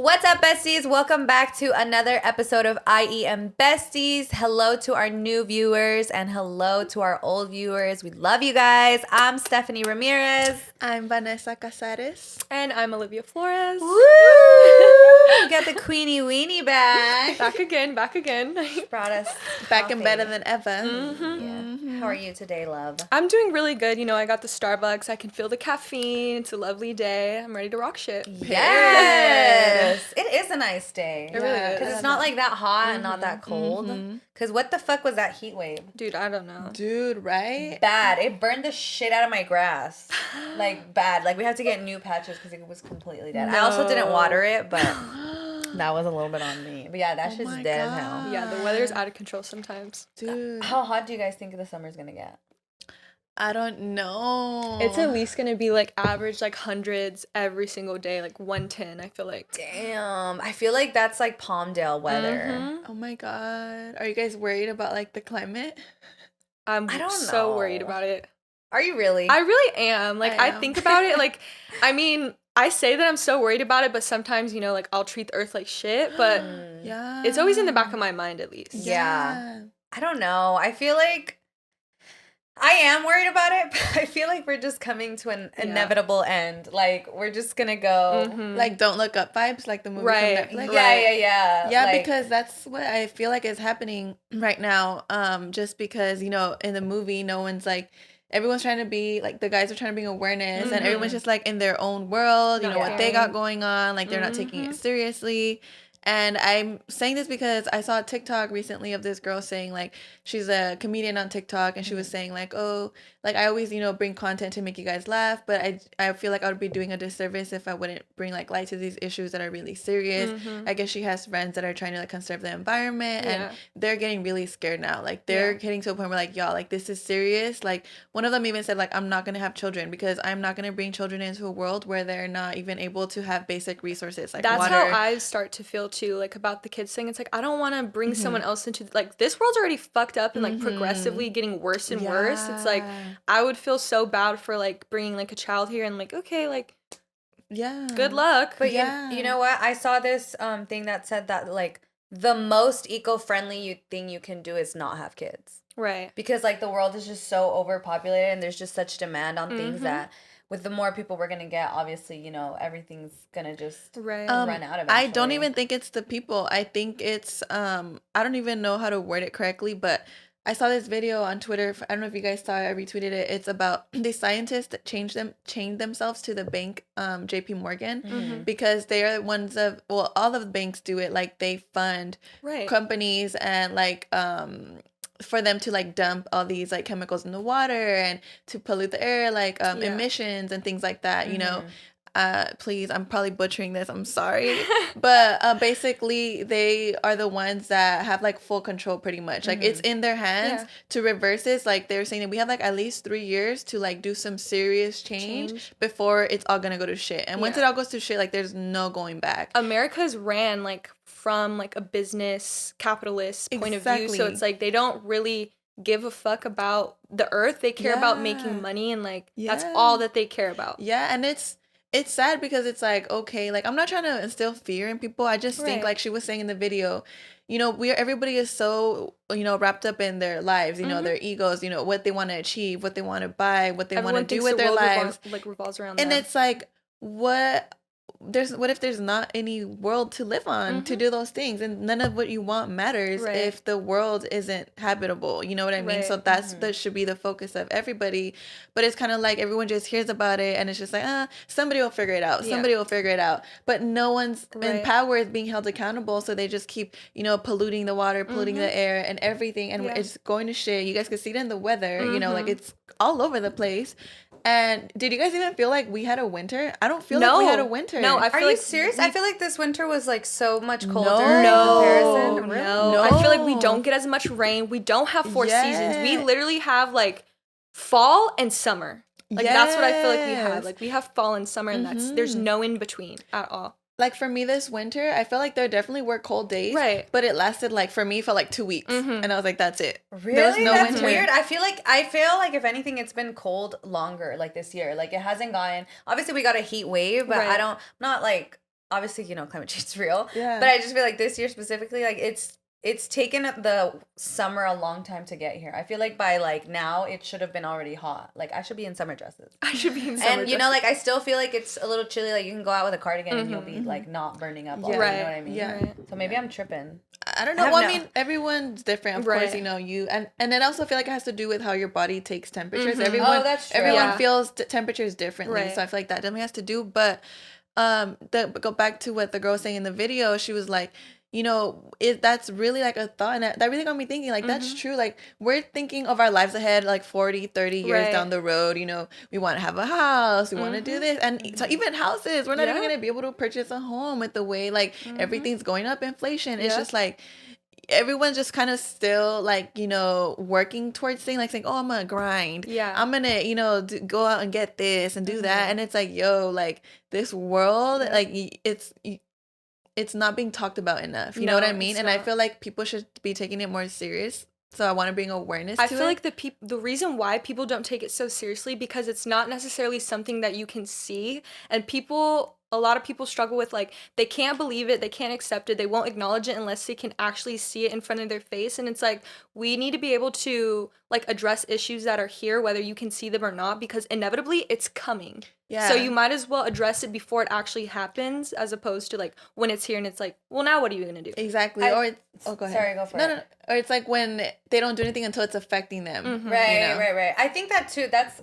What's up, besties? Welcome back to another episode of IEM Besties. Hello to our new viewers and hello to our old viewers. We love you guys. I'm Stephanie Ramierez. I'm Vanessa Cazarez. And I'm Olivia Flores. Woo! We got the Queenie Weenie back. Back again. Brought us Back coffee. and better than ever. Yeah. How are you today, love? I'm doing really good. You know, I got the Starbucks. I can feel the caffeine. It's a lovely day. I'm ready to rock shit. Yes. It is a nice day. It really is. Because it's not like that hot and not that cold. Because what the fuck was that heat wave? Dude, I don't know. Dude, right? Bad. It burned the shit out of my grass. Like, bad. Like, we had to get new patches because it was completely dead. I also didn't water it, but that was a little bit on me. But yeah, that shit's dead as hell. Yeah, the weather's out of control sometimes. Dude. How hot do you guys think the summer's gonna get? I don't know. It's at least going to be like average, like hundreds every single day, like 110, I feel like. Damn. I feel like that's like Palmdale weather. Oh my god. Are you guys worried about like the climate? I don't so worried about it. Are you really? I really am. Like, I am. think about it. Like, I mean, I say that I'm so worried about it, but sometimes, you know, like, I'll treat the earth like shit. But Yeah. it's always in the back of my mind, at least. Yeah. I don't know. I feel like I am worried about it, but I feel like we're just coming to an inevitable end. Like, we're just gonna go. Like Don't Look Up vibes, like the movie Right. from Netflix. Yeah. Yeah, Like, because that's what I feel like is happening right now. Just because, you know, in the movie, no one's like, everyone's trying to be, like, the guys are trying to bring awareness, and everyone's just, like, in their own world, you know, what they got going on, like, they're not taking it seriously. And I'm saying this because I saw a TikTok recently of this girl saying, like, she's a comedian on TikTok, and she was saying, like, oh, like, I always, you know, bring content to make you guys laugh, but I feel like I would be doing a disservice if I wouldn't bring, like, light to these issues that are really serious. I guess she has friends that are trying to, like, conserve the environment, and they're getting really scared now. Like, they're getting to a point where, like, y'all, like, this is serious. Like, one of them even said, like, I'm not going to have children because I'm not going to bring children into a world where they're not even able to have basic resources, like That's water. how I start to feel too, like, about the kids thing. It's like, I don't want to bring someone else into, like, this world's already fucked up and, like, progressively getting worse and worse. It's like, I would feel so bad for, like, bringing, like, a child here and, like, okay, like, good luck. But you know what? I saw this thing that said that, like, the most eco-friendly thing you can do is not have kids. Right. Because, like, the world is just so overpopulated and there's just such demand on things that with the more people we're going to get, obviously, you know, everything's going to just run out eventually. I don't even think it's the people. I think it's, I don't even know how to word it correctly, but I saw this video on Twitter. I don't know if you guys saw it. I retweeted it. It's about the scientists that chained themselves to the bank, JP Morgan, because they are the ones of, well, all of the banks do it. Like, they fund companies and, like, for them to, like, dump all these, like, chemicals in the water and to pollute the air, like, emissions and things like that, you know. Please, I'm probably butchering this, I'm sorry, but basically they are the ones that have, like, full control pretty much. Like, it's in their hands to reverse this. Like, they're saying that we have, like, at least 3 years to, like, do some serious change before it's all gonna go to shit. And once it all goes to shit, like, there's no going back. America's ran, like, from, like, a business capitalist point of view, so it's like they don't really give a fuck about the earth. They care about making money, and, like, that's all that they care about. And it's sad because it's like, okay, like, I'm not trying to instill fear in people. I just think, like she was saying in the video, you know, everybody is so, you know, wrapped up in their lives, you know, their egos, you know, what they want to achieve, what they want to buy, what they want to do with their lives. Revolves around and them. It's like, what if there's not any world to live on to do those things, and none of what you want matters if the world isn't habitable, you know what I mean? So that should be the focus of everybody. But it's kind of like everyone just hears about it and it's just like, somebody will figure it out, but no one's in power is being held accountable, so they just keep, you know, polluting the water, polluting the air and everything, and it's going to shit. You guys can see it in the weather, you know, like, it's all over the place. And did you guys even feel like we had a winter? I don't feel like we had a winter. No, I feel Are you serious? I feel like this winter was, like, so much colder No. in comparison. No. I feel like we don't get as much rain. We don't have 4 seasons. We literally have, like, fall and summer. Like, that's what I feel like we have. Like, we have fall and summer, and there's no in between at all. Like, for me this winter, I feel like there definitely were cold days. Right. But it lasted, like, for me, felt like 2 weeks. And I was like, that's it. Really? There was no That's winter. weird. I feel like if anything, it's been cold longer, like, this year. Like, it hasn't gotten, obviously we got a heat wave, but I'm not like obviously, you know, climate change is real. Yeah. But I just feel like this year specifically, like it's taken the summer a long time to get here. I feel like by like now it should have been already hot. Like I should be in summer dresses. I should be in summer And you know, like I still feel like it's a little chilly. Like you can go out with a cardigan and you'll be like not burning up. All Yeah. you know what I mean? Yeah. Right. So maybe I'm tripping. I don't know. Well, I mean, everyone's different. Of course, Right. you know, and then I also feel like it has to do with how your body takes temperatures. Everyone, Oh, that's true. everyone Yeah. feels temperatures differently. Right. So I feel like that definitely has to do. But go back to what the girl was saying in the video. She was like, you know, that's really like a thought, and that really got me thinking, like, that's true. Like, we're thinking of our lives ahead, like 40, 30 years Right. down the road. You know, we want to have a house, we want to do this, and so even houses, we're not even Yeah. gonna be able to purchase a home with the way like everything's going up, inflation. It's Yeah. just like everyone's just kind of still like, you know, working towards things, like saying, oh, I'm gonna grind, Yeah. I'm gonna, you know, go out and get this and do that, and it's like, yo, like this world, like it's not being talked about enough. You know what I No, mean? it's And I not. feel like people should be taking it more serious. So I want to bring awareness to I it. feel like the reason why people don't take it so seriously, because it's not necessarily something that you can see, and a lot of people struggle with, like, they can't believe it, they can't accept it, they won't acknowledge it unless they can actually see it in front of their face. And it's like, we need to be able to like address issues that are here, whether you can see them or not, because inevitably it's coming. Yeah. So you might as well address it before it actually happens, as opposed to like when it's here and it's like, well, now what are you gonna do? Exactly. I- Or it's, oh, go ahead. Sorry, go for no, it. No. Or it's like when they don't do anything until it's affecting them. Right, you know? right. I think that too. That's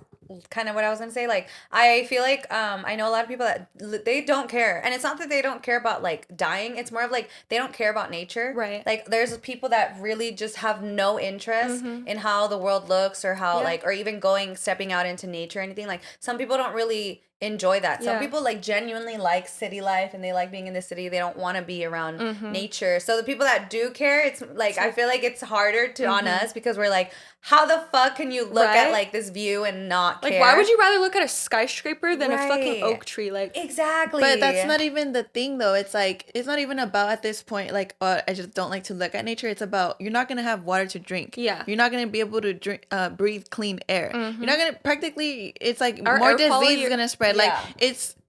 kind of what I was gonna say. Like, I feel like I know a lot of people that they don't care, and it's not that they don't care about like dying. It's more of like they don't care about nature. Right. Like, there's people that really just have no interest in how the world looks, or how like, or even stepping out into nature or anything. Like, some people don't really enjoy that. Some Yeah. people like genuinely like city life and they like being in the city. They don't want to be around nature. So the people that do care, it's like I feel like it's harder to on us, because we're like, how the fuck can you look at Right? like this view and not Like, care? why would you rather look at a skyscraper than a fucking Right. oak tree? Like, Exactly. But that's not even the thing, though. It's like, it's not even about at this point, like, I just don't like to look at nature. It's about, you're not going to have water to drink. Yeah. You're not going to be able to drink, breathe clean air. You're not going to, practically, it's like Our more air quality- disease is going to spread. Yeah. Like,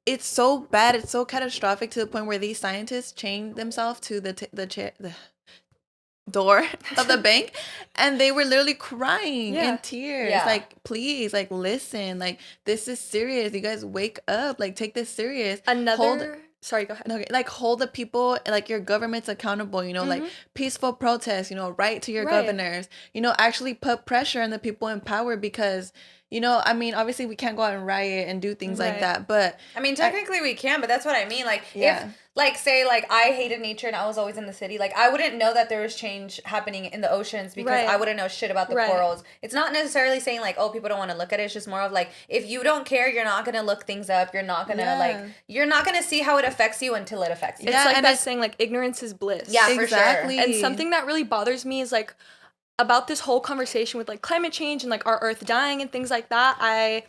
it's so bad. It's so catastrophic to the point where these scientists chained themselves to the door of the bank, and they were literally crying Yeah. in tears. Yeah. Like, please, like, listen, like, this is serious. You guys wake up, like, take this serious. Sorry, go ahead. Okay, like, hold the people, like, your governments accountable, you know, like peaceful protests, you know, write to your Right. governors, you know, actually put pressure on the people in power, because, you know, I mean, obviously we can't go out and riot and do things like Right. that, but I mean, technically we can, but that's what I mean. Like, Yeah. if, like, say, like, I hated nature and I was always in the city, like, I wouldn't know that there was change happening in the oceans, because Right. I wouldn't know shit about the Right. corals. It's not necessarily saying, like, oh, people don't want to look at it. It's just more of, like, if you don't care, you're not going to look things up. You're not going to, Yeah. like, you're not going to see how it affects you until it affects you. It's Yeah, like and that it's- saying, like, ignorance is bliss. Yeah, for Exactly. sure. And something that really bothers me is, like, about this whole conversation with, like, climate change and, like, our earth dying and things like that.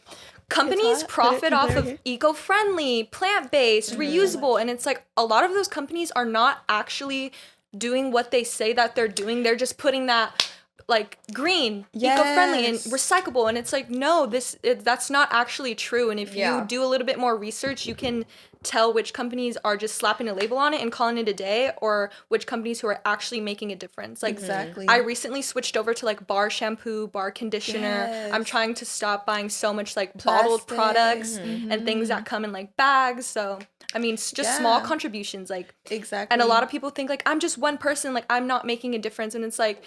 Companies hot. profit off of Okay. eco-friendly, plant-based, reusable, and it's like a lot of those companies are not actually doing what they say that they're doing. They're just putting that like green, eco-friendly, and Yes. recyclable, and it's like, no, that's not actually true. And if Yeah. you do a little bit more research, you can tell which companies are just slapping a label on it and calling it a day, or which companies who are actually making a difference. Like, Exactly. I recently switched over to like bar shampoo, bar conditioner. Yes. I'm trying to stop buying so much like bottled Plastic. products and things that come in like bags. So I mean, just small Yeah. contributions, like, Exactly. and a lot of people think like, I'm just one person, like, I'm not making a difference. And it's like,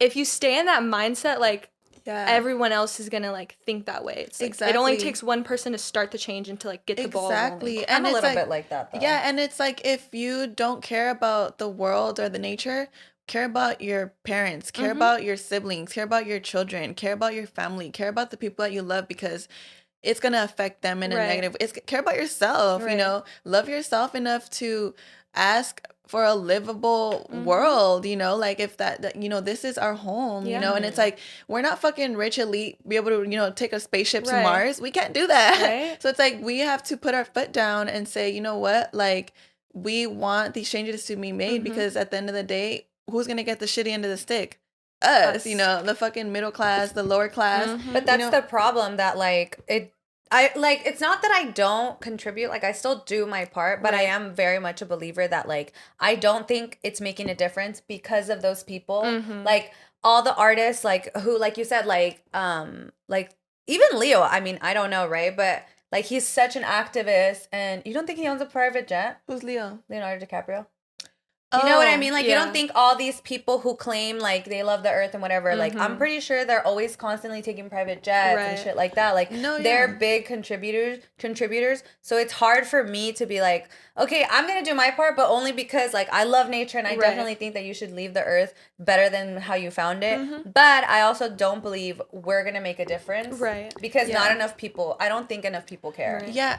if you stay in that mindset, like, yeah. everyone else is gonna like think that way. It's like, it only Exactly. takes one person to start the change and to like get the ball rolling. Exactly. I'm And a it's little bit like that, though. Yeah, and it's like, if you don't care about the world or the nature, care about your parents, care about your siblings, care about your children, care about your family, care about the people that you love, because it's gonna affect them in a Right. negative. It's care about yourself, you Right. know, love yourself enough to ask for a livable world, you know, like, if that you know, this is our home, you know, and it's like, we're not fucking rich elite be able to, you know, take a spaceship to Right. Mars. We can't do that. Right. So it's like, we have to put our foot down and say, you know what, like, we want these changes to be made, because at the end of the day, who's gonna get the shitty end of the stick? Us, you know, the fucking middle class, the lower class. But that's you know? the problem, that like I like, it's not that I don't contribute, like I still do my part, but I Right. am very much a believer that like I don't think it's making a difference because of those people. Mm-hmm. Like all the artists like who, like you said, like even Leo, I mean, I don't know, right? But like he's such an activist, and you don't think he owns a private jet? Who's Leo? Leonardo DiCaprio? You know what I mean? Like, you yeah. don't think all these people who claim, like, they love the earth and whatever, like, I'm Mhm. pretty sure they're always constantly taking private jets and Right. shit like that. Like, No, they're yeah. big contributors. So it's hard for me to be like, okay, I'm going to do my part, but only because, like, I love nature and I Right. definitely think that you should leave the earth better than how you found it. Mhm. But I also don't believe we're going to make a difference. Right. Because Yeah. not enough people, I don't think enough people care. Right. Yeah,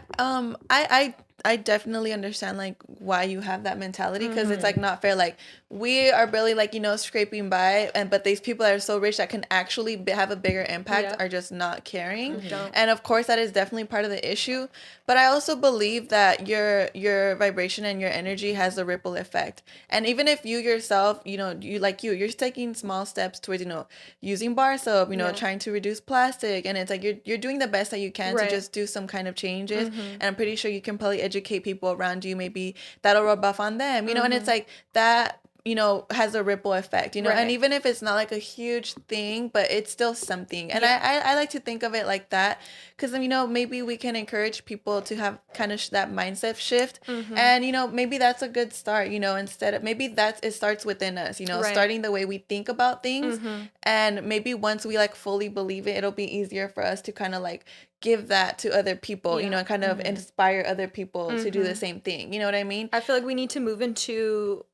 I definitely understand like why you have that mentality, because it's like not fair. Like we are barely like, you know, scraping by, and but these people that are so rich that can actually have a bigger impact Yeah. are just not caring. Don't. And of course that is definitely part of the issue, but I also believe that your vibration and your energy has a ripple effect. And even if you yourself, you know, you're taking small steps towards, you know, using bar soap, you know, Yeah. trying to reduce plastic, and it's like you're doing the best that you can Right. to just do some kind of changes. And I'm pretty sure you can probably educate people around you, maybe that'll rub off on them, you know. And it's like that, you know, has a ripple effect, you know. And Right. even if it's not like a huge thing, but it's still something. And I like to think of it like that, because, you know, maybe we can encourage people to have kind of that mindset shift. And, you know, maybe that's a good start, you know, instead of, maybe it starts within us, you know, Right. starting the way we think about things. And maybe once we like fully believe it, it'll be easier for us to kind of like give that to other people, you Yeah. know, and kind of inspire other people to do the same thing. You know what I mean? I feel like we need to move into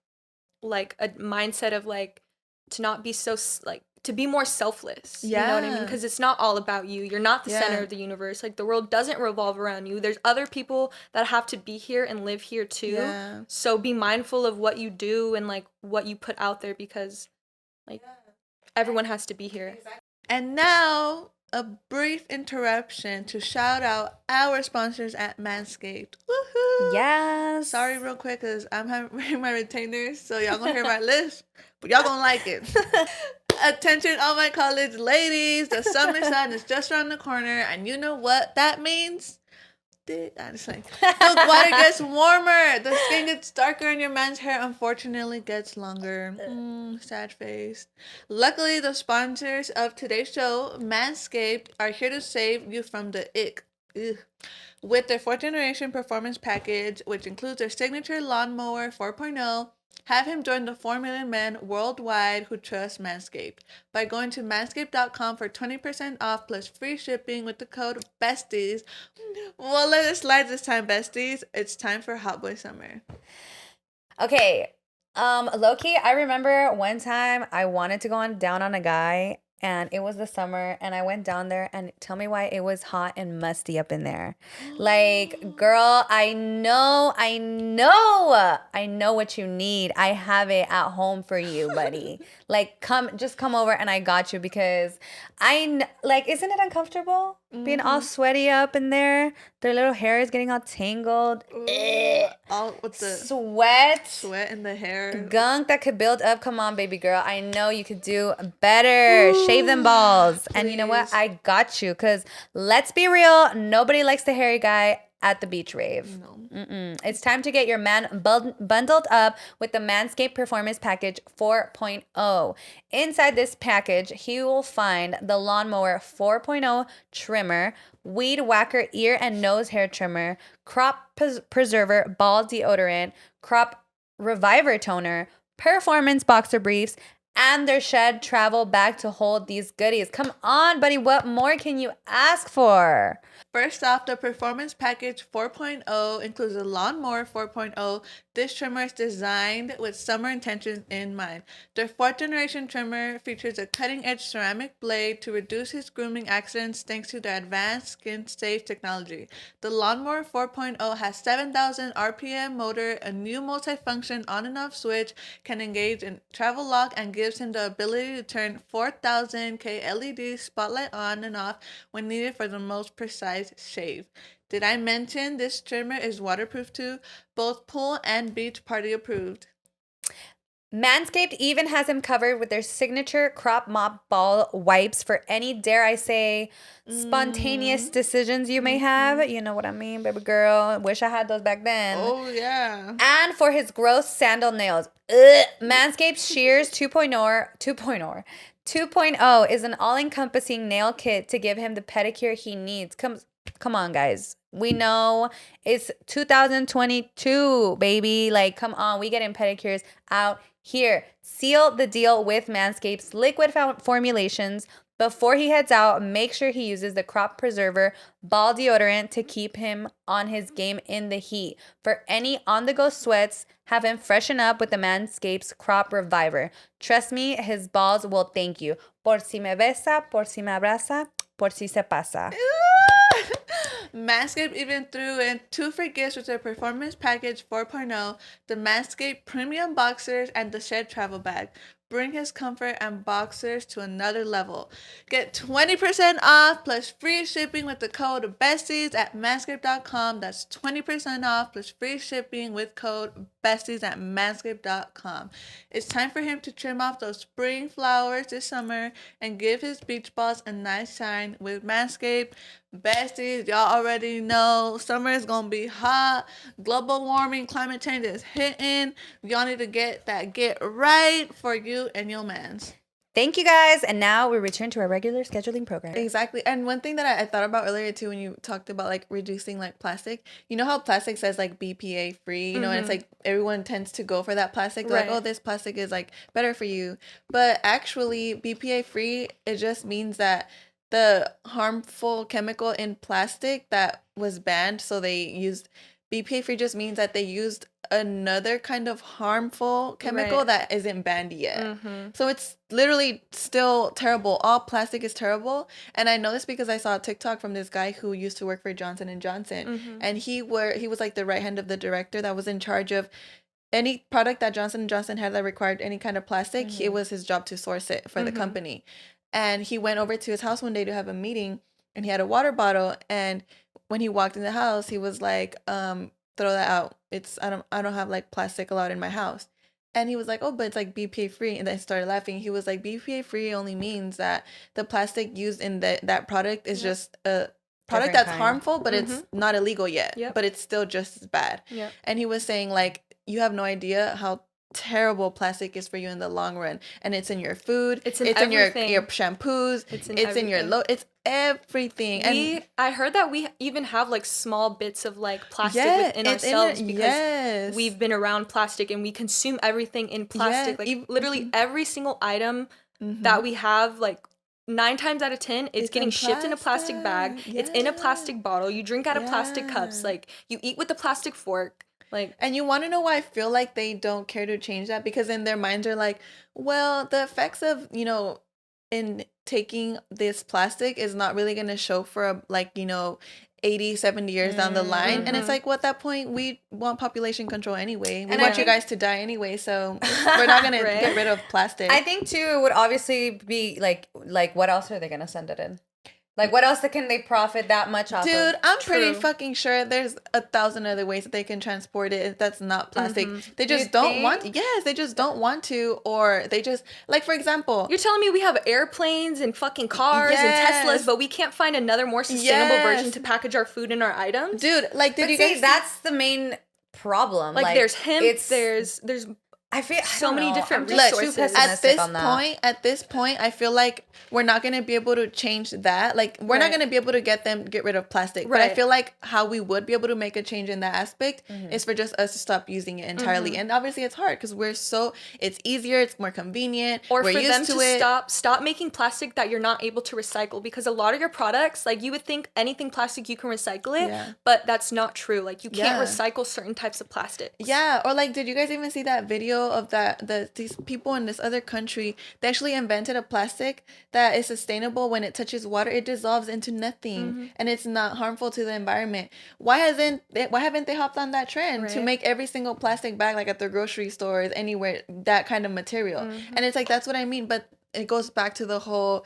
like a mindset of like to not be so like to be more selfless. You know what I mean? Yeah. Because it's not all about you. You're not the center Yeah. of the universe. Like the world doesn't revolve around you. There's other people that have to be here and live here too. Yeah. So be mindful of what you do and like what you put out there, because like everyone has to be here. And now, a brief interruption to shout out our sponsors at Manscaped. Woohoo! Yes. Sorry, real quick, because I'm wearing my retainers, so y'all gonna hear my list, but y'all gonna like it. Attention, all my college ladies, the summer sun is just around the corner, and you know what that means? I'm just like, the water gets warmer, the skin gets darker, and your man's hair unfortunately gets longer. Sad face. Luckily, the sponsors of today's show, Manscaped, are here to save you from the ick. Ugh. With their 4th generation performance package, which includes their signature lawnmower 4.0, have him join the 4 million men worldwide who trust Manscaped by going to manscaped.com for 20% off plus free shipping with the code BESTIES. Well, let it slide this time, besties. It's time for Hot Boy Summer. Okay. Low-key, I remember one time I wanted to go down on a guy, and it was the summer, and I went down there, and tell me why it was hot and musty up in there. Like, girl, I know what you need. I have it at home for you, buddy. Like, just come over and I got you, because like, isn't it uncomfortable being all sweaty up in there? Their little hair is getting all tangled. All with the Sweat in the hair. gunk that could build up. Come on, baby girl. I know you could do better. Shave them balls. And you know what? Please. I got you. Because let's be real, nobody likes the hairy guy at the beach rave. No. It's time to get your man bundled up with the Manscaped Performance Package 4.0. Inside this package, he will find the Lawnmower 4.0 trimmer, Weed Whacker ear and nose hair trimmer, Crop Preserver ball deodorant, Crop Reviver toner, Performance boxer briefs, and their shed travel bag to hold these goodies. Come on, buddy. What more can you ask for? First off, the Performance Package 4.0 includes a Lawnmower 4.0. This trimmer is designed with summer intentions in mind. Their 4th generation trimmer features a cutting-edge ceramic blade to reduce his grooming accidents thanks to their advanced skin-safe technology. The Lawnmower 4.0 has 7,000 RPM motor, a new multifunction on and off switch, can engage in travel lock, and gives him the ability to turn 4,000K LED spotlight on and off when needed for the most precise shave. Did I mention this trimmer is waterproof too? Both pool and beach party approved. Manscaped even has him covered with their signature crop mop ball wipes for any, dare I say, spontaneous decisions you may have. You know what I mean, baby girl. Wish I had those back then. Oh, yeah. And for his gross sandal nails. Ugh. Manscaped Shears 2.0 is an all-encompassing nail kit to give him the pedicure he needs. Come on, guys. We know it's 2022, baby. Like, come on. We getting pedicures out here. Seal the deal with Manscaped's liquid formulations. Before he heads out, make sure he uses the Crop Preserver ball deodorant to keep him on his game in the heat. For any on-the-go sweats, have him freshen up with the Manscaped's Crop Reviver. Trust me, his balls will thank you. Por si me besa, por si me abraza, por si se pasa. Manscaped even threw in 2 free gifts with their Performance Package 4.0, the Manscaped Premium Boxers and the Shed Travel Bag. Bring his comfort and boxers to another level. Get 20% off plus free shipping with the code BESTIES at manscaped.com. That's 20% off plus free shipping with code BESTIES at manscaped.com. It's time for him to trim off those spring flowers this summer and give his beach balls a nice shine with Manscaped. Besties, y'all already know summer is gonna be hot. Global warming, climate change is hitting. Y'all need to get right for you and your mans. Thank you, guys. And now we return to our regular scheduling program. Exactly. And one thing that I thought about earlier too, when you talked about like reducing like plastic, you know how plastic says like BPA free, you know, and it's like everyone tends to go for that plastic. They're like, oh, this plastic is like better for you. But actually BPA free, it just means that the harmful chemical in plastic that was banned, so they used BPA free, just means that they used another kind of harmful chemical that isn't banned yet. So it's literally still terrible. All plastic is terrible. And I know this because I saw a TikTok from this guy who used to work for Johnson & Johnson. And he was like the right hand of the director that was in charge of any product that Johnson & Johnson had that required any kind of plastic. It was his job to source it for the company. And he went over to his house one day to have a meeting, and he had a water bottle. And when he walked in the house, he was like, throw that out. I don't have like plastic allowed in my house. And he was like, oh, but it's like BPA free. And then I started laughing. He was like, BPA free only means that the plastic used in that product is just a product that's harmful, but it's not illegal yet. But it's still just as bad. And he was saying like, you have no idea how terrible plastic is for you in the long run, and it's in your food, it's in your shampoos, it's in your it's everything. And I heard that we even have like small bits of like plastic within ourselves because we've been around plastic and we consume everything in plastic. Like literally every single item that we have, like 9 times out of 10, it's getting shipped in a plastic bag. It's in a plastic bottle. You drink out of plastic cups. Like you eat with a plastic fork. Like, and you want to know why I feel like they don't care to change that? Because in their minds are like, well, the effects of, you know, in taking this plastic is not really going to show for 80, 70 years down the line. And it's like, well, at that point, we want population control anyway. We want you guys to die anyway. So we're not going to get rid of plastic. I think too, it would obviously be like what else are they going to send it in? Like, what else can they profit that much off of? Dude, I'm pretty fucking sure there's 1,000 other ways that they can transport it if that's not plastic. They just don't want they just don't want to, or they just, like, for example. You're telling me we have airplanes and fucking cars and Teslas, but we can't find another more sustainable version to package our food and our items? Dude, like, did you guys see? That's the main problem. Like there's hemp, there's I feel so many different resources. At this point, I feel like we're not going to be able to change that. Like, we're not going to be able to get rid of plastic. But I feel like how we would be able to make a change in that aspect is for just us to stop using it entirely. And obviously it's hard because it's easier, it's more convenient. Or we're for used them to stop making plastic that you're not able to recycle, because a lot of your products, like, you would think anything plastic you can recycle it, but that's not true. Like, you can't recycle certain types of plastics. Yeah, or like, did you guys even see that video of these people in this other country? They actually invented a plastic that is sustainable. When it touches water, it dissolves into nothing, and it's not harmful to the environment. Why haven't they hopped on that trend to make every single plastic bag, like at the grocery stores, anywhere, that kind of material? And it's like, that's what I mean. But it goes back to the whole,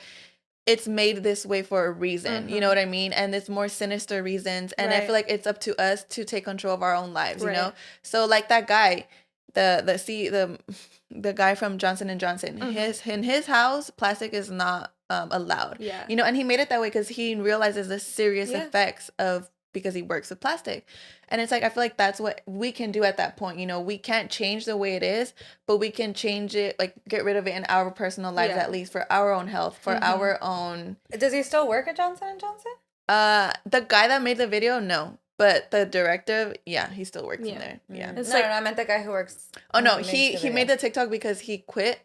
it's made this way for a reason, you know what I mean? And it's more sinister reasons. And I feel like it's up to us to take control of our own lives, you know? So like that guy, the guy from Johnson and Johnson. In his house, plastic is not allowed. Yeah. You know, and he made it that way because he realizes the serious effects of, because he works with plastic. And it's like, I feel like that's what we can do at that point. You know, we can't change the way it is, but we can change it, like get rid of it in our personal lives, at least for our own health, for our own. Does he still work at Johnson and Johnson? The guy that made the video, no. But the director, yeah, he still works in there. Yeah. It's No, I meant the guy who works. Oh no, he made the TikTok because he quit.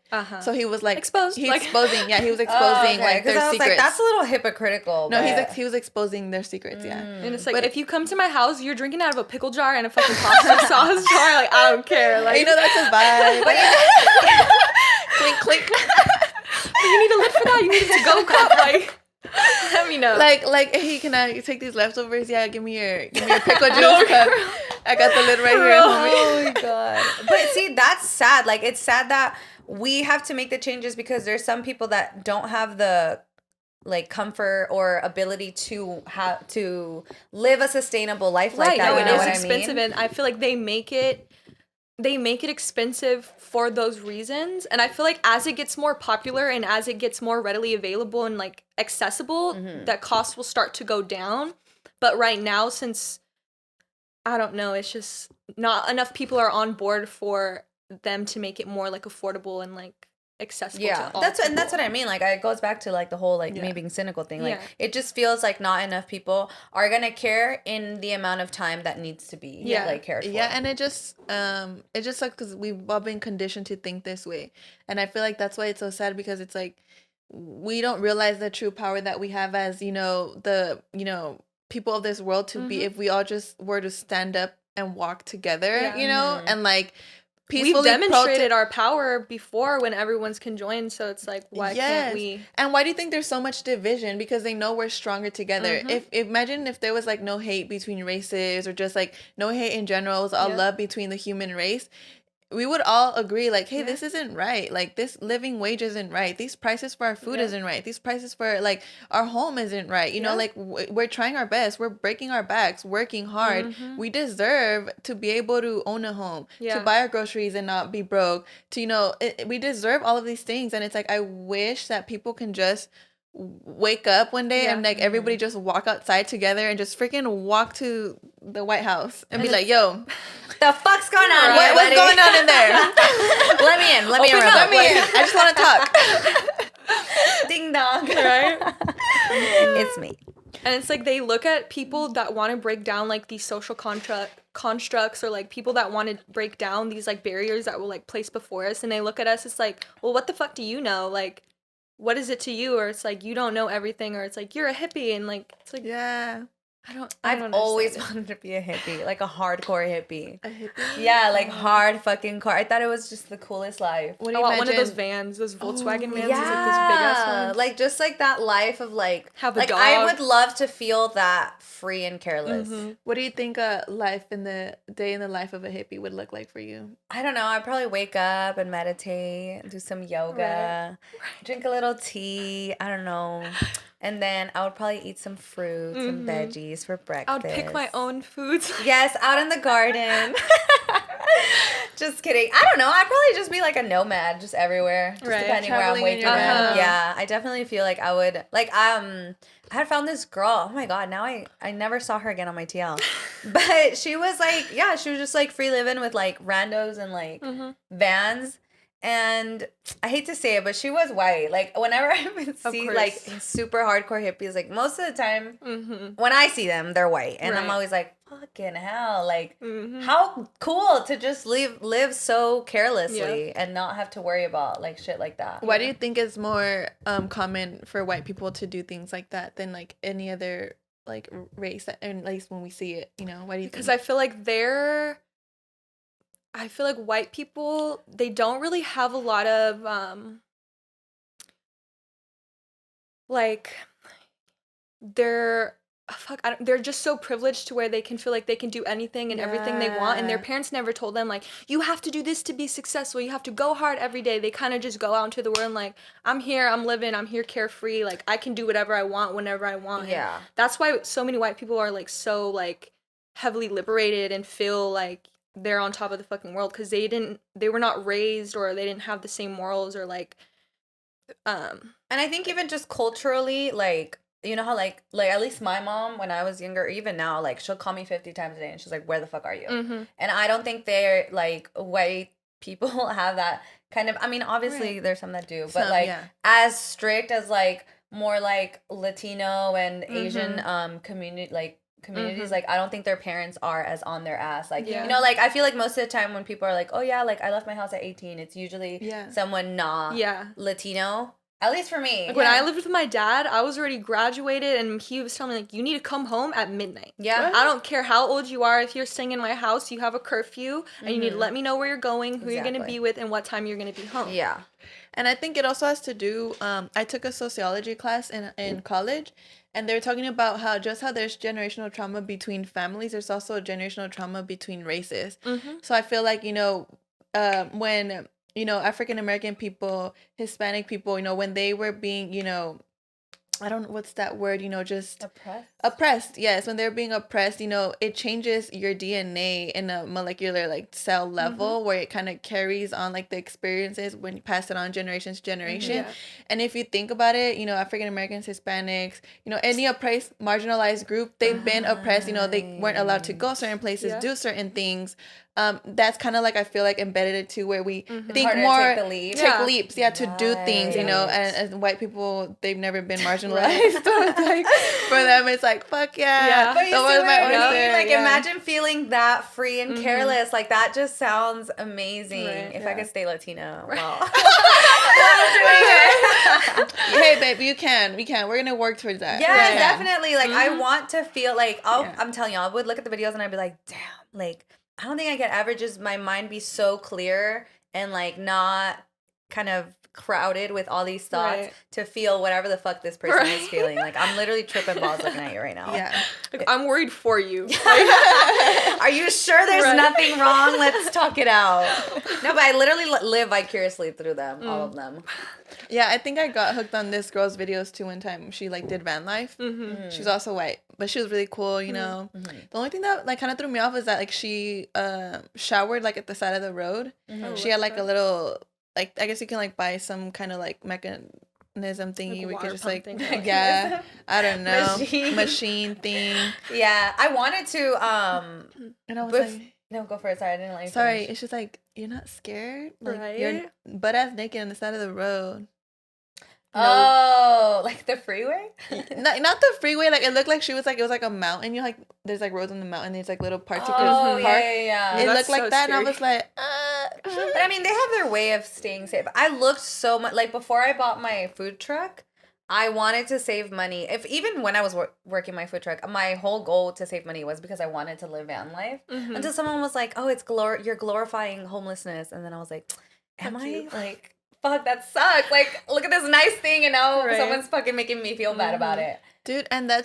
So he was like exposed. He's exposing. Yeah, he was exposing like their secrets. Like, that's a little hypocritical. No, he was exposing their secrets. Yeah. And it's like, if you come to my house, you're drinking out of a pickle jar and a fucking pasta sauce jar. Like, I don't care. Like, you know, that's a vibe. Clink clink. But you need a lid for that. You need a to-go cup. Like, let me know. Like, hey, can I take these leftovers? Yeah, give me your pickle juice cup. I got the lid right here. Oh my god. But see, that's sad. Like, it's sad that we have to make the changes because there's some people that don't have the like comfort or ability to have to live a sustainable life like that. No, You know it is what expensive, I mean? and I feel like they make it expensive for those reasons. And I feel like as it gets more popular and as it gets more readily available and like accessible, that cost will start to go down. But right now, since I don't know, it's just not enough people are on board for them to make it more like affordable and like accessible to all that's people. what I mean. Like, it goes back to like the whole like me being cynical thing. Like, it just feels like not enough people are gonna care in the amount of time that needs to be like cared for. Yeah, and it just sucks because we've all been conditioned to think this way, and I feel like that's why it's so sad, because it's like we don't realize the true power that we have as people of this world to be, if we all just were to stand up and walk together, and like peacefully we've demonstrated our power before when everyone's conjoined, so it's like, why can't we? And why do you think there's so much division? Because they know we're stronger together. If imagine if there was like no hate between races, or just like no hate in general, it was all love between the human race, we would all agree like, hey, this isn't right. Like, this living wage isn't right. These prices for our food isn't right. These prices for like our home isn't right. You know, like we're trying our best. We're breaking our backs, working hard. We deserve to be able to own a home, to buy our groceries and not be broke, to, we deserve all of these things. And it's like, I wish that people can just wake up one day and like everybody just walk outside together and just freaking walk to the White House and be like, yo, the fuck's going on? What's going on in there? Let me in. Let me in. I just want to talk. Ding dong. Right? It's me. And it's like they look at people that want to break down like these social constructs, or like people that want to break down these like barriers that were like placed before us, and they look at us, it's like, well, what the fuck do you know? Like, what is it to you? Or it's like, you don't know everything, or it's like, you're a hippie, and like, it's like, I've always wanted to be a hippie, like a hardcore hippie. A hippie? Yeah, like hard fucking car. I thought it was just the coolest life. What do you want one of imagine? those vans, those Volkswagen vans, Yeah, is like this big ass one. like just like that life of like, Have a like dog. I would love to feel that free and careless. What do you think a life in the day in the life of a hippie would look like for you? I don't know. I'd probably wake up and meditate, do some yoga, drink a little tea. I don't know. And then I would probably eat some fruits and veggies for breakfast. I would pick my own foods. Yes, out in the garden. Just kidding. I don't know. I'd probably just be like a nomad, just everywhere, just depending where I'm Traveling in waking your up. head. Yeah, I definitely feel like I would like. I had found this girl. Oh my god! Now I never saw her again on my TL, but she was like, yeah, she was just like free living with like randos and like vans. And I hate to say it, but she was white. Like, whenever I would see, like, super hardcore hippies, like, most of the time, when I see them, they're white. And I'm always like, fucking hell. Like, how cool to just live so carelessly and not have to worry about, like, shit like that. Why do you think it's more common for white people to do things like that than, like, any other, like, race? And at least when we see it, you know? Why do you think? Because I feel like white people, they don't really have a lot of, like, they're just so privileged to where they can feel like they can do anything and everything they want, and their parents never told them, like, you have to do this to be successful, you have to go hard every day. They kind of just go out into the world and like, I'm here, I'm living, I'm here carefree, like, I can do whatever I want whenever I want. Yeah. And that's why so many white people are, like, so, like, heavily liberated and feel like they're on top of the fucking world because they were not raised or they didn't have the same morals or like And I think even just culturally, like, you know how like at least my mom when I was younger, or even now, like she'll call me 50 times a day and she's like, where the fuck are you? And I don't think they're like white people have that kind of, I mean, obviously there's some that do, but like as strict as like more like Latino and Asian communities, like I don't think their parents are as on their ass, like you know, like I feel like most of the time when people are like, oh yeah, like I left my house at 18, it's usually someone not Latino, at least for me. Like when I lived with my dad, I was already graduated and he was telling me like, you need to come home at midnight. I don't care how old you are, if you're staying in my house, you have a curfew and you need to let me know where you're going, who you're going to be with, and what time you're going to be home. And I think it also has to do, I took a sociology class in college, and they were talking about how there's generational trauma between families, there's also generational trauma between races. So I feel like, you know, when, you know, African American people, Hispanic people, you know, when they were being, you know, I don't know what's that word, you know, just oppressed. Yes, when they're being oppressed, you know, it changes your DNA in a molecular like cell level where it kind of carries on like the experiences when you pass it on generation to generation. And if you think about it, you know, African Americans, Hispanics, you know, any oppressed, marginalized group, they've been oppressed, you know, they weren't allowed to go certain places, do certain things. That's kind of like I feel like embedded it too, where we think more take leaps, to do things, you know, and white people, they've never been marginalized. So it's like for them it's like fuck but you see what I mean? Like imagine feeling that free and careless, like that just sounds amazing. If I could stay Latino, well hey babe, we can, we're gonna work towards that. Definitely, like I want to feel like I'm telling you, I would look at the videos and I'd be like, damn, like I don't think I could ever just my mind be so clear and like not kind of crowded with all these thoughts to feel whatever the fuck this person is feeling. Like I'm literally tripping balls looking at you right now. Like, I'm worried for you. Are you sure there's nothing wrong? Let's talk it out. No, but I literally live vicariously through them, all of them. I think I got hooked on this girl's videos too one time. She like did van life. She was also white, but she was really cool, you know. The only thing that like kind of threw me off is that like she showered like at the side of the road. She had like a little, like I guess you can like buy some kind of like mechanism thingy like where you could just like I don't know, machine thing. I wanted to and I was like, no, go for it. Sorry, I didn't let you sorry finish. It's just like you're not scared, like you're butt ass naked on the side of the road. Oh, like the freeway? not the freeway. Like it looked like she was like, it was like a mountain. You know, like there's like roads on the mountain. There's like little parts you could park. It looked like that, and I was like, But I mean, they have their way of staying safe. I looked so much like before I bought my food truck. I wanted to save money. Even when I was working my food truck, my whole goal to save money was because I wanted to live van life. Until someone was like, "Oh, you're glorifying homelessness," and then I was like, "Am I like?" Fuck, that sucks. Like, look at this nice thing, and now someone's fucking making me feel bad about it. Dude, and I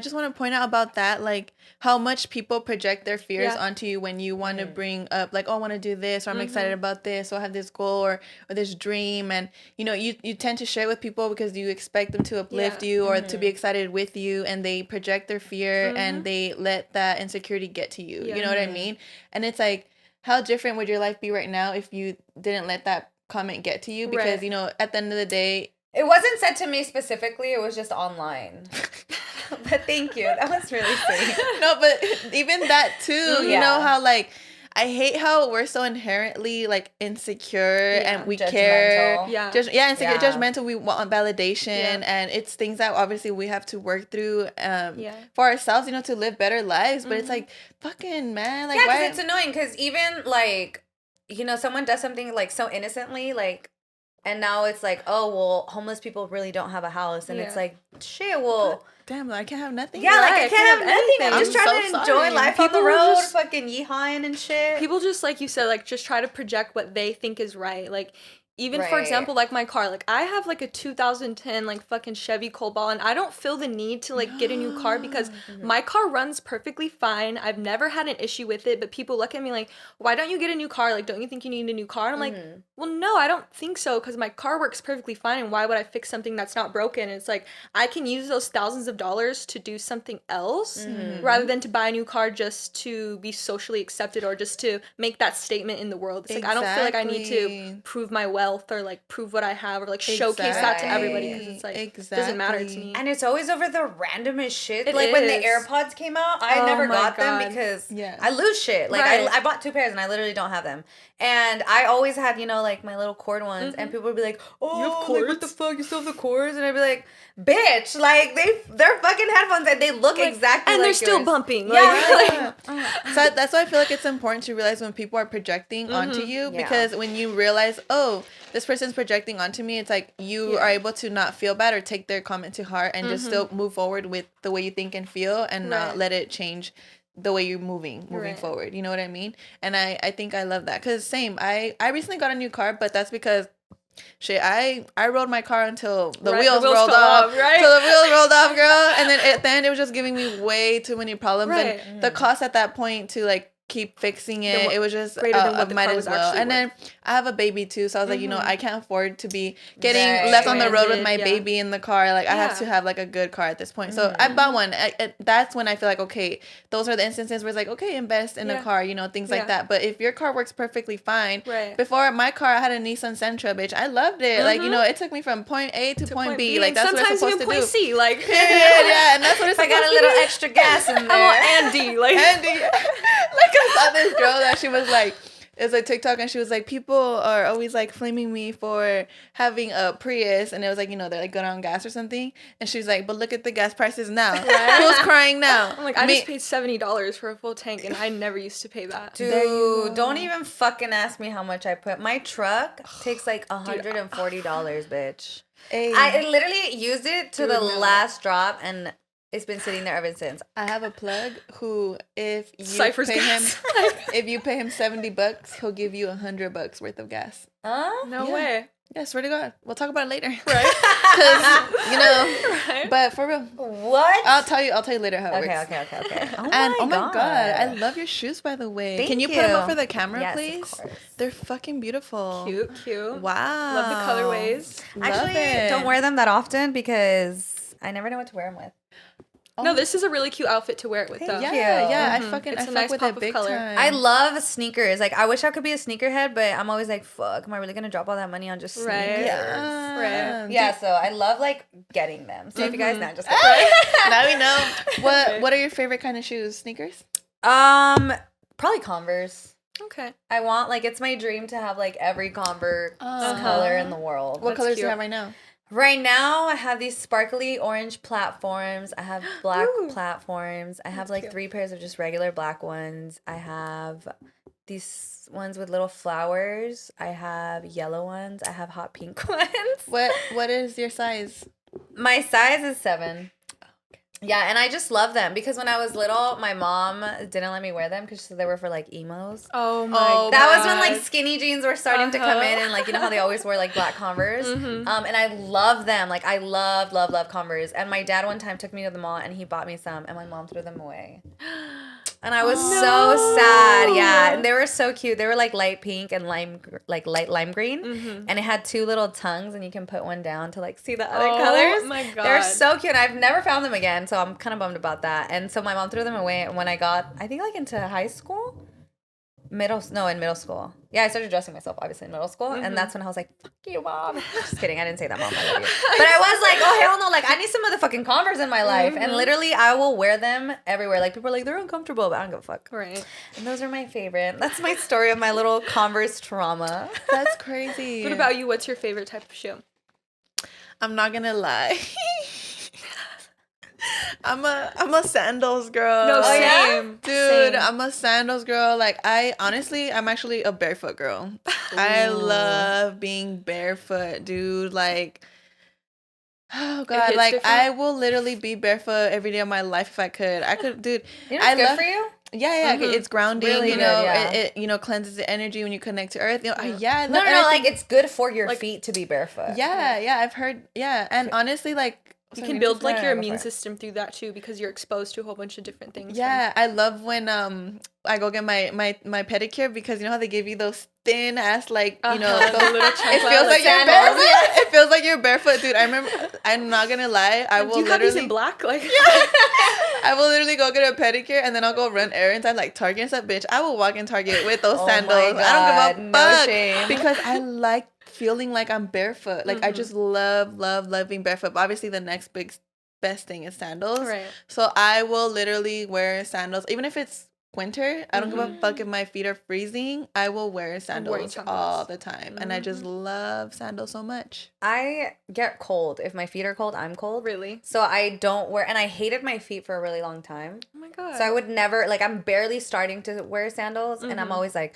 just want to point out about that, like, how much people project their fears onto you when you want to bring up, like, oh, I want to do this, or I'm excited about this, or I have this goal, or this dream, and, you know, you tend to share with people because you expect them to uplift you, or to be excited with you, and they project their fear, and they let that insecurity get to you, you know what I mean? And it's like, how different would your life be right now if you didn't let that comment get to you? Because, you know, at the end of the day... It wasn't said to me specifically. It was just online. But thank you. That was really sweet. No, but even that, too. You know how, like... I hate how we're so inherently like insecure and we care. Insecure, judgmental. We want validation, and it's things that obviously we have to work through for ourselves, you know, to live better lives. But it's like, fucking man, like, why? It's annoying because even like, you know, someone does something like so innocently, like, and now it's like, oh well, homeless people really don't have a house, and it's like, shit, well. Damn, I can't have nothing. Yeah, like I can't have nothing. I'm just trying to enjoy life on the road, fucking yeehawying and shit. People just, like you said, like just try to project what they think is right. Like Even for Right. example, like my car, like I have like a 2010 like fucking Chevy Cobalt, and I don't feel the need to like get a new car because my car runs perfectly fine. I've never had an issue with it, but people look at me like, why don't you get a new car? Like, don't you think you need a new car? And I'm like, well, no, I don't think so, because my car works perfectly fine, and why would I fix something that's not broken? And it's like, I can use those thousands of dollars to do something else rather than to buy a new car just to be socially accepted or just to make that statement in the world. It's like, I don't feel like I need to prove my wealth or like prove what I have or like showcase that to everybody, because it's like it doesn't matter to me. And it's always over the randomest shit. It like when the is. AirPods came out, I never got them because I lose shit. Like I bought 2 pairs and I literally don't have them. And I always had, you know, like my little cord ones, and people would be like, "Oh, you have cords? Like, what the fuck? You still have the cords?" And I'd be like, "Bitch, like they're fucking headphones and they look like, exactly and like they're still yours. bumping." Yeah. So that's why I feel like it's important to realize when people are projecting onto you, because when you realize, oh, this person's projecting onto me, it's like you are able to not feel bad or take their comment to heart and just still move forward with the way you think and feel and not let it change the way you're moving forward. You know what I mean? And I think I love that, because same, I recently got a new car, but that's because shit, I rode my car until the wheels rolled off, right? Till the wheels rolled off, girl. And then at the end, it was just giving me way too many problems, and the cost at that point to like keep fixing it, it was just greater than what the might car as was well. actually And then worth. I have a baby too, so I was like, you know, I can't afford to be getting left on the road with my baby in the car. Like I have to have like a good car at this point. So I bought one. That's when I feel like, okay, those are the instances where it's like, okay, invest in a car, you know, things like that. But if your car works perfectly fine, before my car, I had a Nissan Sentra, bitch. I loved it. Like, you know, it took me from point A to point B. Like that's what it's supposed to do. Point C, like yeah, and that's what it's I supposed to do. got a little extra gas in there. I'm Andy, like Andy. Like I saw this girl that she was like, it's a TikTok, and she was like, people are always like flaming me for having a Prius, and it was like, you know, they're like good on gas or something, and she's like, but look at the gas prices now. Who's crying now? I'm like, I just paid $70 for a full tank, and I never used to pay that. Dude, don't even fucking ask me how much I put. My truck takes like $140, bitch. I literally used it to the last drop, and it's been sitting there ever since. I have a plug who, if you Cypher's pay gas. him, if you pay him $70, he'll give you $100 worth of gas. No way. Yeah, swear to God. We'll talk about it later. Right. Because, you know, but for real. What? I'll tell you later how it works. Okay. Oh my God. I love your shoes, by the way. Thank Can you put them up for the camera, please? Of course. They're fucking beautiful. Cute. Wow. Love the colorways. Actually, don't wear them that often because I never know what to wear them with. No, this is a really cute outfit to wear it with, though. Yeah. It's I a nice with pop it of big color. time. I love sneakers. Like, I wish I could be a sneakerhead, but I'm always like, fuck, am I really gonna drop all that money on just sneakers? Right. Yeah, so I love like getting them. So if you guys not just kidding. Now we know. What are your favorite kind of shoes? Sneakers? Probably Converse. Okay. I want, like, it's my dream to have like every Converse color in the world. What colors do you cute. have right now? Right now, I have these sparkly orange platforms. I have black platforms. I have like 3 pairs of just regular black ones. I have these ones with little flowers. I have yellow ones. I have hot pink ones. What is your size? My size is 7. Yeah, and I just love them because when I was little, my mom didn't let me wear them because she said they were for like emos. Oh my God. That was when like skinny jeans were starting to come in, and like, you know how they always wear like black Converse. And I love them. Like I love Converse. And my dad one time took me to the mall and he bought me some, and my mom threw them away. And I was so sad. Yeah, and they were so cute. They were like light pink and light lime green, and it had 2 little tongues, and you can put one down to like see the other colors. Oh my God. They're so cute. I've never found them again, so I'm kind of bummed about that. And so my mom threw them away when I got, I think, like into high school. In middle school. Yeah, I started dressing myself obviously in middle school, and that's when I was like, fuck you, mom. Just kidding, I didn't say that, mom, I love you. But I was like, oh hell no, like I need some motherfucking Converse in my life. And literally I will wear them everywhere. Like people are like, they're uncomfortable, but I don't give a fuck. Right. And those are my favorite. That's my story of my little Converse trauma. That's crazy. What about you? What's your favorite type of shoe? I'm not gonna lie. I'm a sandals girl. No, same. yeah? Dude, Same. I'm a sandals girl. Like I'm actually a barefoot girl. I love being barefoot, dude. Like, oh God, hits like different? I will literally be barefoot every day of my life if I could. Dude. You know what's good for you? Yeah, it's grounding. Really you good, know, yeah. it cleanses the energy when you connect to earth. You know, I love. No, and I like think- it's good for your feet to be barefoot. Yeah, I've heard. Yeah, and honestly, like You can build like your go immune for it. system through that too because you're exposed to a whole bunch of different things. Yeah, I love when I go get my pedicure because you know how they give you those thin ass like you know the those, little it chancla, feels like you're sandals. barefoot. Yeah, it feels like you're barefoot, dude. I remember. I'm not gonna lie. I will Do you have these literally. in black? Like, I will literally go get a pedicure and then I'll go run errands at like Target and stuff, bitch. I will walk in Target with those Oh my sandals. God, I don't give a no fuck shame. because I like feeling like I'm barefoot. Like I just love being barefoot. But obviously, the next best thing is sandals. Right. So I will literally wear sandals even if it's winter. I don't give a fuck if my feet are freezing. I will wear sandals all the time, and I just love sandals so much. I get cold. If my feet are cold, I'm cold. Really? So I don't wear, and I hated my feet for a really long time. Oh my god. So I would never, like, I'm barely starting to wear sandals, and I'm always like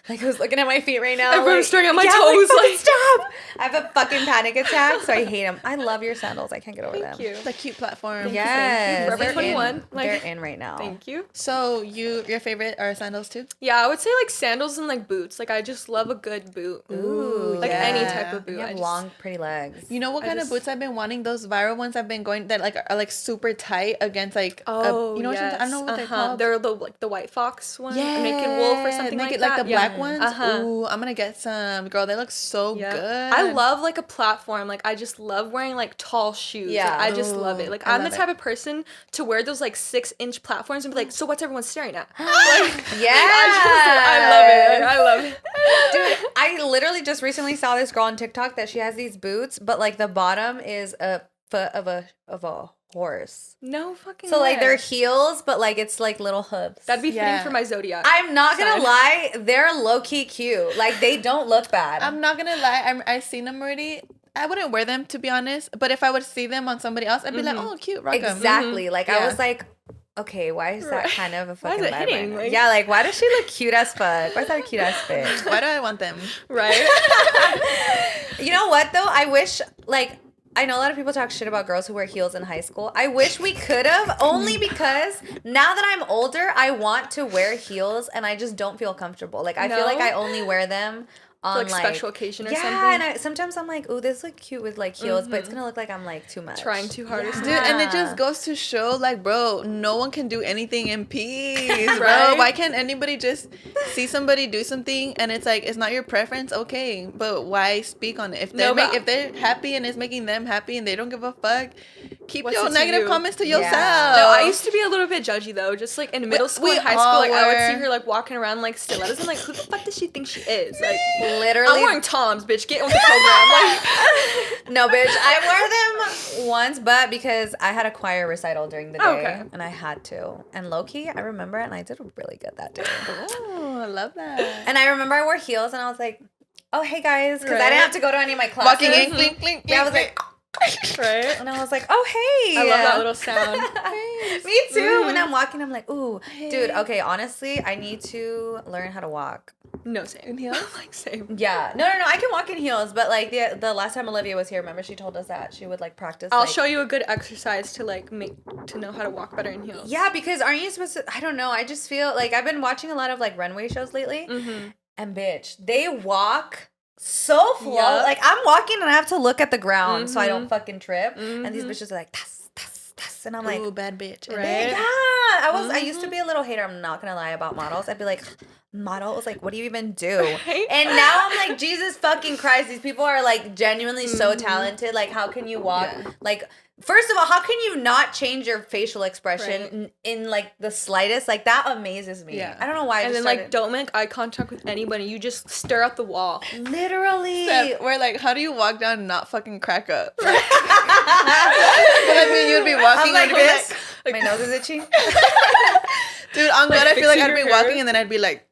who's looking at my feet right now? Everyone's like, staring at my yeah, toes, Like, like- stop! I have a fucking panic attack, so I hate them. I love your sandals. I can't get over them. Thank you. It's a cute platform. Yes, Forever they're 21, In, like- they're in right now. Thank you. So your favorite are sandals too? Yeah, I would say like sandals and like boots. Like I just love a good boot. Ooh, Like yeah. any type of boot. You I have just- long, pretty legs. You know what kind of boots I've been wanting? Those viral ones I've been going that like are like super tight against like Oh, you know what yes. I don't know what they're called. They're the like the white fox one, Yeah, naked wolf or something naked, like that. the Yeah. black ones. Ooh, I'm gonna get some. Girl, they look so Yeah. good. I love like a platform. Like I just love wearing like tall shoes. Yeah. Like, I just love it. Ooh, Like I I'm the love type of person to wear those like 6-inch platforms and be like, so what's everyone staring at? Like, Yeah. I love it. Like, I love it. Dude, I literally just recently saw this girl on TikTok that she has these boots, but like the bottom is a foot of a horse. No fucking So like way. they're heels, but like it's like little hooves. That'd be fitting Yeah. for my zodiac. I'm not gonna Sign. lie, they're low key cute. Like they don't look bad. I'm not gonna lie. I've seen them already. I wouldn't wear them to be honest, but if I would see them on somebody else, I'd be like, oh, cute, rock 'em. Exactly. Like I Yeah. was like, okay, why is that Right. kind of a Why is fucking it vibe hitting? right now? Like- Yeah, like why does she look cute as fuck? Why is that a cute ass bitch? Why do I want them? right? You know what though? I wish like I know a lot of people talk shit about girls who wear heels in high school. I wish we could have, only because now that I'm older, I want to wear heels and I just don't feel comfortable. Like I feel like No? I only wear them on like special occasion or yeah, something. and sometimes I'm like, ooh, this look cute with like heels, but it's gonna look like I'm like too much. Trying too hard or Yeah. something. Dude, and it just goes to show, like, bro, no one can do anything in peace, bro. Right? Why can't anybody just see somebody do something and it's like it's not your preference, okay? But why speak on it? If they're No, but- if they're happy and it's making them happy and they don't give a fuck, keep What's your it to negative you? comments to Yeah. yourself. No, I used to be a little bit judgy though. Just like in middle school we and high all school, like I would were. see her like walking around like stilettos. I'm like, who the fuck does she think she is? Like, Literally, I'm wearing Toms, bitch. Get with the program. Like, no, bitch. I wore them once, but because I had a choir recital during the day, Okay. and I had to. And low key, I remember it, and I did really good that day. Oh, I love that. And I remember I wore heels, and I was like, "Oh, hey guys," because I Right. didn't have to go to any of my classes. Walking in, clink, clink, Yeah, I was clink, like, right? and I was like, "Oh, hey!" I love that little sound. Me too. When I'm walking, I'm like, "Ooh, dude." Hey. Okay, honestly, I need to learn how to walk. No, same. In heels? Like same. Yeah, no, I can walk in heels, but like the last time Olivia was here, remember she told us that she would like practice. I'll like, show you a good exercise to like make to know how to walk better in heels. Yeah, because aren't you supposed to? I don't know. I just feel like I've been watching a lot of like runway shows lately, Mm-hmm. and bitch, they walk so slow. Yup. Like I'm walking and I have to look at the ground so I Mhm. don't fucking trip. And these Mhm. bitches are like, tas, tas, tas, and I'm like, Ooh, bad bitch. Right. yeah. I used to be a little hater. I'm not gonna lie about models. I'd be like, models, like, what do you even do? Right? And now I'm like, Jesus fucking Christ, these people are like genuinely so talented. Like, how can you walk? Yeah. Like, first of all, how can you not change your facial expression Right. in like the slightest? Like that amazes me. Yeah. I don't know why. I And just then started, like don't make eye contact with anybody. You just stare at the wall. literally. We're like, how do you walk down and not fucking crack up? Right? But I mean, you'd be walking I'm like and you'd be this. like, My nose is itchy. dude, on Like God, I feel like fixing I'd be your walking hair. and then I'd be like,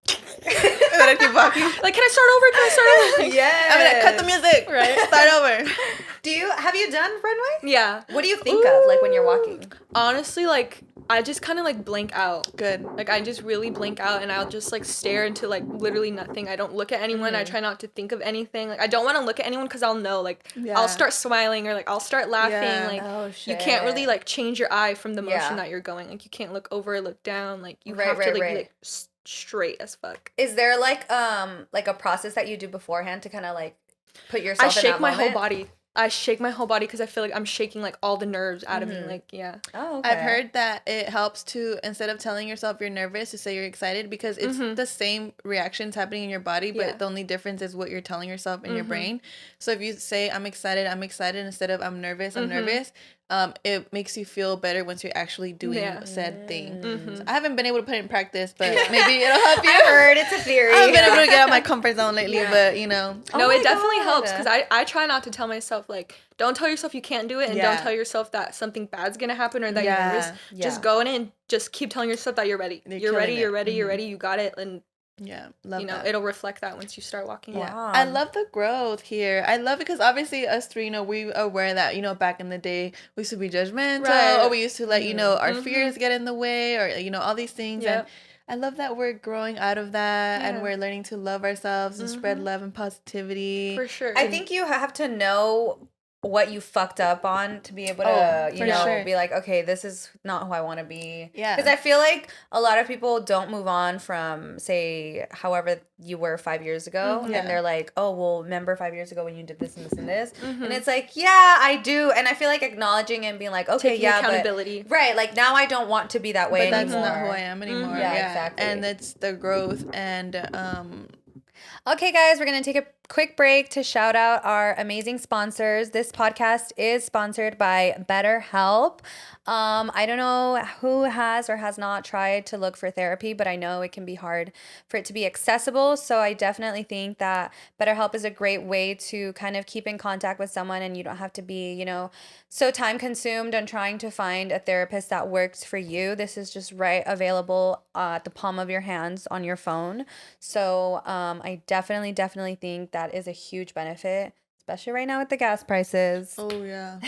and then I'd keep walking. Like, can I start over? Can I start over? Like, Yeah. I'm like, cut the music. Right. Start over. Have you done runway? Yeah. What do you think of like when you're walking? Honestly, like I just kind of like blank out. Good. Like I just really blank out, and I'll just like stare into like literally nothing. I don't look at anyone. I try not to think of anything. Like I don't want to look at anyone because I'll know like I'll start smiling or like I'll start laughing. Yeah. Like Oh, you can't really like change your eye from the motion Yeah. that you're going. Like you can't look over, look down. Like you Right, have to right, like right. be like straight as fuck. Is there like a process that you do beforehand to kind of like put yourself I in shake that my moment? whole body. I shake my whole body because I feel like I'm shaking like all the nerves out of me. Like, yeah. Oh, okay. I've heard that it helps to, instead of telling yourself you're nervous, to say you're excited, because it's the same reactions happening in your body, but the only difference is what you're telling yourself in your brain. So if you say I'm excited, instead of I'm nervous, it makes you feel better once you're actually doing said thing. So I haven't been able to put it in practice, but maybe it'll help you. I heard it's a theory. I haven't been able to get out of my comfort zone lately, but you know. No, Oh it my definitely God. helps because I try not to tell myself, like, don't tell yourself you can't do it, and don't tell yourself that something bad's going to happen or that you're nervous. Just go in and just keep telling yourself that you're ready. You're ready, you're ready, you got it, and love that. it'll reflect that once you start walking. Wow. I love the growth here. I love it because obviously us three, we are aware that, back in the day, we used to be judgmental, or we used to let, our fears get in the way, or, all these things. And I love that we're growing out of that and we're learning to love ourselves and spread love and positivity. For sure. I think you have to know what you fucked up on to be able to, be like, okay, this is not who I want to be. Yeah. Because I feel like a lot of people don't move on from, say, however you were 5 years ago. And they're like, oh, well, remember 5 years ago when you did this and this and this? And it's like, yeah, I do. And I feel like acknowledging and being like, okay, taking accountability. But, right, like now I don't want to be that way anymore. That's not who I am anymore. Yeah, exactly. And it's the growth and Okay, guys, we're going to take a quick break to shout out our amazing sponsors. This podcast is sponsored by Betterhelp. I don't know who has or has not tried to look for therapy, but I know it can be hard for it to be accessible. So I definitely think that BetterHelp is a great way to kind of keep in contact with someone, and you don't have to be, so time consumed on trying to find a therapist that works for you. This is just available at the palm of your hands on your phone. So I definitely think that is a huge benefit, especially right now with the gas prices. Oh, yeah.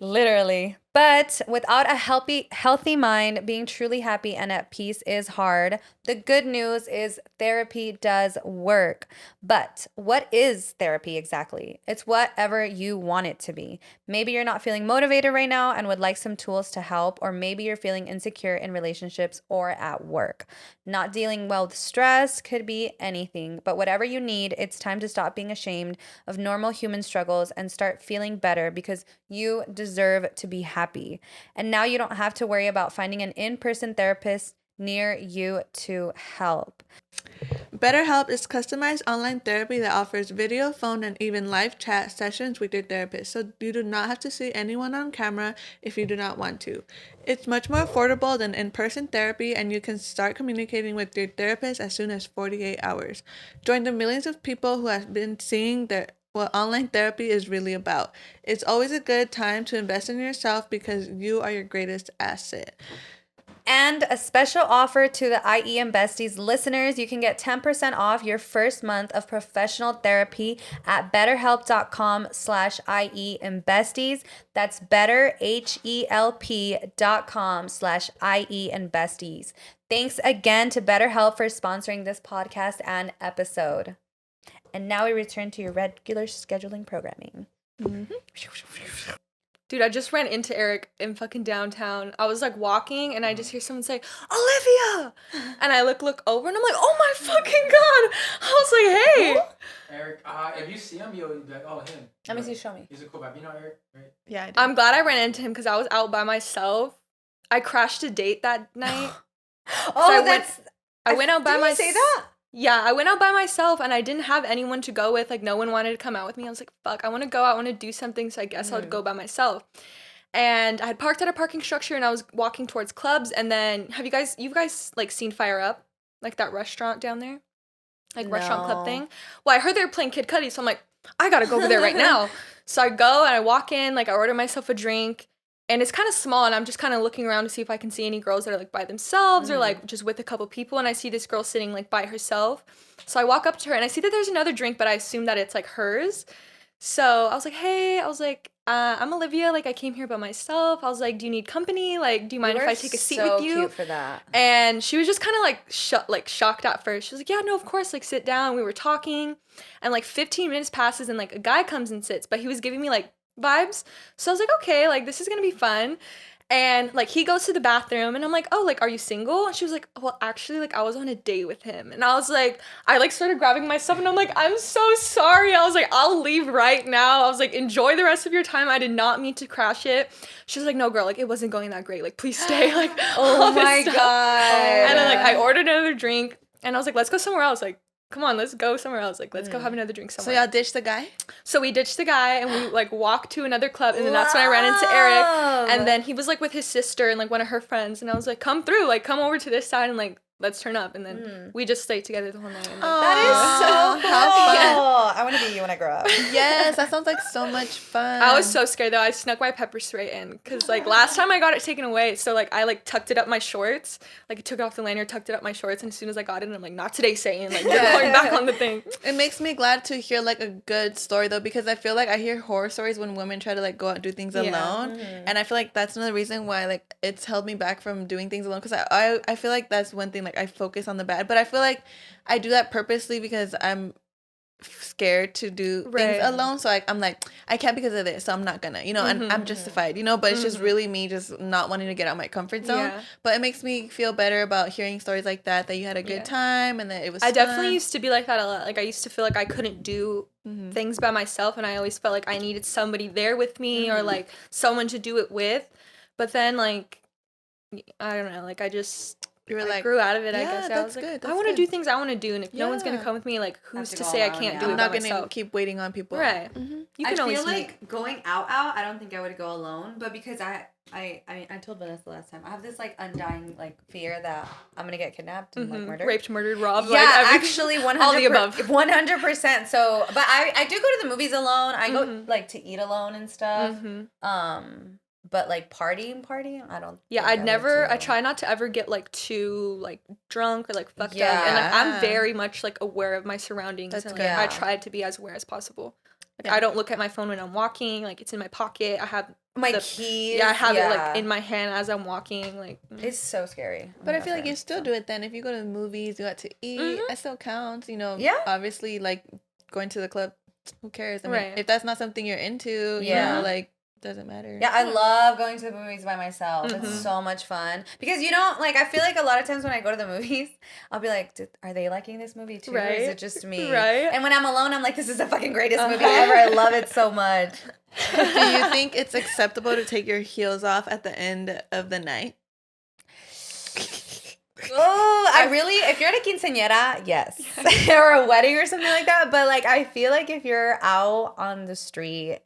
Literally. But without a healthy mind, being truly happy and at peace is hard. The good news is therapy does work. But what is therapy exactly? It's whatever you want it to be. Maybe you're not feeling motivated right now and would like some tools to help, or maybe you're feeling insecure in relationships or at work. Not dealing well with stress could be anything, but whatever you need, it's time to stop being ashamed of normal human struggles and start feeling better, because you deserve to be happy. And now you don't have to worry about finding an in-person therapist near you to help. BetterHelp is customized online therapy that offers video, phone, and even live chat sessions with your therapist, so you do not have to see anyone on camera if you do not want to. It's much more affordable than in-person therapy, and you can start communicating with your therapist as soon as 48 hours. Join the millions of people who have been seeing what online therapy is really about. It's always a good time to invest in yourself because you are your greatest asset. And a special offer to the IE and Besties listeners, you can get 10% off your first month of professional therapy at betterhelp.com/IE and Besties. That's betterhelp.com/IE and Besties. Thanks again to BetterHelp for sponsoring this podcast and episode. And now we return to your regular scheduling programming. Dude, I just ran into Eric in fucking downtown. I was like walking and I just hear someone say, Olivia! And I look over and I'm like, oh my fucking God! I was like, hey! Eric, if you see him, you'll be like, oh, him. Let me see, show me. He's a cool vibe. You know Eric, right? Yeah, I do. I'm glad I ran into him because I was out by myself. I crashed a date that night. I went out by myself. Did you say that? Yeah, I went out by myself and I didn't have anyone to go with. Like, no one wanted to come out with me. I was like, fuck, I want to go out. I want to do something. So I guess I'll go by myself. And I had parked at a parking structure and I was walking towards clubs. And then you guys like seen Fire Up? Like that restaurant down there? Like restaurant club thing? Well, I heard they were playing Kid Cudi. So I'm like, I got to go over there right now. So I go and I walk in, like I order myself a drink. And it's kind of small, and I'm just kind of looking around to see if I can see any girls that are, like, by themselves or, like, just with a couple people. And I see this girl sitting, like, by herself. So I walk up to her, and I see that there's another drink, but I assume that it's, like, hers. So I was like, hey, I was like, I'm Olivia. Like, I came here by myself. I was like, do you need company? Like, do you mind if I take a seat with you? Cute for that. And she was just kind of like shocked at first. She was like, yeah, no, of course. Like, sit down. We were talking, and like 15 minutes passes, and like a guy comes and sits, but he was giving me like vibes. So I was like, okay, like this is gonna be fun. And like he goes to the bathroom and I'm like, oh, like, are you single? And she was like, well, actually, like I was on a date with him. And I was like, I like started grabbing myself and I'm like, I'm so sorry. I was like, I'll leave right now. I was like, enjoy the rest of your time. I did not mean to crash it. She was like, no, girl, like it wasn't going that great. Like, please stay. Like, Oh my stuff. God. And then like I ordered another drink and I was like, let's go somewhere else. Like, come on, let's go somewhere else. Like, let's go have another drink So somewhere. y'all ditched the guy? So we ditched the guy and we like walked to another club and then that's when I ran into Eric and then he was like with his sister and like one of her friends and I was like, come through, like come over to this side and like let's turn up and then we just stayed together the whole night. And, like, That is so How cool. I want to be you when I grow up. Yes, that sounds like so much fun. I was so scared though. I snuck my pepper spray in because like last time I got it taken away, so like I like tucked it up my shorts, like I took it off the lanyard, tucked it up my shorts, and as soon as I got it, I'm like, not today, Satan. Like you're going back on the thing. It makes me glad to hear like a good story though, because I feel like I hear horror stories when women try to like go out and do things alone, and I feel like that's another reason why like it's held me back from doing things alone, because I feel like that's one thing, like I focus on the bad, but I feel like I do that purposely because I'm scared to do things alone, so I'm like, I can't because of this, so I'm not gonna, and I'm justified, but it's just really me just not wanting to get out of my comfort zone. But it makes me feel better about hearing stories like that you had a good time and that it was I fun. definitely used to be like that a lot. Like I used to feel like I couldn't do things by myself and I always felt like I needed somebody there with me or like someone to do it with. But then like I don't know, like I grew out of it, I guess. I was like, I want to do things I want to do, and if no one's gonna come with me, like who's to say I can't do it I'm by not myself? gonna keep waiting on people. Right. You can I always feel meet. like going out, I don't think I would go alone, but because I mean, I told Vanessa last time, I have this like undying like fear that I'm gonna get kidnapped and like murdered. Raped, murdered, robbed. Yeah, like, actually 100%. All the above. 100%. So, but I do go to the movies alone. I go like to eat alone and stuff. But like partying, I don't. Yeah, I try not to ever get like too like drunk or like fucked up. And like I'm very much like aware of my surroundings. That's and good. I try to be as aware as possible. Like I don't look at my phone when I'm walking. Like it's in my pocket. I have my keys. Yeah, I have it like in my hand as I'm walking. Like it's so scary. But I feel like you still do it then. If you go to the movies, you got to eat. That still counts. Yeah. Obviously, like going to the club, who cares? I mean, Right. if that's not something you're into, like doesn't matter. Yeah, I love going to the movies by myself. It's so much fun because like I feel like a lot of times when I go to the movies, I'll be like, are they liking this movie too, or is it just me? Right. And when I'm alone, I'm like, this is the fucking greatest movie ever. I love it so much. Do you think it's acceptable to take your heels off at the end of the night? Oh, if you're at a quinceañera, yes. Or a wedding or something like that. But like, I feel like if you're out on the street,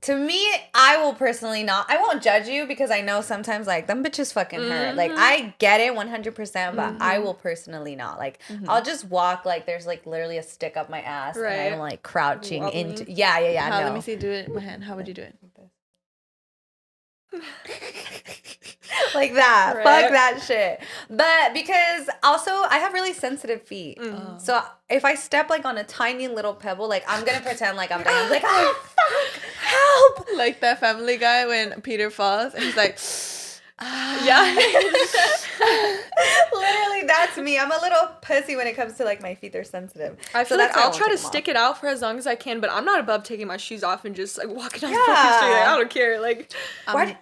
to me, I will personally not. I won't judge you because I know sometimes like them bitches fucking hurt. Like I get it 100%, but I will personally not. Like I'll just walk like there's like literally a stick up my ass and I'm like crouching into. Yeah. How, No. let me see. Do it. My hand. How would you do it? Like that. Right. Fuck that shit. But because also I have really sensitive feet. So if I step like on a tiny little pebble, like I'm gonna pretend like I'm dying. I'm like, oh fuck, help. Like that Family Guy when Peter falls and he's like, yeah. Literally, that's me. I'm a little pussy when it comes to like my feet. They're sensitive. I feel like I'll try to stick it out for as long as I can, but I'm not above taking my shoes off and just like walking down the fucking street. Like, I don't care. Like,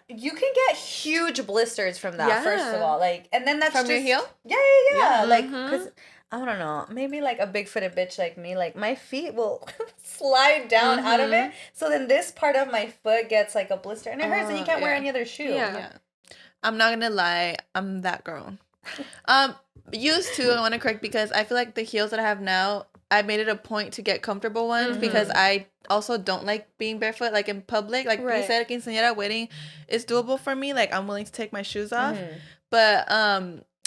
you can get huge blisters from that. First of all, like, and then that's from just, your heel. Yeah. Like, cause I don't know, maybe like a big-footed bitch like me, like my feet will slide down out of it. So then this part of my foot gets like a blister and it hurts, and you can't wear any other shoe. Yeah. I'm not gonna lie, I'm that girl. Used to, I want to correct, because I feel like the heels that I have now, I made it a point to get comfortable ones because I also don't like being barefoot like in public. Like you said, quinceañera wedding is doable for me. Like I'm willing to take my shoes off, but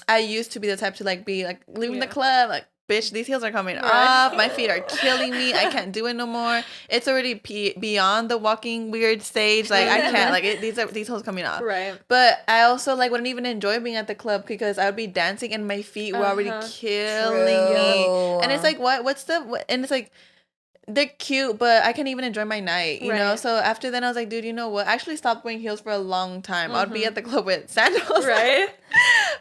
I used to be the type to like be like leaving the club like, bitch, these heels are coming off. My feet are killing me. I can't do it no more. It's already beyond the walking weird stage. Like I can't. Like these heels coming off. Right. But I also like wouldn't even enjoy being at the club because I would be dancing and my feet were already killing me. And it's like what? And it's like they're cute, but I can't even enjoy my night, you know? Right. So after then, I was like, dude, you know what? I actually stopped wearing heels for a long time. I'd be at the club with sandals. Right.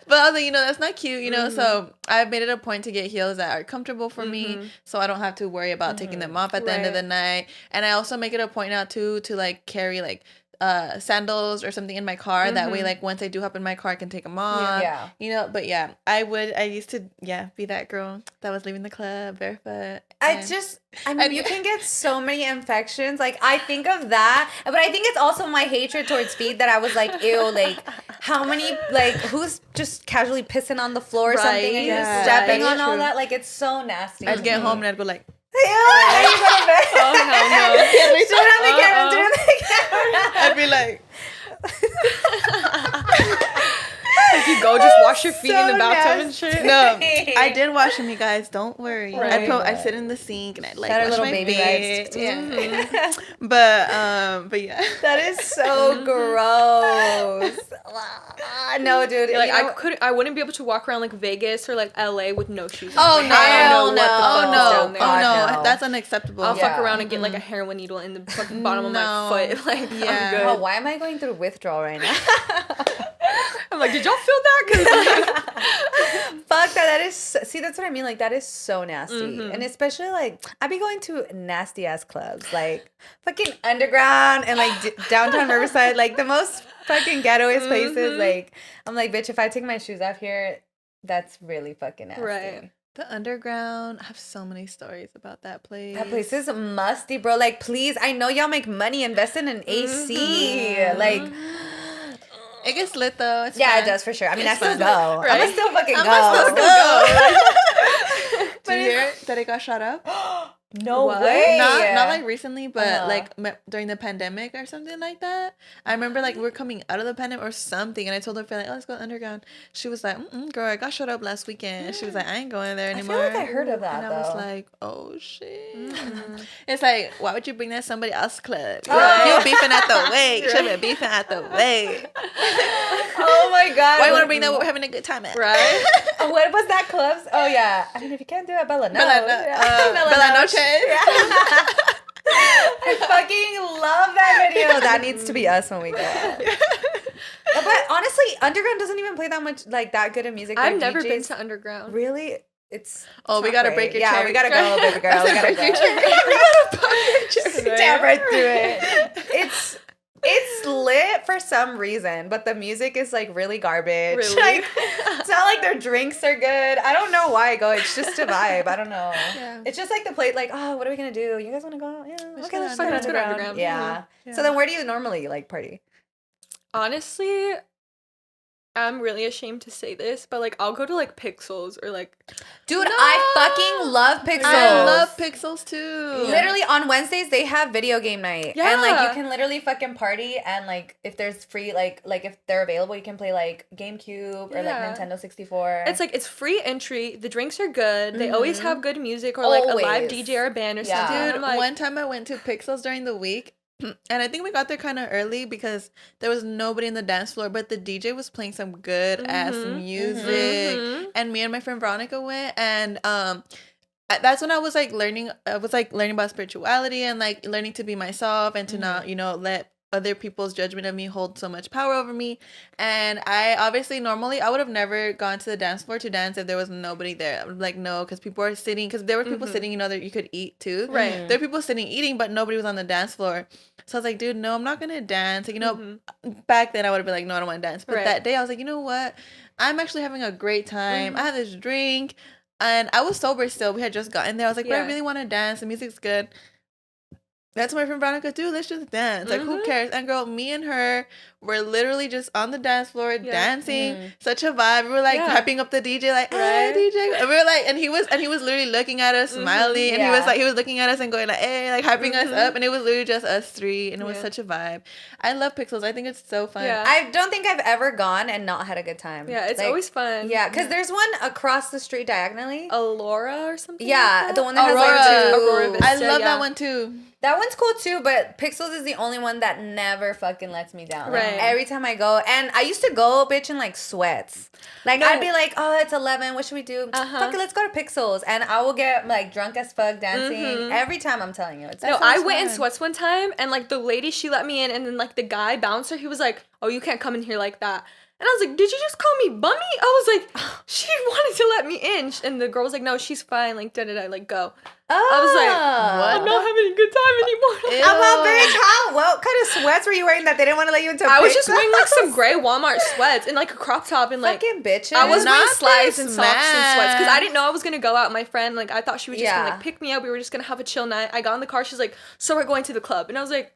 But I was like, you know, that's not cute, you know? So I've made it a point to get heels that are comfortable for me, so I don't have to worry about taking them off at the end of the night. And I also make it a point now, too, to, like, carry, like, sandals or something in my car. That way, like, once I do hop in my car, I can take them off. Yeah. You know, but yeah, I used to, be that girl that was leaving the club barefoot. I mean, you can get so many infections. Like, I think of that, but I think it's also my hatred towards feet that I was like, ew, like, how many, like, who's just casually pissing on the floor or something and Yeah, you're stepping that's on all true. that? Like, it's so nasty. I'd get home and I'd go like, Yeah, and you go to bed. Oh, hell no. Do it on the camera, do it on the camera. I'd be like, Like you go just wash your feet in So the bathtub and nasty. shit. no, I did wash them, you guys. Don't worry. Right. I sit in the sink and I like Got our wash little my baby feet. wipes. Yeah. But yeah. That is so gross. No, dude. Like you know, I wouldn't be able to walk around like Vegas or like LA with no shoes. Oh on. no! Like, I Hell don't know what the no. fuck Oh is no! down there. Oh no! God, no. That's unacceptable. I'll Yeah. fuck around and get like a heroin needle in the fucking bottom of No. my foot. Like Yeah. I'm good. oh, why am I going through withdrawal right now? I'm like, did y'all feel that? 'Cause, like, Fuck that. That is see. That's what I mean. Like that is so nasty, and especially like I be going to nasty ass clubs, like fucking underground and like downtown Riverside, like the most fucking ghettoest places. Like I'm like, bitch, if I take my shoes off here, that's really fucking nasty. Right. The underground. I have so many stories about that place. That place is musty, bro. Like, please, I know y'all make money. Invest in an AC. Like, It gets lit though. It's yeah, fun. it does for sure. I mean, I It's still fun. go. Right? I'ma still fucking I'ma go. still go. Did you hear that it got shot up? No What? way. Not like recently, but Uh-huh. like during the pandemic or something like that. I remember like we're coming out of the pandemic or something, and I told her, like, oh, let's go underground. She was like, girl, I got shut up last weekend. She was like, I ain't going there I anymore. feel like I heard of that, And I was though. like, oh shit. It's like, why would you bring that to somebody else's club? Right. You're beefing at the wake. Should be beefing at the wake. Oh my God. Why you want to bring that? We're having a good time at. right? Oh, what was that clubs? Oh, yeah. I mean, if you can't do it, Bella, no. Bella Noche. I fucking love that video. That needs to be us when we go. But honestly, underground doesn't even play that much, like, that good of music. I've Their never been DJs to underground. Really? It's Oh, we not gotta great. break your Yeah, cherry. we gotta go, baby girl. We gotta Break your go. cherry. We gotta pop your cherry. Stab right through it. It's lit for some reason, but the music is like really garbage. Really? Like, it's not like their drinks are good. I don't know why I go. It's just a vibe. I don't know. Yeah. It's just like the plate. Like, oh, what are we gonna do? You guys want to go? Yeah. Let's Okay, go let's to go underground. underground. Underground. Yeah. Yeah. So then, where do you normally like party? Honestly, I'm really ashamed to say this, but like I'll go to like Pixels or like Dude, I fucking love Pixels. I love Pixels too. Literally on Wednesdays they have video game night, and like you Yeah. can literally fucking party, and like if there's free like if they're available, you can play like GameCube or like Yeah. Nintendo 64. it's like it's free entry. The drinks are good. They always have good music or like a live Always. DJ or a band or Yeah. something. Dude, I'm like, one time I went to Pixels during the week, and I think we got there kind of early because there was nobody in the dance floor, but the DJ was playing some good ass music. And me and my friend Veronica went, and that's when I was like learning. I was like learning about spirituality and like learning to be myself and to not, let other people's judgment of me hold so much power over me. And I obviously normally I would have never gone to the dance floor to dance if there was nobody there. I was like, no, because people are sitting, because there were people sitting, that you could eat too. Right. There were people sitting eating, but nobody was on the dance floor. So I was like, dude, no, I'm not gonna dance. Like, back then I would have been like, no, I don't want to dance. But Right. that day I was like, you know what? I'm actually having a great time. I had this drink and I was sober still. We had just gotten there. I was like, but I Yeah. really want to dance. The music's good. That's what my friend Veronica, dude, let's just dance. Like, who cares? And girl, me and her were literally just on the dance floor dancing. Such a vibe. We were like hyping up the DJ, like, hey, Right. DJ. And we were like, and he was literally looking at us, smiling, and he was looking at us and going like, hey, like hyping us up. And it was literally just us three, and it was such a vibe. I love Pixels. I think it's so fun. Yeah. I don't think I've ever gone and not had a good time. yeah, it's Like, always fun. Yeah, because there's one across the street diagonally. Alora or something. Yeah, like the that? one that Aurora. has like two. Aurora Vista. I love yeah. that one too. That one's cool too, but Pixels is the only one that never fucking lets me down. Like, Right. every time I go, and I used to go, bitch, in like sweats. Like, No. I'd be like, oh, it's 11. What should we do? Fuck it, let's go to Pixels. And I will get like drunk as fuck dancing every time. I'm telling you, it's No, so I much went in fun. sweats one time, and like the lady, she let me in, and then like the guy bouncer, he was like, "Oh, you can't come in here like that." And I was like, "Did you just call me bummy?" I was like, "She wanted to let me in," and the girl was like, "No, she's fine." Like, like go. Oh. I was like, What? I'm not having a good time anymore. Ew. I'm a bitch. How? What kind of sweats were you wearing that they didn't want to let you into? I was just Pixels? wearing like some gray Walmart sweats and like a crop top and like fucking bitches. I was wearing Not slides this and socks and sweats because man. I didn't know I was gonna go out with my friend. Like I thought she was just gonna Yeah. like pick me up. We were just gonna have a chill night. I got in the car. She's like, "So we're going to the club," and I was like,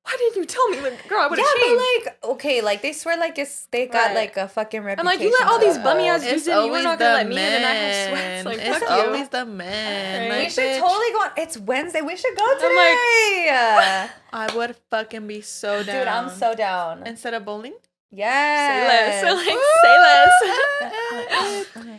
"Why didn't you tell me?" Like, girl, I would Yeah, have changed. but like, okay, like they swear like they got Right. like a fucking I'm reputation. like, you let all these for bummy ass hoes. dudes in. You were not gonna let me in, and I have men. sweats. Like, It's fuck you. always the men. Right. Like, We should bitch, totally go on. It's Wednesday. We should go I'm like, today. I would fucking be so down. Dude, I'm so down. Instead of bowling? Yes. Say less. Like, say less.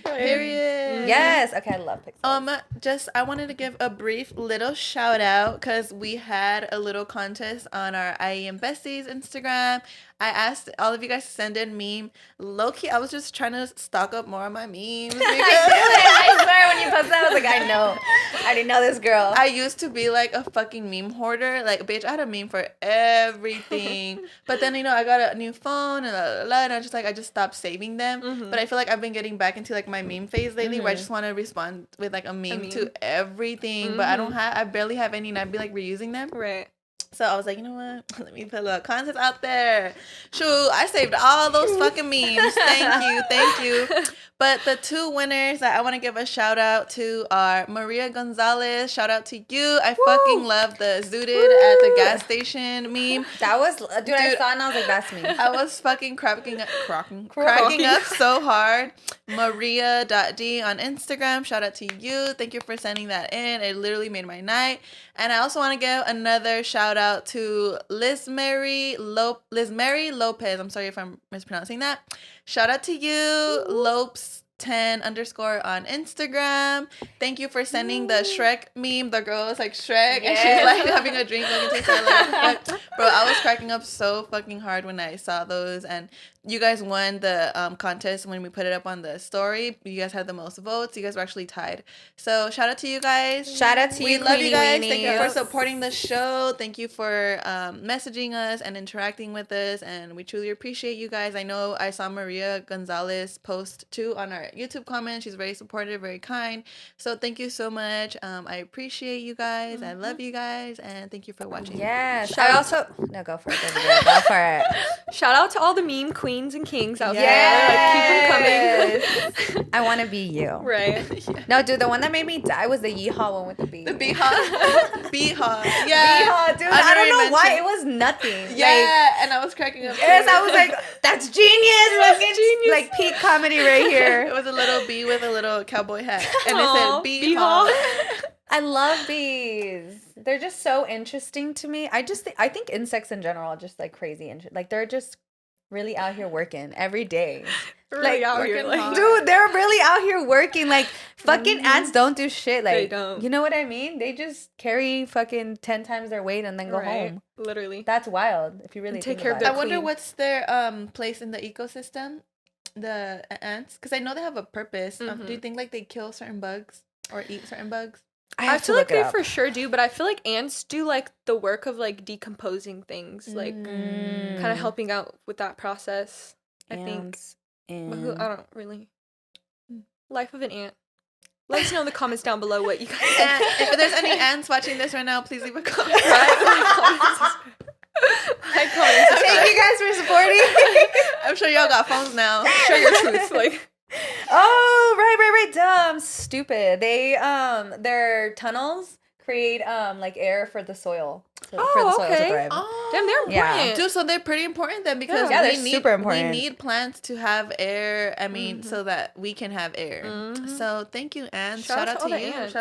Period. Yes. Okay, I love Pixels. Just I wanted to give a brief little shout out because we had a little contest on our IEM Besties Instagram. I asked all of you guys to send in meme. Low key, I was just trying to stock up more on my memes. I swear when you posted that, I was like, I know. I already know this girl. I used to be like a fucking meme hoarder. Like, bitch, I had a meme for everything. But then, I got a new phone and and I just stopped saving them. But I feel like I've been getting back into like my meme phase lately where I just want to respond with like a meme to everything. But I barely have any and I'd be like reusing them. Right. So I was like, you know what? Let me put a little content out there. Shoot, I saved all those fucking memes. Thank you. But the two winners that I want to give a shout out to are Maria Gonzalez. Shout out to you. I fucking love the zooted at the gas station meme. That was, dude, I saw it and I was like, that's me. I was fucking cracking up so hard. Maria.d on Instagram. Shout out to you. Thank you for sending that in. It literally made my night. And I also want to give another shout out to Liz Mary Lopez. I'm sorry if I'm mispronouncing that. Shout out to you, Lopes10_ on Instagram. Thank you for sending the Shrek meme. The girl is like Shrek and she's like having a drink looking to her like, bro, I was cracking up so fucking hard when I saw those. And you guys won the contest when we put it up on the story. You guys had the most votes. You guys were actually tied. So shout out to you guys. Shout out to We you, love you Queenie guys. Weenies. Thank you for supporting the show. Thank you for messaging us and interacting with us. And we truly appreciate you guys. I know I saw Maria Gonzalez post too on our YouTube comment. She's very supportive, very kind. So thank you so much. I appreciate you guys. I love you guys. And thank you for watching. Yes. Shout I out also, no, go for it. Go for it. Shout out to all the meme queens and kings out Yes. there. Like, keep them coming. I want to be you. Right. No, dude, the one that made me die was the yeehaw one with the bee. The Beehaw. Beehaw. Yeah. Yeehaw, dude. I don't know why. It was nothing. Yeah. And I was cracking up. Yes, too. I was like, that's genius. Fucking genius. Like peak comedy right It here. was a little bee with a little cowboy hat. And Aw, it said Beehaw. I love bees. They're just so interesting to me. I think insects in general are just like crazy. Like they're just really out here working every day. Really out here, working like, hard. Dude, they're really out here working. Like, fucking ants don't do shit. Like, They don't. You know what I mean? They just carry fucking 10 times their weight and then go right. home. Literally. That's wild. If you really Take think care of about their I wonder queen. what's their place in the ecosystem, the ants, because I know they have a purpose. Do you think like they kill certain bugs or eat certain bugs? I feel like they for sure do, but I feel like ants do like the work of like decomposing things, like kind of helping out with that process. I think. But who, I don't really. Life of an ant. Let us know in the comments down below what you guys And if there's any ants watching this right now, please leave a comment. Like, comment, Thank you guys for supporting. I'm sure y'all got phones now. share your truth. Like, Oh, right. Dumb. Stupid. They, their tunnels create, like air for the soil. For the soil to okay. thrive. damn, they're Yeah. important. Dude, so they're pretty important then because Yeah, they're we need, super important. we need plants to have air. I mean, so that we can have air. So thank you, ants. Shout out all to the you. ants.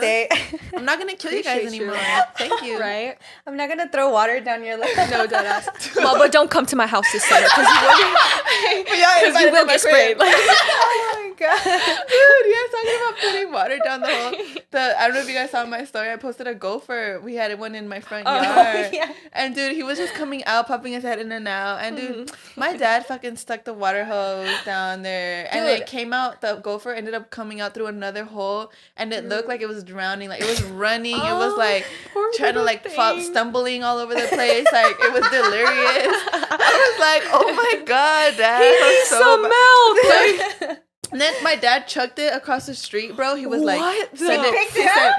I'm not gonna kill you guys Appreciate you. anymore. Thank you. Right? I'm not gonna throw water down your leg. No, deadass. Well, but don't come to my house this summer because you will But y'all get invited sprayed. Like, Oh my god. Dude, yeah, talking about putting water down the hole. I don't know if you guys saw my story. I posted a gopher. We had one in my front yard. Yeah. And dude, he was just coming out, popping his head in and out. And dude, my dad fucking stuck the water hose down there. And Dude. it came out, the gopher ended up coming out through another hole. And it looked like it was drowning. Like, it was running. It was like poor trying to little like thing. stumbling all over the place. Like, it was delirious. I was like, oh my god, Dad. He I'm needs so some bad. milk. And then my dad chucked it across the street, bro. He was like, What the- send it. Picked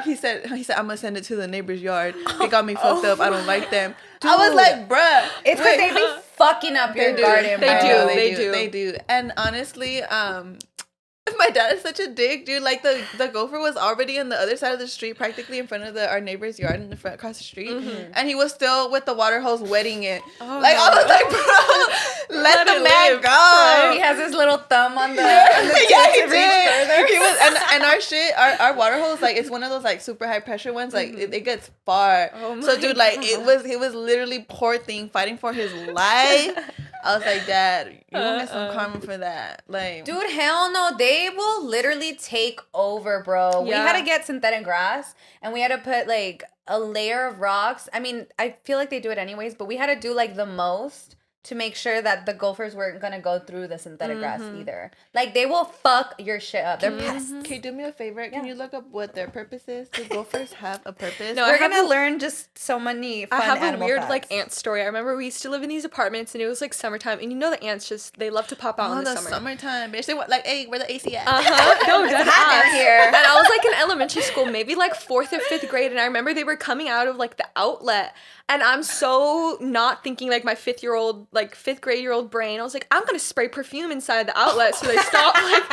He it up? said, I'm gonna send it to the neighbor's yard. They got me fucked up. I don't like them. I Dude. was like, bruh. It's because they be fucking up your garden, They bro. do. They do. And honestly, my dad is such a dick, dude. Like the gopher was already on the other side of the street, practically in front of our neighbor's yard in the front across the street, and he was still with the water hose wetting it. Like I was like, bro, let the it man live, go. He has his little thumb on the, Yeah, on the tip yeah, to he reach did. further. He was, and our shit, our water hose, like it's one of those like super high pressure ones. Like it gets far. Oh So my dude, like God. he was literally poor thing fighting for his life. I was like, Dad, you gonna get some karma for that. Like, Dude, hell no. They will literally take over, bro. We Yeah. had to get synthetic grass and we had to put like a layer of rocks. I mean, I feel like they do it anyways, but we had to do like the most to make sure that the gophers weren't going to go through the synthetic grass either. Like, they will fuck your shit up. They're pests. can you do me a favor? Can Yeah. you look up what their purpose is? Do gophers have a purpose? No, We're I have going to a- learn just so many fun I have a animal weird facts. like ant story. I remember we used to live in these apartments and it was like summertime and you know the ants just they love to pop out Oh, in the the summer. summertime, bitch. They want like, hey, where the AC at? No, It's dead hot down ass. here. And I was like in elementary school, maybe like 4th or 5th grade, and I remember they were coming out of like the outlet, and I'm so not thinking like my 5th grade year old brain. I was like, I'm gonna spray perfume inside the outlet so they stop like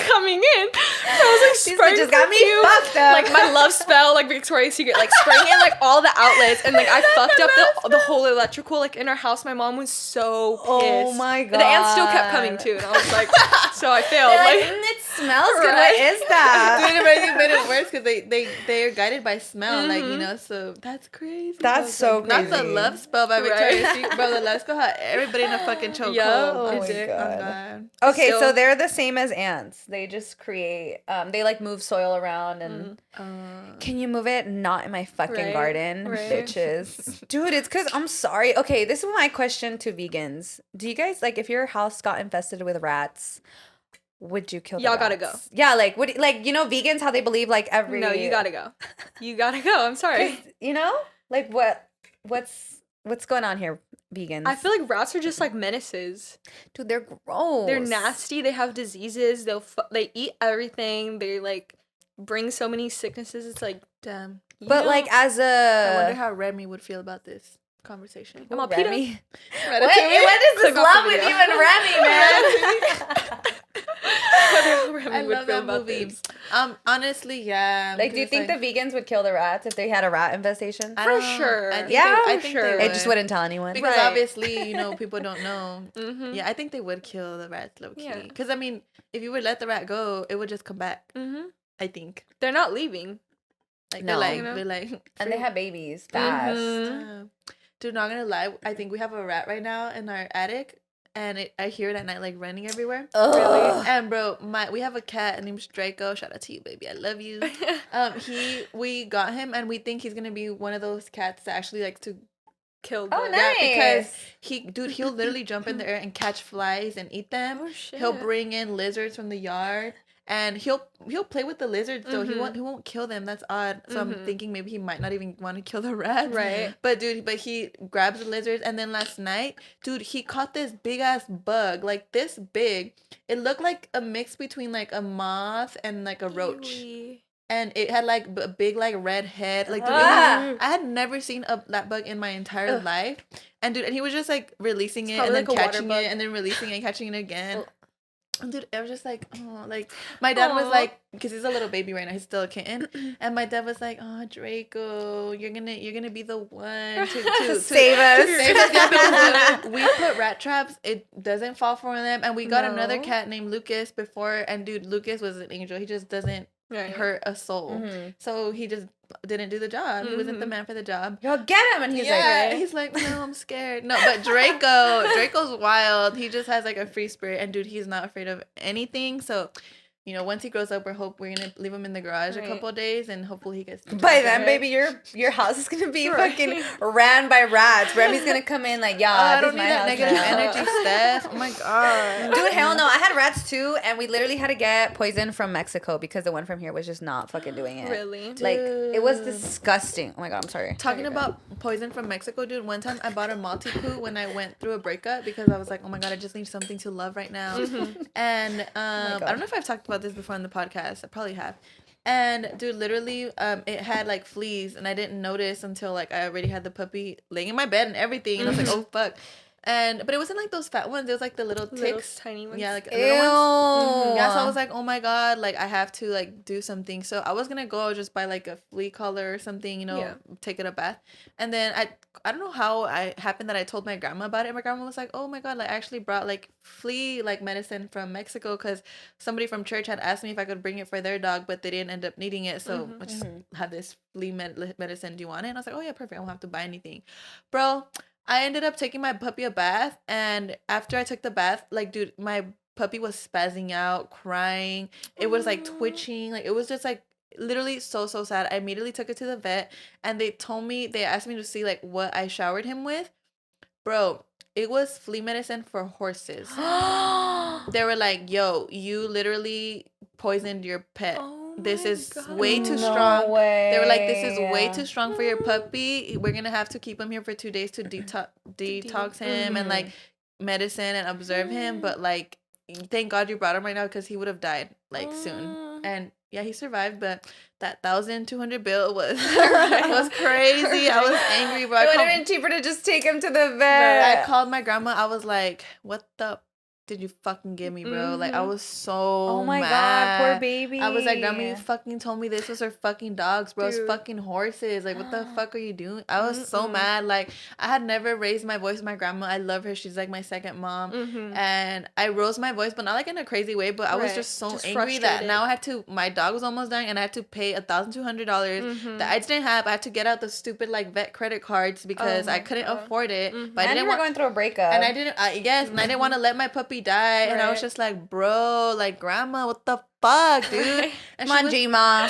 coming in. So I was These like spraying bitches got me perfume, fucked up. like my love spell, like Victoria's Secret, like spraying in like all the outlets, and like I fucked up the whole electrical like in our house. My mom was so pissed. Oh my But the ants still kept God. coming too, and I was like, so I failed. They're like, Like, it smells good. Right. What is that? Dude, it really made it worse because they're guided by smell, like, you know, so that's crazy. That's I was so like, Not the crazy. love spell by Right. Victoria's Secret, bro. The love spell had everybody in a fucking chokehold. Yo, Oh my it God. God. Okay, so Still- they're the same as ants. They just create, they like move soil around and can you move it? Not in my fucking Right, garden, right. bitches. Dude, it's because I'm sorry. Okay, this is my question to vegans. Do you guys, like, if your house got infested with rats, would you kill the Y'all gotta rats? go. Yeah, like, would, like, you know, vegans, how they believe, like, every... No, you gotta go. You gotta go. I'm sorry. You know? Like, what's going on here, vegans? I feel like rats are just like menaces. Dude, they're gross. They're nasty. They have diseases. They eat everything. They like bring so many sicknesses. It's like, Damn. But, you like, know, as a... I wonder how Remy would feel about this conversation. I'm all Remy? Ratatouille? What is this Click off the love with video. you and Remy, man? Remy I would love feel that about movie. this. Honestly, yeah. Like, do you think the vegans would kill the rats if they had a rat infestation? For sure. I think Yeah, they, I for think sure. they It just would. wouldn't tell anyone. Because Right. obviously, you know, people don't know. Mm-hmm. Yeah, I think they would kill the rats low key. Yeah. Because I mean, if you would let the rat go, it would just come back. Mm-hmm. I think. They're not leaving. Like No. they're like You know? they're like And they have babies fast. Mhm. Dude, not gonna lie, I think we have a rat right now in our attic, and I hear it at night like running everywhere. Ugh. And bro, we have a cat named Draco. Shout out to you, baby. I love you. We got him, and we think he's gonna be one of those cats that actually likes to. Killed Oh, them. nice. Because he'll literally jump in the air and catch flies and eat them. Oh shit. He'll bring in lizards from the yard. And he'll play with the lizards though. Mhm. He won't kill them. That's odd. So I'm Mhm. thinking maybe he might not even want to kill the rats. Right. But he grabs the lizards, and then last night, dude, he caught this big ass bug, like this big. It looked like a mix between like a moth and like a roach. Ewy. And it had like a big like red head. Like dude, Ah. I had never seen that bug in my entire Ugh. life. And dude, and he was just like releasing it and probably then like a water catching bug. it and then releasing it and catching it again. Ugh. And dude, I was just like, oh, like my dad was Aw. like, because he's a little baby right now, he's still a kitten, and my dad was like, oh, Draco, you're gonna be the one to Save us. save us. Yeah, because dude, we put rat traps, it doesn't fall for them, and we got another No. cat named Lucas before, and dude, Lucas was an angel. He just doesn't Right. hurt a soul, Mhm. so he just didn't do the job. He wasn't the Mhm. man for the job. Yo, get him. And he's Yeah, like, he's like, no, I'm scared. No, but Draco's wild. He just has like a free spirit, and dude, he's not afraid of anything. So once he grows up, we're gonna leave him in the garage a couple of days, and hopefully he gets. By then, baby, your house is gonna be fucking ran by rats. Remy's gonna come in like, I this don't is need my that house negative now. energy, Steph. Oh my god, Dude, hell no. I had rats too, and we literally had to get poison from Mexico because the one from here was just not fucking doing it. Really? Like, it was disgusting. Oh my god, I'm sorry. Talking about poison from Mexico, dude. One time I bought a multi-poo when I went through a breakup because I was like, oh my god, I just need something to love right now. And I don't know if I've talked about this before on the podcast. I probably have. And dude, literally, it had like fleas, and I didn't notice until like I already had the puppy laying in my bed and everything, and I was like, oh fuck. But it wasn't like those fat ones. It was like the little ticks, tiny ones. Yeah, like Ew. little ones. Yeah, so I was like, oh my god, like I have to like do something. So I was gonna go just buy like a flea collar or something, take it a bath. And then I don't know how I happened that I told my grandma about it. And my grandma was like, oh my god, like I actually brought like flea like medicine from Mexico because somebody from church had asked me if I could bring it for their dog, but they didn't end up needing it. So I just have this flea medicine. Do you want it? And I was like, oh yeah, perfect. I won't have to buy anything, bro. I ended up taking my puppy a bath, and after I took the bath, like, dude, my puppy was spazzing out, crying. It was like twitching. Like, it was just like literally so sad. I immediately took it to the vet, and they asked me to see like what I showered him with. Bro, it was flea medicine for horses. They were like, yo, you literally poisoned your pet. This is way too strong. Way. They were like, this is way too strong for your puppy. We're gonna have to keep him here for 2 days to detox him and like medicine and observe him. But like, thank God you brought him right now because he would have died like soon. And yeah, he survived, but that 1,200 bill was was crazy. I was angry, bro. It would have been cheaper to just take him to the vet. I called my grandma. I was like, what the did you fucking give me, bro? Like, I was so my mad. god, poor baby. I was like, grandma, you fucking told me this was her fucking dogs, bro. It's fucking horses. Like, what the fuck are you doing? I was so mad. Like, I had never raised my voice with my grandma. I love her. She's like my second mom. And I rose my voice, but not like in a crazy way, but I was just so angry that now I had to, my dog was almost dying, and I had to pay $1,200 that I didn't have. I had to get out the stupid like vet credit cards because I couldn't afford it. But I didn't want going through a breakup. and I didn't, and I didn't want to let my puppy die. And I was just like, bro, like, grandma, what the fuck, dude? And Come on, G-Ma.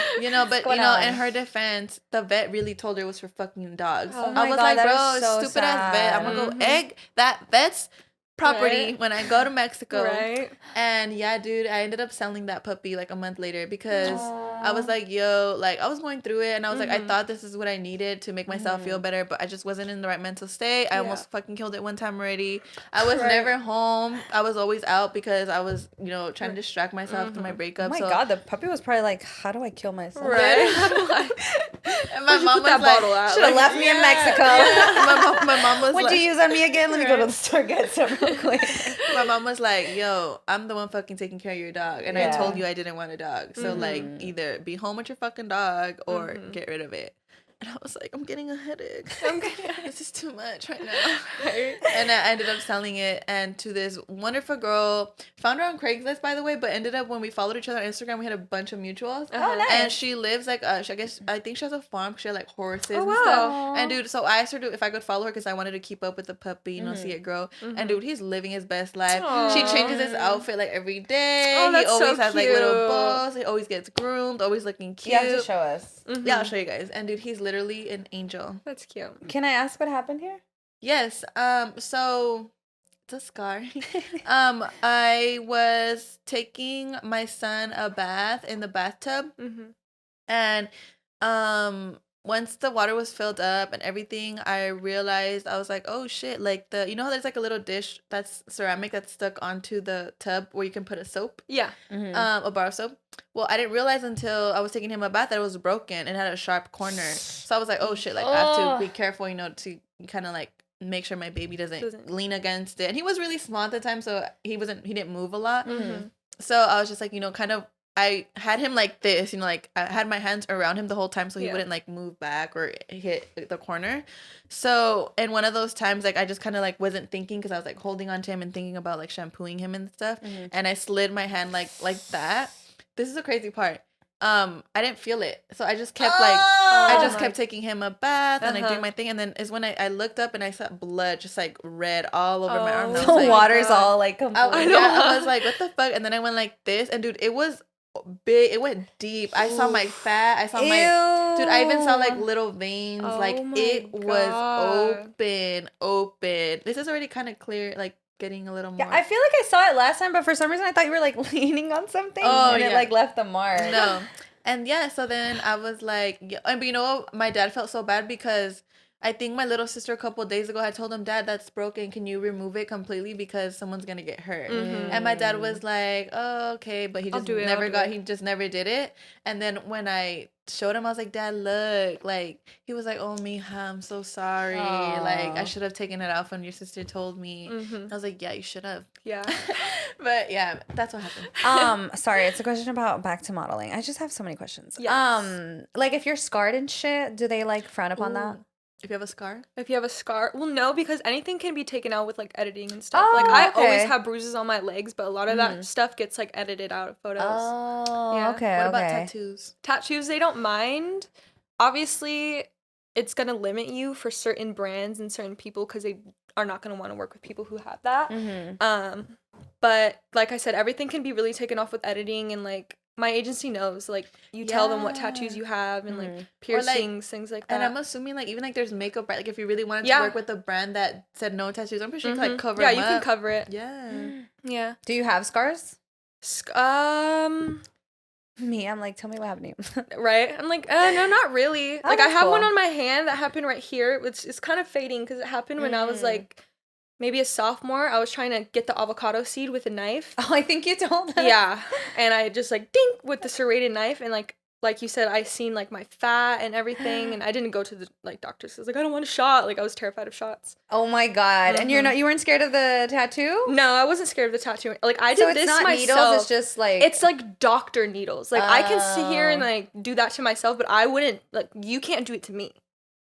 But, in her defense, the vet really told her it was for fucking dogs. Oh I was my God, like, that bro, is so stupid ass vet. I'm going to go egg that vet's property when I go to Mexico. Right. And yeah, dude, I ended up selling that puppy like a month later because I was like, yo, like I was going through it, and I was like, I thought this is what I needed to make myself feel better, but I just wasn't in the right mental state. I almost fucking killed it one time already. I was never home. I was always out because I was, trying to distract myself through my breakup. Oh my god, the puppy was probably like, how do I kill myself? Right. How do I? And my mom was that like, bottle out? Should have left me in Mexico. my mom was What'd like, you use on me again? Let me go to the store get some real quick. my mom was like, yo, I'm the one fucking taking care of your dog, and I told you I didn't want a dog, so like either be home with your fucking dog or get rid of it. And I was like, I'm getting a headache. This is too much right now. And I ended up selling it, and to this wonderful girl. Found her on Craigslist, by the way, but ended up when we followed each other on Instagram, we had a bunch of mutuals. Oh, nice. And she lives like, I think she has a farm. She had like horses and wow. stuff. And dude, so I asked her if I could follow her because I wanted to keep up with the puppy, see it grow. And dude, he's living his best life. Aww. She changes his outfit like every day. Oh, that's he always so has like little cute. bows. He always gets groomed, always looking cute. You have to show us. Yeah, I'll show you guys. And dude, he's literally an angel. That's cute. Can I ask what happened here? Yes. So it's a scar. I was taking my son a bath in the bathtub, and once the water was filled up and everything, I realized, I was like, oh shit, like how there's like a little dish that's ceramic that's stuck onto the tub where you can put a soap. Yeah. A bar of soap. Well, I didn't realize until I was taking him a bath that it was broken and had a sharp corner. So I was like, oh shit, like I have to be careful, to kind of like make sure my baby doesn't lean against it. And he was really small at the time, so he didn't move a lot. So I was just like, kind of, I had him like this, like I had my hands around him the whole time so he wouldn't like move back or hit the corner. So in one of those times, like I just kind of like wasn't thinking because I was like holding on to him and thinking about like shampooing him and stuff. And I slid my hand like that. This is the crazy part. I didn't feel it. So I just kept kept taking him a bath and like doing my thing. And then is when I looked up and I saw blood just like red all over my arm. The water's all like I was like, what the fuck? And then I went like this, and dude, it was big. It went deep. I saw my fat. I saw my dude. I even saw like little veins. Oh like my it was God. open. This is already kind of clear. Like getting a little more. Yeah, I feel like I saw it last time, but for some reason I thought you were like leaning on something, and it yeah. like left the mark. No. And yeah, so then I was like, yeah, and but you know what? My dad felt so bad because I think my little sister a couple of days ago had told him, Dad, that's broken. Can you remove it completely because someone's gonna get hurt? And my dad was like, oh, okay, but he just he just never did it. And then when I showed him, I was like, Dad, look, like he was like, oh, mija, I'm so sorry. Like I should have taken it off when your sister told me. I was like, yeah, you should have. Yeah. But yeah, that's what happened. Sorry, it's a question about back to modeling. I just have so many questions. Yes. Like if you're scarred and shit, do they like frown upon that? If you have a scar? If you have a scar, well, no, because anything can be taken out with like editing and stuff. Oh, like I okay. always have bruises on my legs, but a lot of that stuff gets like edited out of photos. Oh, Yeah. okay. What about tattoos? Tattoos, they don't mind. Obviously, it's gonna limit you for certain brands and certain people because they are not gonna want to work with people who have that. But like I said, everything can be really taken off with editing, and like my agency knows, like you tell them what tattoos you have and like piercings, things like that. And I'm assuming like even like there's makeup, right? Like if you really wanted to work with a brand that said no tattoos, I'm pretty sure you could like cover them you up. can cover it. Yeah. Do you have scars? Me, I'm like, tell me what happened to you. Right? I'm like, no, not really. Like I that's have one cool. on my hand that happened right here. It's kind of fading because it happened when I was like maybe a sophomore. I was trying to get the avocado seed with a knife. Oh, I think you told us. Yeah. And I just like dink with the serrated knife, and like you said, I seen like my fat and everything, and I didn't go to the like doctors. I was like, I don't want a shot. Like I was terrified of shots. Oh my God. And you weren't scared of the tattoo? No, I wasn't scared of the tattoo. Like I So did it's this not myself. needles, it's just like It's like doctor needles. Like I can sit here and like do that to myself, but I wouldn't, like, you can't do it to me.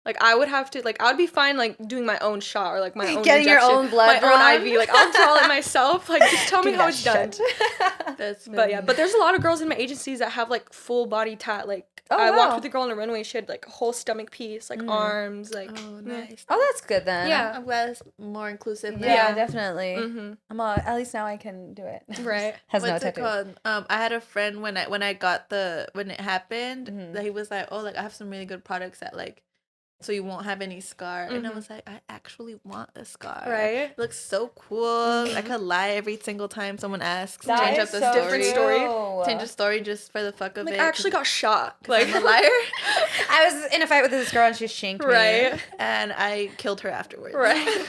Like I would have to, like, I would be fine like doing my own shot or like my own getting injection, your own blood my drawn. own IV. Like I'll draw it myself. Like just tell me Do how that it's done. That's But yeah, but there's a lot of girls in my agencies that have like full body tat. Like I walked with a girl on a runway. She had like a whole stomach piece, like arms, like. Oh, nice. Oh, that's good then. Yeah. I'm glad it's more inclusive now. Yeah, definitely. I'm all, at least now I can do it. Right. Has What's no it tattoo. called? I had a friend when it happened, that he was like, oh, like I have some really good products that like, so you won't have any scar. And I was like, I actually want a scar. Right. It looks so cool. I could lie every single time someone asks. That Change is up the so story. cute. Change the story just for the fuck of Like it. I actually got shot. Like I'm a liar. I was in a fight with this girl and she shanked me. Right. And I killed her afterwards. Right.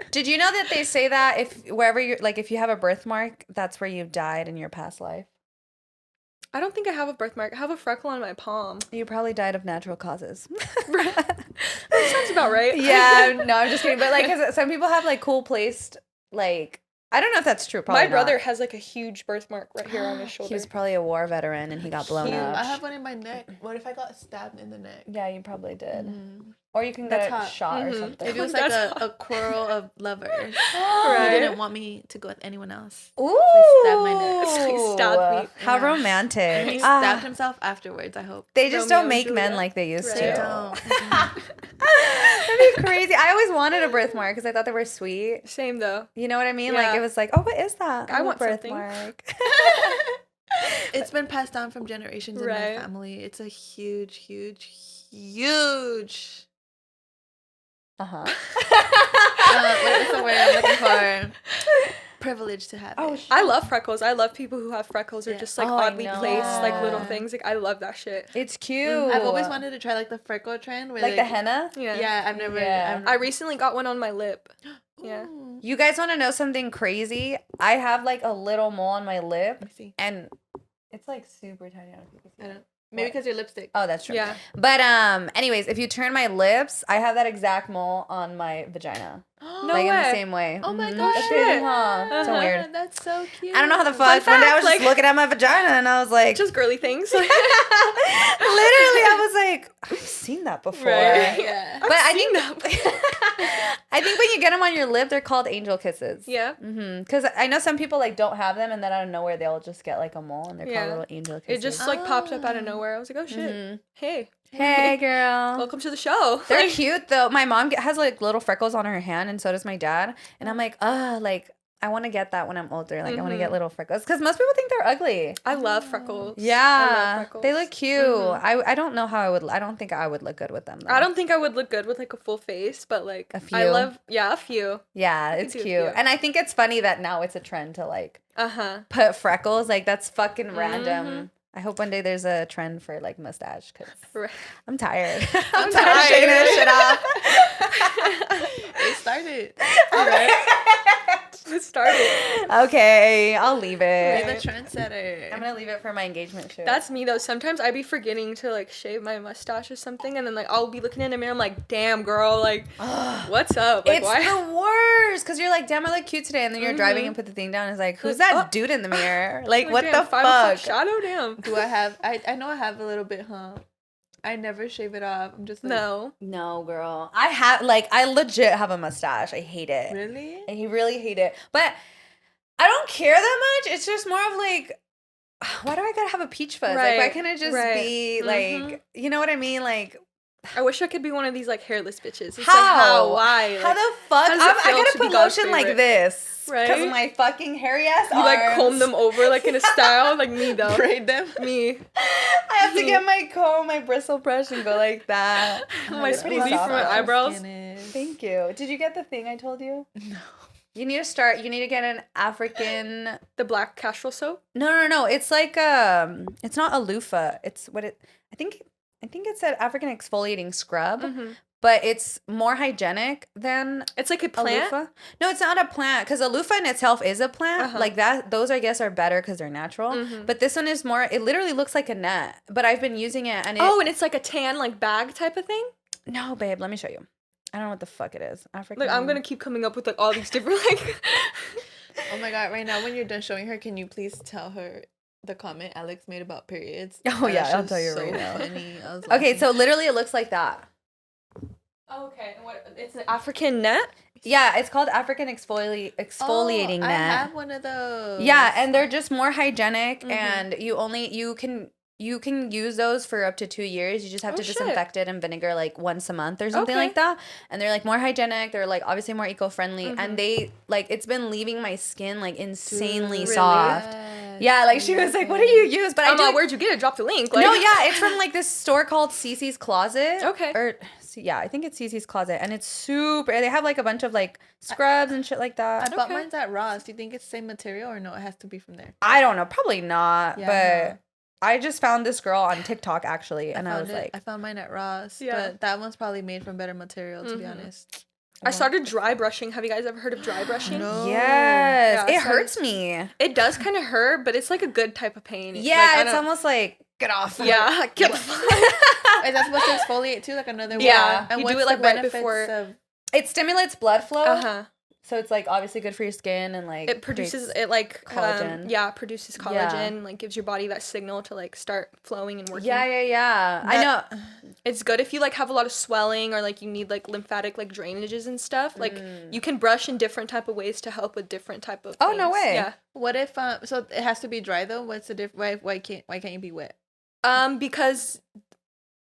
Did you know that they say that if you have a birthmark, that's where you've died in your past life? I don't think I have a birthmark. I have a freckle on my palm. You probably died of natural causes. That sounds about right. Yeah, no, I'm just kidding. But like, 'cause some people have like cool placed, like, I don't know if that's true. Probably My brother not. has like a huge birthmark right here on his shoulder. He was probably a war veteran and he got blown up. I have one in my neck. What if I got stabbed in the neck? Yeah, you probably did. Or you can get That's a hot. shot or something. Maybe it was like a quarrel of lovers. Right. He didn't want me to go with anyone else. Ooh. He stabbed my neck. He stabbed me. How Yeah. romantic. He stabbed himself afterwards, I hope. They just Romeo don't and make men Juliet. like they used Right. They to. don't. That'd be crazy. I always wanted a birthmark because I thought they were sweet. Same though. You know what I mean? Like Yeah. it was like, oh, what is that? I Oh, want something. birthmark. It's been passed down from generations in Right. my family. It's a huge, huge, Uh-huh. what is the word I'm looking for? Privilege to have it. I love freckles. I love people who have freckles or just like Oh, I oddly placed like little know. things. Like I love that shit. It's cute. I've always wanted to try like the freckle trend. Where like the henna. Yeah. Yeah, I've never. Yeah. I recently got one on my lip. Yeah. Ooh. You guys want to know something crazy? I have like a little mole on my lip, Let me see. and it's like super tiny. I don't know if you can see I it. don't. Maybe because your lipstick. Oh, that's true. Yeah. But anyways, if you turn my lips, I have that exact mole on my vagina. No like in the way. same way. Oh my Mhm. gosh. It's weird, huh? It's so Uh-huh. weird. That's so cute. I don't know how the Fun fuck. One day I was fact, just like- looking at my vagina and I was like, Just girly things. literally, I was like, I've seen that before. Right. Yeah. But I think I think when you get them on your lip, they're called angel kisses. Yeah. Because I know some people like don't have them, and then out of nowhere they'll just get like a mole, and they're Yeah. called little angel It kisses. just like popped up out of nowhere. I was like, oh shit. Hey. Hey, girl. Welcome to the show. They're cute though. My mom has like little freckles on her hand, and so does my dad. And I'm like, like I want to get that when I'm older. Like I want to get little freckles because most people think they're ugly. I love freckles. I Yeah, love freckles. they look cute. I don't know how I would. I don't think I would look good with them. Though. I don't think I would look good with like a full face, but like A few. I love a few. Yeah, it's do a cute, few. and I think it's funny that now it's a trend to like put freckles. Like that's fucking random. I hope one day there's a trend for like mustache because I'm tired. I'm tired of shaving this shit off. It started. It started. Okay, I'll leave it. You're the trendsetter. I'm gonna leave it for my engagement shoot. That's me though. Sometimes I be forgetting to like shave my mustache or something, and then like I'll be looking in the mirror. I'm like, damn, girl, like, what's up? Like, it's why? the worst because you're like, damn, I look cute today, and then you're driving and put the thing down. And it's like, who's that dude in the mirror? Like, what damn, the 5 o'clock fuck? shadow, damn. Do I have? I know I have a little bit, huh? I never shave it off. I'm just like, No, girl. I legit have a mustache. I hate it. Really? I really hate it. But I don't care that much. It's just more of like, why do I gotta have a peach fuzz? Like, why can't it just be like, you know what I mean? Like, I wish I could be one of these like hairless bitches. It's how? Like, how? Why? How Like, the fuck? how does it I feel gotta to be put God's lotion like favorite? this. Right? Because of my fucking hairy ass you like arms. comb them over like in a style like me though. Braid them? Me. I have to get my comb, my bristle brush, and go like that. My It's pretty squeezy soft for my though. eyebrows. Thank you. Did you get the thing I told you? No. You need to get an African. The black castral soap. No. It's like it's not a loofah. It's what it. I think it's an African exfoliating scrub, but it's more hygienic than It's like a a plant. loofah. No, it's not a plant because a loofah in itself is a plant. Like that. Those I guess are better because they're natural. But this one is more. It literally looks like a net. But I've been using it and And it's like a tan like bag type of thing. no, babe. Let me show you. I don't know what the fuck it is. African. Like I'm gonna keep coming up with like all these different like. Oh my god! Right now, when you're done showing her, can you please tell her the comment Alex made about periods? Oh yeah, That I'll shit tell you was right so now. funny. I was Okay, laughing. so literally it looks like that. Oh, okay. And what? It's an African net. Yeah, it's called African exfoliating I net. have one of those. Yeah, and they're just more hygienic, and you can use those for up to 2 years. You just have to shit. disinfect it in vinegar like once a month or something Okay. like that. And they're like more hygienic. They're like obviously more eco-friendly, and they like it's been leaving my skin like insanely really? soft. Yeah, like she was like, "What do you use?" But I do. Where'd you get it? Drop the link. Like, No, yeah, it's from like this store called Cece's Closet. Okay. Or yeah, I think it's Cece's Closet, and it's super. They have like a bunch of like scrubs and shit like that. I bought mine's at Ross. Do you think it's the same material or no? It has to be from there. I don't know, probably not, Yeah, but I just found this girl on TikTok actually, and I was like, I found mine at Ross. Yeah. But that one's probably made from better material, to be honest. I started dry brushing. Have you guys ever heard of dry brushing? No. yes, Yeah, it so hurts me. It does kind of hurt, but it's like a good type of pain. Yeah, Like, I it's don't- almost like get off. Yeah, get Is that supposed to exfoliate too? Like another way? Yeah, And you do what's it, like, the right benefits before- of- It stimulates blood flow, Uh-huh. so it's like obviously good for your skin and like It produces creates- it like collagen. produces collagen, Yeah. and like gives your body that signal to like start flowing and working. Yeah. I know. It's good if you like have a lot of swelling or like you need like lymphatic like drainages and stuff. Like you can brush in different type of ways to help with different type of Oh, no things. way. Yeah. What if so it has to be dry though? What's the difference? Why can't you be wet? Because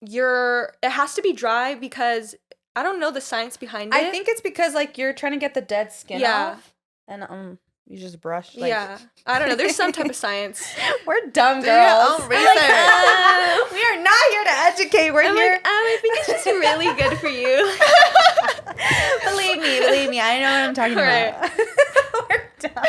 it has to be dry because I don't know the science behind it. I think it's because like you're trying to get the dead skin Yeah. off, and you just brush. Like, yeah. I don't know. There's some type of science. We're dumb Do your girls. own We're research. we are not here to educate. We're I'm here. like, I think it's just really good for you. Believe me, I know what I'm talking Right. about. We're dumb.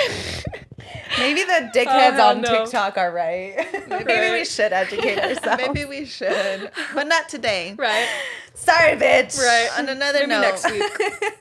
Maybe the dickheads hell on no. TikTok are right. Maybe we Right. should educate ourselves. Maybe we should, but not today. Right. Sorry, bitch. Right. On another Maybe note, next week.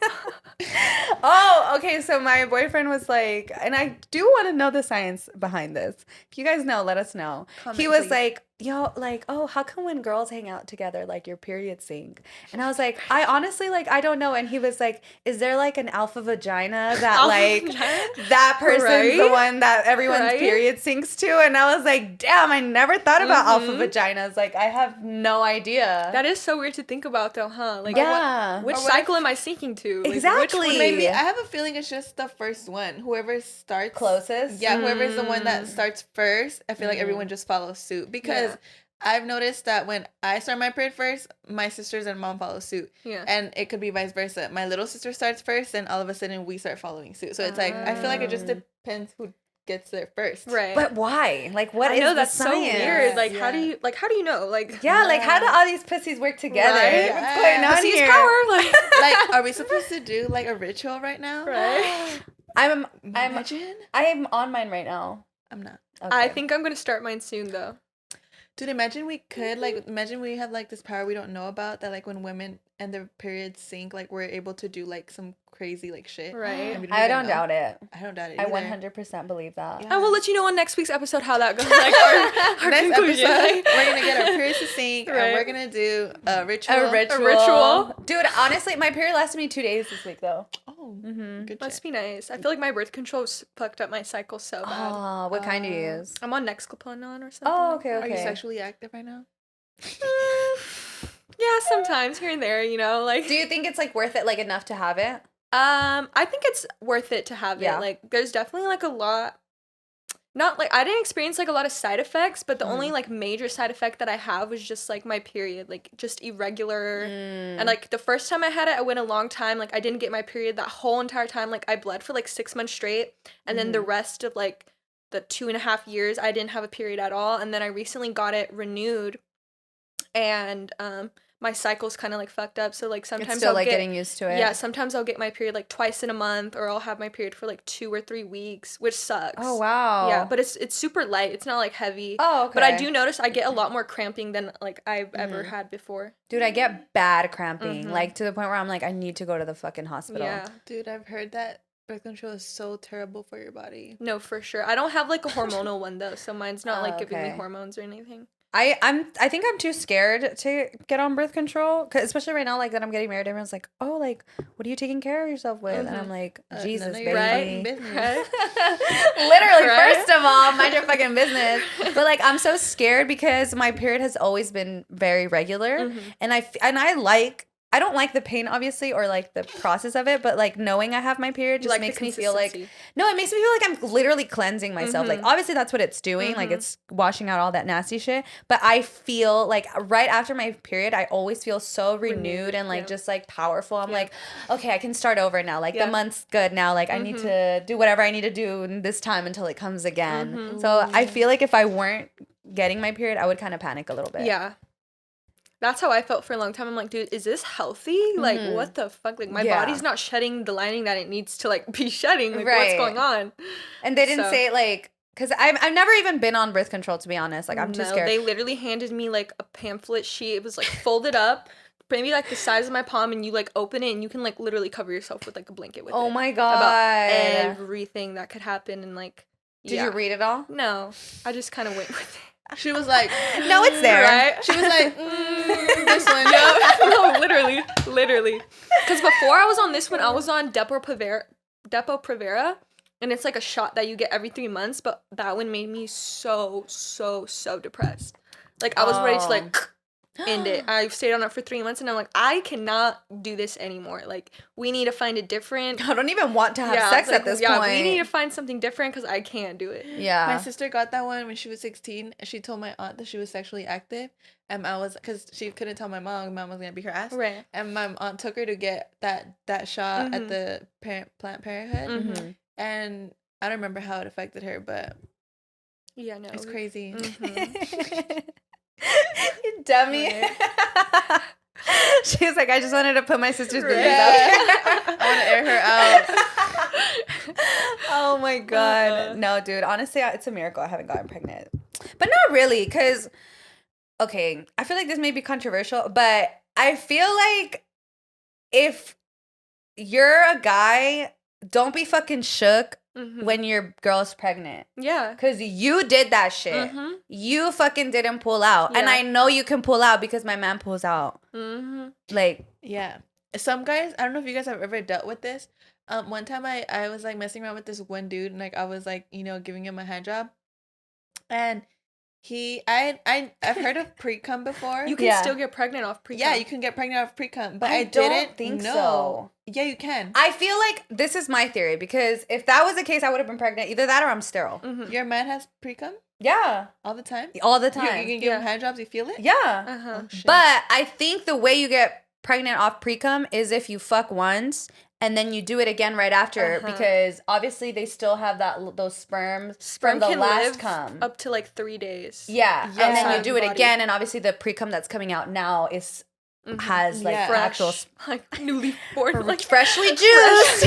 Oh, okay. So my boyfriend was like, and I do want to know the science behind this. If you guys know, let us know. Comment, He was please. like, yo, like, oh, how come when girls hang out together, like your periods sync? And I was like, I honestly, like, I don't know. And he was like, is there like an alpha vagina that Alpha like vagina? that person's the Right? one that everyone's Right? period syncs to? And I was like, damn, I never thought about alpha Mm-hmm. vaginas. Like, I have no idea. That is so weird to think about though, huh? Like yeah. which Or what cycle am I syncing to? Like, Exactly. Which one maybe I have a feeling it's just the first one. Whoever starts Closest? Yeah, whoever's the one that starts first. I feel like everyone just follows suit because. Yeah. I've noticed that when I start my period first, my sisters and mom follow suit. Yeah. And it could be vice versa. My little sister starts first, and all of a sudden we start following suit. So it's like, I feel like it just depends who gets there first. Right. But why? Like, what is I know, the that's science? so weird. Like, Yeah. how do you know? Like, Yeah, like how do all these pussies work together? Right? What's going on Pussy's here? power. Like, Like, are we supposed to do like a ritual right now? right. I'm Imagine. I'm on mine right now. I'm not. Okay. I think I'm gonna start mine soon though. Dude, imagine we could, like, imagine we have, like, this power we don't know about that, like, when women and their periods sync, like, we're able to do, like, some crazy, like, shit. Right. And we I even don't know. doubt it. I don't doubt it I either. 100% believe that. Yeah. I will let you know on next week's episode how that goes. Like our Next conclusion. episode, we're going to get our periods to sync, Right. and we're going to do a ritual. A ritual. ritual. Dude, honestly, my period lasted me 2 days this week, though. Oh, Mm-hmm. good Must shit. be nice. I feel like my birth control fucked up my cycle so bad. Oh, what kind do you use? I'm on Nextclopin or something. Oh, like okay, that. Are you okay. sexually active right now? Yeah, sometimes here and there, you know, like. Do you think it's, like, worth it, like, enough to have it? I think it's worth it to have Yeah. it. Like, there's definitely like a lot. Not like I didn't experience like a lot of side effects, but the only like major side effect that I have was just like my period, like just irregular. And like the first time I had it, I went a long time. Like I didn't get my period that whole entire time. Like I bled for like 6 months straight, and then the rest of like the 2.5 years, I didn't have a period at all. And then I recently got it renewed, and my cycle's kind of like fucked up. So like sometimes It's still, I'll like, get, getting used to it. yeah, sometimes I'll get my period like twice in a month, or I'll have my period for like 2 or 3 weeks, which sucks. Oh, wow. Yeah, but it's super light. It's not like heavy. Oh, okay. But I do notice I get a lot more cramping than like I've ever had before. Dude, I get bad cramping, like, to the point where I'm like, I need to go to the fucking hospital. Yeah. Dude, I've heard that birth control is so terrible for your body. No, for sure. I don't have like a hormonal one though, so mine's not like giving me okay. hormones or anything. I think I'm too scared to get on birth control, 'cause especially right now, like, that I'm getting married. Everyone's like, oh, like, what are you taking care of yourself with? And I'm like, Jesus, None of baby. your Right? fucking business. Right? Literally, Right? first of all, mind your fucking business. But like, I'm so scared because my period has always been very regular, and I don't like the pain, obviously, or like the process of it, but like knowing I have my period just like makes the me feel like consistency. no, it makes me feel like I'm literally cleansing myself. Like obviously that's what it's doing, like it's washing out all that nasty shit. But I feel like right after my period, I always feel so renewed and like yeah. just like powerful. I'm like, okay, I can start over now. Like Yeah. the month's good now. Like I need to do whatever I need to do in this time until it comes again. So I feel like if I weren't getting my period, I would kind of panic a little bit. Yeah. That's how I felt for a long time. I'm like, dude, is this healthy? Like, what the fuck? Like, my Yeah. body's not shedding the lining that it needs to, like, be shedding. Like, what's Right. going on? And they didn't So- say like, because I've never even been on birth control, to be honest. Like I'm too No, scared. they literally handed me, like, a pamphlet sheet. It was, like, folded up, maybe, like, the size of my palm, and you, like, open it, and you can, like, literally cover yourself with, like, a blanket with it. Oh my god. About everything that could happen, and, like, Did you read it all? No. I just kind of went with it. She was like, No, it's there. Right? she was like, this one. No, literally. Because before I was on this one, I was on Depo-Provera, and it's like a shot that you get every 3 months, but that one made me so depressed. Like, I was ready to, like, end it. I stayed on it for 3 months, and I'm like, I cannot do this anymore. Like, we need to find a different... I don't even want to have sex like, at this yeah, point. we need to find something different because I can't do it. Yeah. My sister got that one when she was 16. She told my aunt that she was sexually active. And I was, because she couldn't tell my mom was going to beat her ass. Right. And my aunt took her to get that shot at the Planned Parenthood. And I don't remember how it affected her, but Yeah, no. it's crazy. You dummy. Right. She was like, I just wanted to put my sister's boobies Yeah. out there. I want to air her out. Oh my god. No, dude. Honestly, it's a miracle I haven't gotten pregnant. But not really, because, okay, I feel like this may be controversial, but I feel like if you're a guy, don't be fucking shook when your girl's pregnant. Yeah. Because you did that shit. You fucking didn't pull out. And Yeah. I know you can pull out because my man pulls out. Like, Yeah. Some guys, I don't know if you guys have ever dealt with this. One time I was like messing around with this one dude, and like I was like, giving him a hand job. And I've heard of pre-cum before. You can Yeah. still get pregnant off pre-cum. Yeah, you can get pregnant off pre-cum, but I I don't didn't think know. so. Yeah, you can. I feel like this is my theory, because if that was the case, I would have been pregnant. Either that or I'm sterile. Your man has pre-cum? Yeah. All the time? All the You time. can give them hand jobs, you feel it? Yeah. Uh-huh. Oh, shit. But I think the way you get pregnant off pre-cum is if you fuck once and then you do it again right after because obviously they still have those sperms Sperm from the can last live cum. up to like 3 days. Yeah. And then outside you of do the it body. again and obviously the pre-cum that's coming out now is has like Yeah. actual like newly born, like freshly juiced.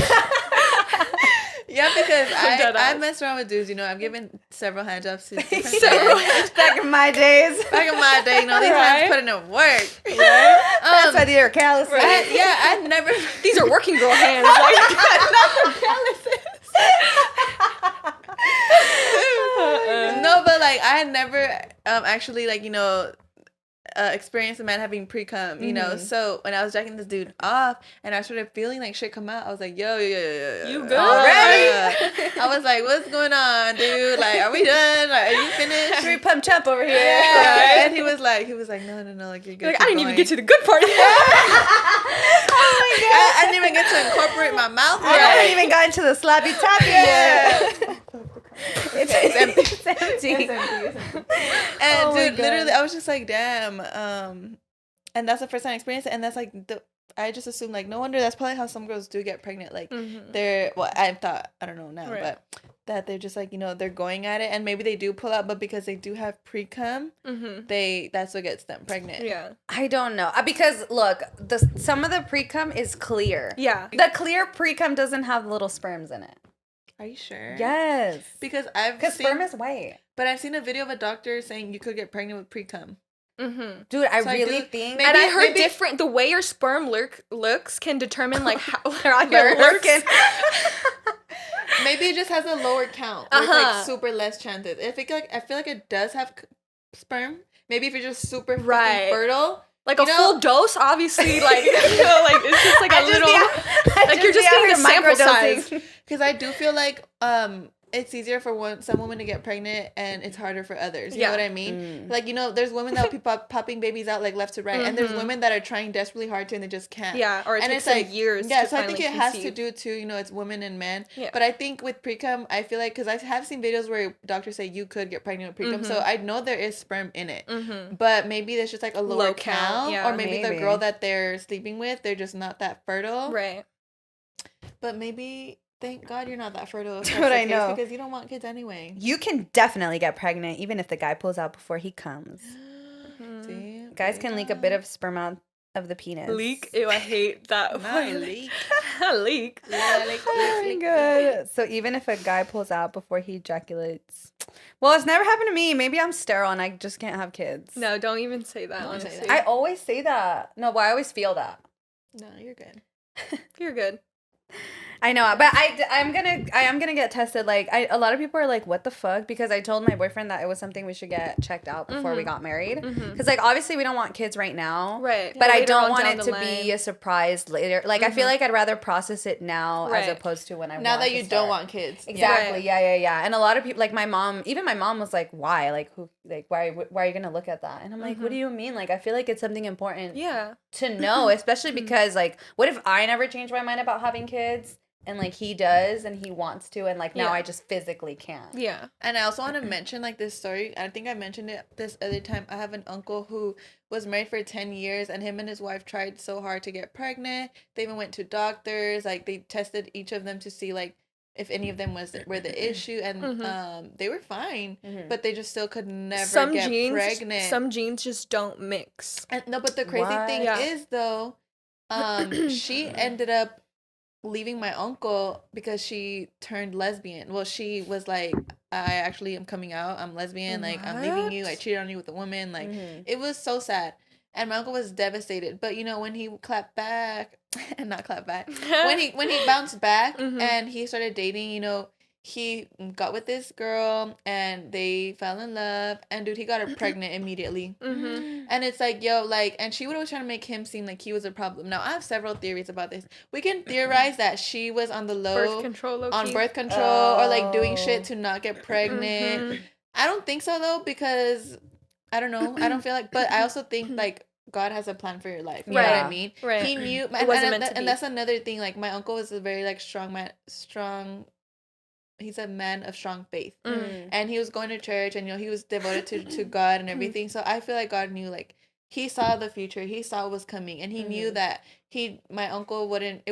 Yeah, because dead I ass. mess around with dudes, you know. I've given several hand jobs to different Several men. back in my days. Back in my day, you know, these Right. hands putting in work. That's why they're callous. I never. these are working girl hands. Like, No, but like I had never actually like, you know, experienced a man having pre-cum, you know. So when I was jacking this dude off and I started feeling like shit come out, I was like, yo. You good? Yeah. I was like, what's going on, dude? Like, are we done? Like, are you finished? Three pump chump over here. Yeah. And he was like, no, like you're good. like, keep I didn't even going. get to the good part. I didn't even get to incorporate my mouth. I haven't even gotten to the slappy tappy yet. It's empty. It's empty. And Oh my dude, God. literally, I was just like, damn. And that's the first time I experienced it. And that's like, I just assumed, like, no wonder that's probably how some girls do get pregnant. Like, they're, well, I don't know now, Right. but that they're just like, you know, they're going at it. And maybe they do pull out, but because they do have pre-cum, that's what gets them pregnant. Yeah. I don't know. Because look, some of the pre-cum is clear. Yeah. The clear pre-cum doesn't have little sperms in it. Are you sure? Yes. Because Sperm is white. but I've seen a video of a doctor saying you could get pregnant with pre-cum. Dude, I So I really do- think... maybe- And I heard maybe- different, the way your sperm looks can determine like how They're on your your looks. lurking. Maybe it just has a lower count. Where it's Uh-huh. like super less chances. I feel like it does have sperm. Maybe if you're just super fucking Right. fertile. Like You a know- full dose, obviously, like, you know, like it's just like a little, like you're just getting a sample size. Because I do feel like it's easier for some women to get pregnant and it's harder for others. You know Yeah. what I mean? Like, you know, there's women that will be popping babies out like left to right, and there's women that are trying desperately hard to and they just can't. Yeah, or it and takes it's them like years. Yeah, to so I think finally it has to conceive. do too. You know, it's women and men. Yeah. But I think with pre-cum, I feel like because I have seen videos where doctors say you could get pregnant with pre-cum, so I know there is sperm in it. But maybe there's just like a lower Low count, yeah. or maybe the Maybe. girl that they're sleeping with, they're just not that fertile. Right. But maybe, thank God you're not that fertile. if Dude, that's the I case, know. because you don't want kids anyway. You can definitely get pregnant even if the guy pulls out before he comes. See? Guys can leak a bit of sperm out of the penis. Leak. Ew, I hate that. Not word. leak. Leak. Yeah, like, Oh my god. So even if a guy pulls out before he ejaculates. Well, it's never happened to me. Maybe I'm sterile and I just can't have kids. No, don't even say that. Don't say Honestly, that. I always say that. No, but I always feel that. No, you're good. you're good. I know, but I am gonna get tested. Like a lot of people are like, "What the fuck?" Because I told my boyfriend that it was something we should get checked out before we got married. Because like obviously we don't want kids right now, Right. But I Later don't on want down it the to line. be a surprise later. Like I feel like I'd rather process it now as Right. opposed to when I Now want that to you start. don't want kids. Exactly. Right. Yeah. And a lot of people, like my mom, even my mom was like, "Why? Like who? Like why are you gonna look at that?" And I'm like, "What do you mean? Like I feel like it's something important Yeah. to know, especially because like, what if I never change my mind about having kids?" And like he does and he wants to and like now Yeah. I just physically can't. Yeah. And I also want to mention like this story. I think I mentioned it this other time. I have an uncle who was married for 10 years and him and his wife tried so hard to get pregnant. They even went to doctors. Like they tested each of them to see like if any of them were the issue and they were fine, but they just still could never get pregnant. Some genes just don't mix. And no, but the crazy What? thing Yeah. is though, she ended up leaving my uncle because she turned lesbian. Well, she was like, I actually am coming out. I'm lesbian. Like, I'm leaving you. I What? cheated on you with a woman. Like, it was so sad. And my uncle was devastated. But, you know, when he clapped back, and not clapped back, when he bounced back and he started dating, you know, he got with this girl and they fell in love. And, dude, he got her pregnant immediately. And it's like, yo, like, and she would always try to make him seem like he was a problem. Now, I have several theories about this. We can theorize that she was on the low, Birth control, low on key. birth control, or like doing Oh. shit to not get pregnant. I don't think so, though, because I don't know. I don't feel like, but I also think like God has a plan for your life. You know what Right. I mean? Right. He knew, It wasn't meant to and be. that's another thing. Like, my uncle was a very like strong he's a man of strong faith. Mm. And he was going to church, and he was devoted to God and everything. So I feel like God knew, like, he saw the future, he saw what was coming, and he knew that my uncle wouldn't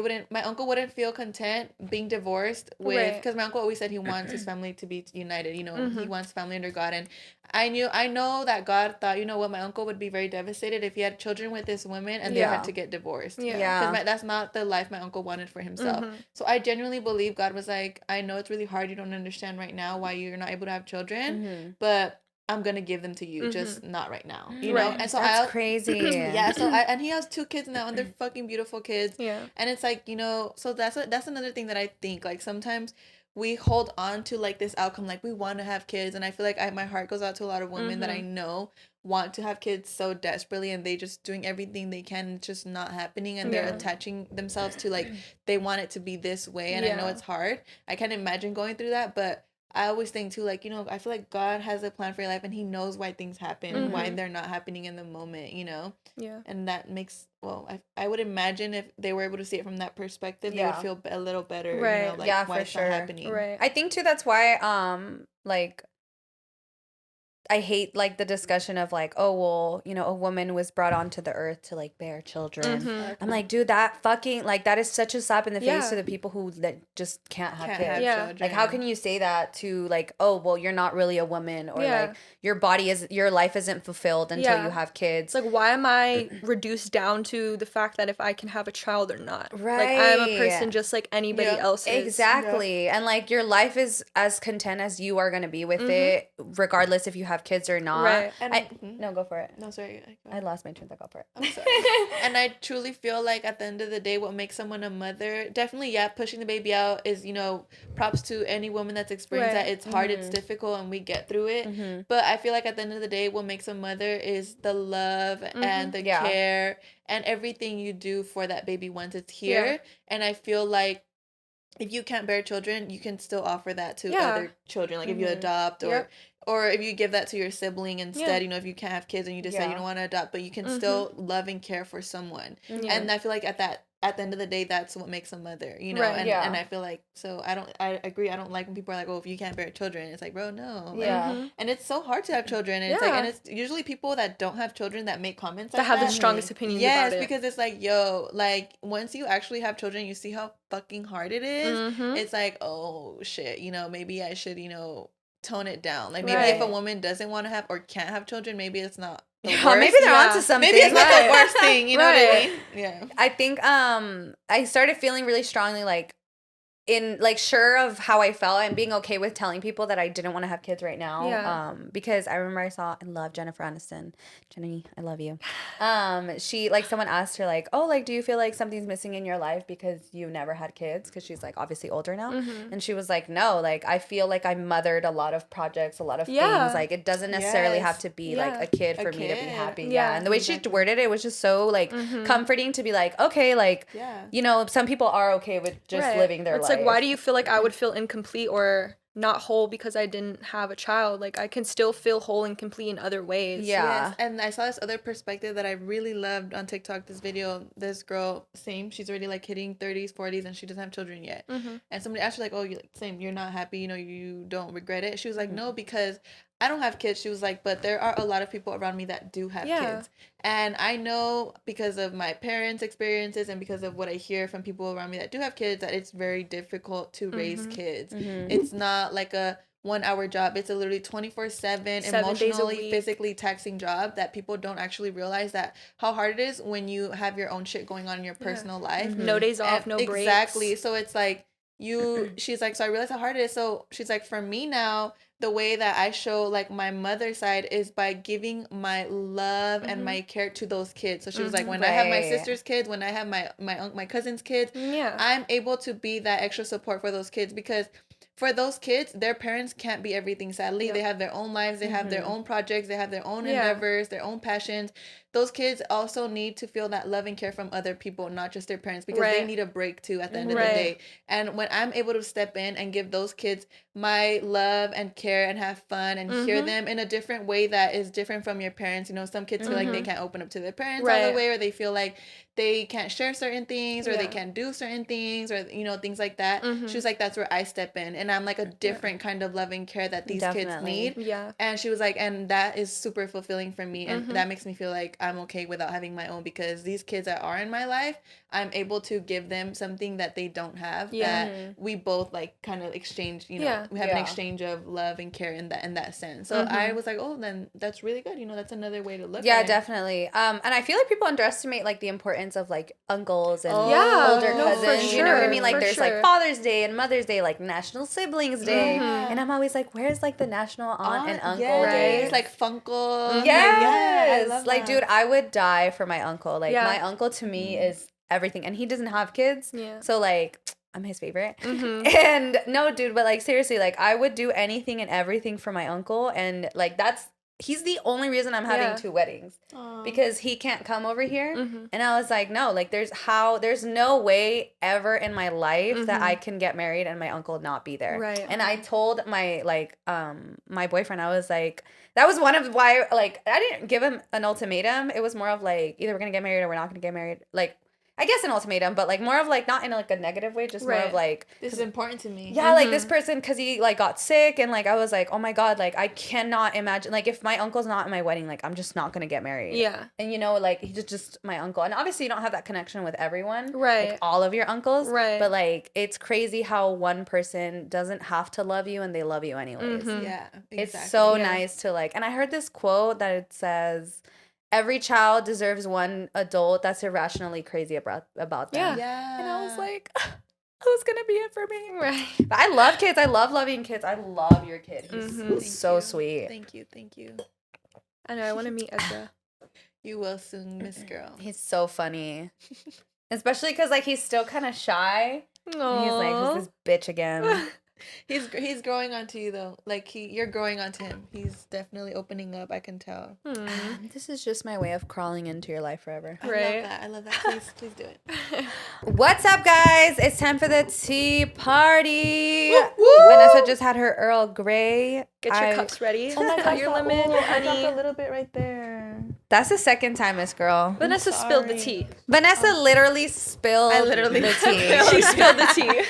feel content being divorced with, because my uncle always said he wants his family to be united, he wants family under God. And I know that God thought, you know what, my uncle would be very devastated if he had children with this woman and they had to get divorced. Because that's not the life my uncle wanted for himself. So I genuinely believe God was like, I know it's really hard, you don't understand right now why you're not able to have children, but I'm gonna give them to you, just not right now, you know. And so that's crazy. Yeah. So and he has 2 kids now, and they're fucking beautiful kids. Yeah. And it's like, so that's another thing that I think, like, sometimes we hold on to, like, this outcome, like, we want to have kids, and I feel like my heart goes out to a lot of women that I know want to have kids so desperately, and they just doing everything they can, it's just not happening, and they're attaching themselves to, like, they want it to be this way, and I know it's hard. I can't imagine going through that, but I always think too, like, I feel like God has a plan for your life, and he knows why things happen, why they're not happening in the moment, Yeah. And that makes, I would imagine if they were able to see it from that perspective, they would feel a little better, Right. like, why for it's sure. not happening. Right. I think too that's why like I hate, like, the discussion of, like, oh, well, a woman was brought onto the earth to, like, bear children. I'm like, dude, that fucking, like, that is such a slap in the face to the people who that just can't have kids. Children. Like, how can you say that to, like, oh, well, you're not really a woman, or like your life isn't fulfilled until you have kids. It's like, why am I reduced down to the fact that if I can have a child or not? Right. Like, I'm a person just like anybody else is. Exactly. And, like, your life is as content as you are going to be with it, regardless if you have kids or not. Right. And no, go for it. No, sorry. I lost my train of thought. Go for it. I'm sorry. And I truly feel like at the end of the day, what makes someone a mother, definitely, pushing the baby out is, props to any woman that's experienced that. It's hard, it's difficult, and we get through it. But I feel like at the end of the day, what makes a mother is the love and the care and everything you do for that baby once it's here. And I feel like if you can't bear children, you can still offer that to other children. Like, if you adopt, or if you give that to your sibling instead, if you can't have kids and you decide you don't want to adopt, but you can still love and care for someone. And I feel like at the end of the day, that's what makes a mother, and I feel like, so I agree, I don't like when people are like, oh, if you can't bear children, it's like, bro, no. And it's so hard to have children, and it's like, and it's usually people that don't have children that make comments that like have that. the strongest opinions about it. Because it's like, yo, like, once you actually have children, you see how fucking hard it is. It's like, oh shit, maybe I should, tone it down. Like, maybe if a woman doesn't want to have or can't have children, maybe it's not the worst. Maybe they're onto something. Maybe it's not the worst thing, you know what I mean? Yeah. I think I started feeling really strongly, like, in, like, sure of how I felt and being okay with telling people that I didn't want to have kids right now. Because I remember I love Jennifer Aniston. Jenny, I love you. She, like, someone asked her, like, oh, like, do you feel like something's missing in your life because you never had kids? Because she's, like, obviously older now. And she was like, no, like, I feel like I mothered a lot of projects, a lot of things. Like, it doesn't necessarily have to be, like, a kid for me to be happy. And the way she worded it was just so, like, comforting to be like, okay, like, some people are okay with just living their life. Like, why do you feel like I would feel incomplete or not whole because I didn't have a child? Like, I can still feel whole and complete in other ways. Yes. And I saw this other perspective that I really loved on TikTok. This video, this girl, she's already, like, hitting 30s, 40s, and she doesn't have children yet. And somebody asked her, like, oh, you're not happy, you don't regret it? She was like, no, because I don't have kids. She was like, but there are a lot of people around me that do have kids. And I know, because of my parents' experiences and because of what I hear from people around me that do have kids, that it's very difficult to raise kids. It's not like a 1-hour job. It's a literally 24/7 emotionally, physically taxing job that people don't actually realize that how hard it is when you have your own shit going on in your personal life. No days off, no breaks. Exactly. So it's like, she's like, so I realized how hard it is. So she's like, for me now, the way that I show, like, my mother's side is by giving my love and my care to those kids. So she was like, when I have my sister's kids, when I have my cousin's kids, I'm able to be that extra support for those kids, because for those kids, their parents can't be everything, sadly. They have their own lives, they have their own projects, they have their own endeavors, their own passions. Those kids also need to feel that love and care from other people, not just their parents, because they need a break too at the end of the day. And when I'm able to step in and give those kids my love and care and have fun and hear them in a different way that is different from your parents, some kids feel like they can't open up to their parents all the way, or they feel like they can't share certain things, or they Yeah. can't do certain things, or things like that. Mhm. She was like, that's where I step in, and I'm like a different kind of loving care that these kids Definitely. need. Yeah. And she was like, and that is super fulfilling for me, and Mhm. that makes me feel like I'm okay without having my own, because these kids that are in my life, I'm able to give them something that they don't have. Yeah. That we both like kind of exchange. Yeah. We have an Yeah. exchange of love and care in that sense. So I was like, oh, then that's really good. That's another way to look Yeah, at it. definitely. And I feel like people underestimate like the importance of like uncles and Yeah, older no, for cousins. You know what I sure, mean? Like for there's sure. like Father's Day and Mother's Day, like National Siblings Day. Yeah. And I'm always like, where's like the National Aunt and Uncle yes, Day? Right. like Funkle. Yes. I love like, that. dude, I would die for my uncle. Like Yeah. my uncle to me is everything. And he doesn't have kids. Yeah. So like I'm his favorite. Mhm. And no, dude, but like seriously, like I would do anything and everything for my uncle. And like he's the only reason I'm having Yeah. 2 weddings. Aw. Because he can't come over here. Mhm. And I was like, no, like there's no way ever in my life that I can get married and my uncle not be there. Right. And I told my my boyfriend, I was like, that was one of why, like, I didn't give him an ultimatum. It was more of like, either we're gonna get married or we're not gonna get married. Like, I guess an ultimatum, but like more of like not in like a negative way, just more Right. of like, This is important to me. yeah, like this person, because he like got sick, and like I was like, oh my god, like I cannot imagine, like if my uncle's not in my wedding, like I'm just not gonna get married. Yeah. And like he's just my uncle, and obviously you don't have that connection with everyone, Right. like all of your uncles, Right. but like it's crazy how one person doesn't have to love you and they love you anyways. Mhm. Yeah, It's exactly. so Yeah. nice to like, and I heard this quote that it says, every child deserves one adult that's irrationally crazy about them. Yeah. Yeah. And I was like, who's gonna be it for me? Right. But I love kids. I love loving kids. I love your kid. He's Mhm. Thank so you. sweet. Thank you. I know. I want to meet Ezra. You will soon, Miss Girl. He's so funny. Especially because like he's still kind of shy. And he's like, who's this bitch again? He's growing onto you though. Like you're growing onto him. He's definitely opening up. I can tell. This is just my way of crawling into your life forever. Right. I love that. Please do it. What's up, guys? It's time for the tea party. Woo, woo! Vanessa just had her Earl Grey. Get your cups ready. Oh my At your gosh, limit, I dropped a honey. little bit right there. That's the second time, Miss Girl. Vanessa spilled the sorry. tea. Vanessa literally spilled I literally the spilled tea. the She spilled the tea.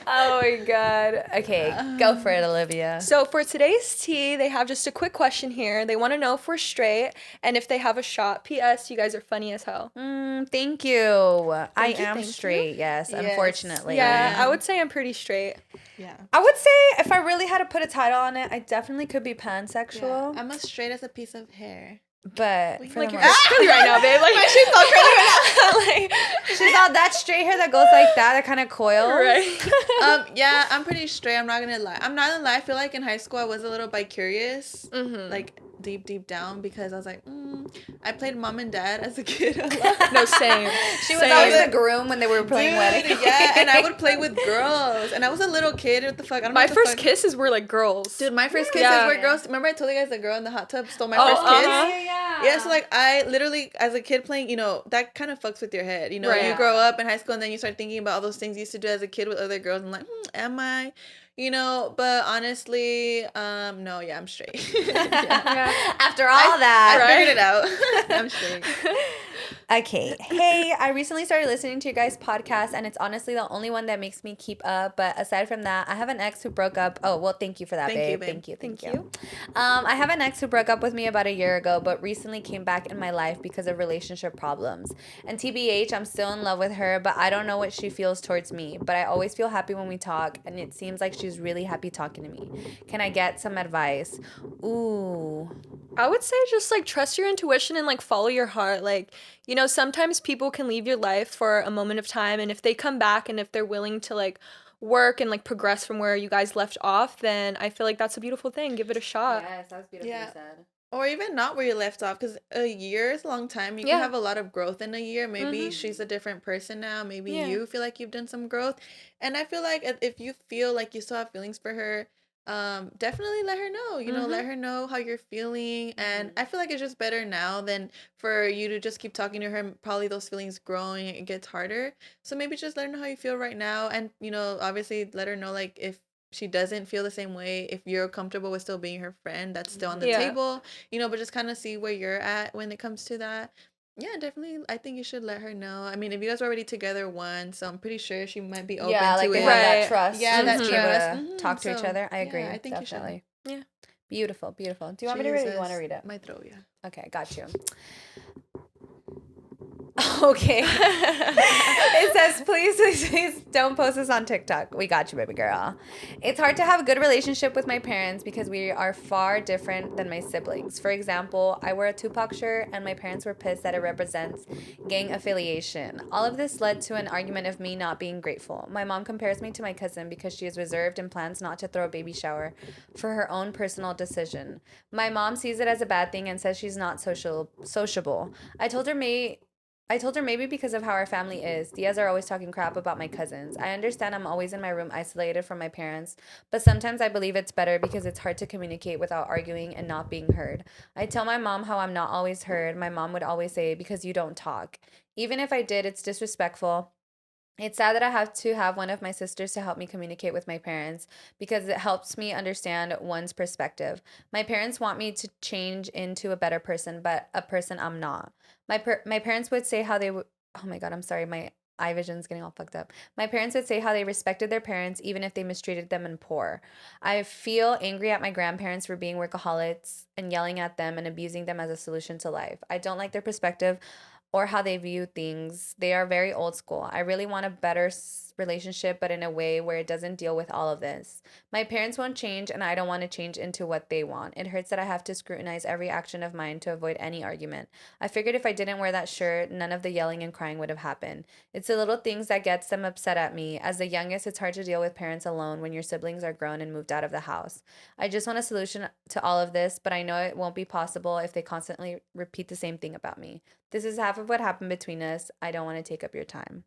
Oh my god. Okay, go for it, Olivia. So for today's tea, they have just a quick question here. They want to know if we're straight and if they have a shot. P.S. You guys are funny as hell. Thank you. I am thank you. straight, yes, Yes. unfortunately. Yeah, I would say I'm pretty straight. Yeah. I would say if I really had to put a title on it, I definitely could be pansexual. I'm as straight as a piece of hair. But for Like the you're most- curly right now, babe. Like My shit's all curly right she's all that straight hair that goes like that kind of coils. right. Yeah, I'm pretty straight. I'm not gonna lie. I feel like in high school I was a little bi-curious, like deep down, because I was like, I played mom and dad as a kid a lot. No, same. She was Same. always the groom when they were playing Dude, weddings. yeah, and I would play with girls, and I was a little kid. What the fuck? I don't know My what the first fuck. kisses were like girls. Dude, my first kisses Yeah. were girls. Remember I told you guys the girl in the hot tub stole my Oh, first kiss? uh-huh. Yeah, so like I literally, as a kid playing, that kind of fucks with your head. You Right. grow up in high school and then you start thinking about all those things you used to do as a kid with other girls and like, am I? But honestly, no, yeah, I'm straight. Yeah. After all that. I figured it out. I'm straight. Okay. Hey, I recently started listening to your guys' podcast, and it's honestly the only one that makes me keep up. But aside from that, I have an ex who broke up. Oh, well, thank you for that, Thank you, babe. babe. Thank you. Thank you. I have an ex who broke up with me about a year ago, but recently came back in my life because of relationship problems. And TBH, I'm still in love with her, but I don't know what she feels towards me. But I always feel happy when we talk, and it seems like she's really happy talking to me. Can I get some advice? Ooh. I would say just like trust your intuition and like follow your heart. Like, sometimes people can leave your life for a moment of time, and if they come back and if they're willing to like work and like progress from where you guys left off, then I feel like that's a beautiful thing. Give it a shot. Yes, that was beautifully Yeah. said. Or even not where you left off, because a year is a long time. You Yeah. can have a lot of growth in a year. Maybe Mhm. she's a different person now. Maybe Yeah. you feel like you've done some growth. And I feel like if you feel like you still have feelings for her, definitely let her know. Let her know how you're feeling. And I feel like it's just better now than for you to just keep talking to her. And probably those feelings growing, it gets harder. So maybe just let her know how you feel right now. And, obviously let her know, like, if she doesn't feel the same way, if you're comfortable with still being her friend, that's still on the Yeah. table, but just kind of see where you're at when it comes to that. Yeah, definitely. I think you should let her know. I mean, if you guys were already together once, so I'm pretty sure she might be open Yeah, to like they it. have that Right. trust. Yeah, that to be able trust. to talk to each So, other. I agree. yeah, I think you should. Definitely. Yeah. Beautiful, beautiful. Do you want me to read it or you want to Jesus, read it? my throat, yeah. Okay, got you. Okay. It says, please don't post this on TikTok. We got you, baby girl. It's hard to have a good relationship with my parents because we are far different than my siblings. For example, I wear a Tupac shirt and my parents were pissed that it represents gang affiliation. All of this led to an argument of me not being grateful. My mom compares me to my cousin because she is reserved and plans not to throw a baby shower for her own personal decision. My mom sees it as a bad thing and says she's not sociable. I told her maybe because of how our family is. Diaz are always talking crap about my cousins. I understand I'm always in my room isolated from my parents, but sometimes I believe it's better because it's hard to communicate without arguing and not being heard. I tell my mom how I'm not always heard. My mom would always say, because you don't talk. Even if I did, it's disrespectful. It's sad that I have to have one of my sisters to help me communicate with my parents because it helps me understand one's perspective. My parents want me to change into a better person, but a person I'm not. My parents would say how they would. Oh my God, I'm sorry. My eye vision's getting all fucked up. My parents would say how they respected their parents even if they mistreated them and poor. I feel angry at my grandparents for being workaholics and yelling at them and abusing them as a solution to life. I don't like their perspective or how they view things. They are very old school. I really want a better relationship, but in a way where it doesn't deal with all of this. My parents won't change, and I don't want to change into what they want. It hurts that I have to scrutinize every action of mine to avoid any argument. I figured if I didn't wear that shirt, none of the yelling and crying would have happened. It's the little things that gets them upset at me. As the youngest, it's hard to deal with parents alone when your siblings are grown and moved out of the house. I just want a solution to all of this, but I know it won't be possible if they constantly repeat the same thing about me. This is half of what happened between us. I don't want to take up your time.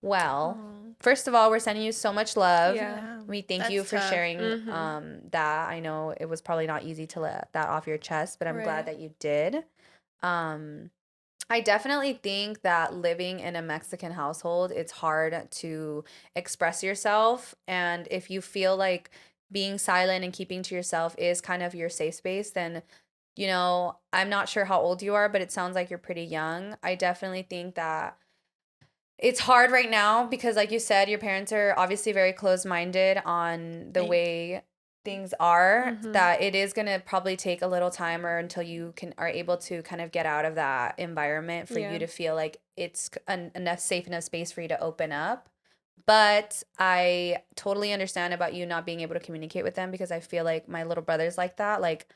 Well, first of all, we're sending you so much love. Yeah. We thank That's you for tough. sharing Mhm. that. I know it was probably not easy to let that off your chest, but I'm glad Right. that you did. Um, I definitely think that living in a Mexican household, it's hard to express yourself. And if you feel like being silent and keeping to yourself is kind of your safe space, then, I'm not sure how old you are, but it sounds like you're pretty young. I definitely think that it's hard right now because, like you said, your parents are obviously very close-minded on the They- way things are, Mhm. that it is going to probably take a little time or until you are able to kind of get out of that environment for Yeah. you to feel like it's enough safe enough space for you to open up. But I totally understand about you not being able to communicate with them because I feel like my little brother's like that. Like,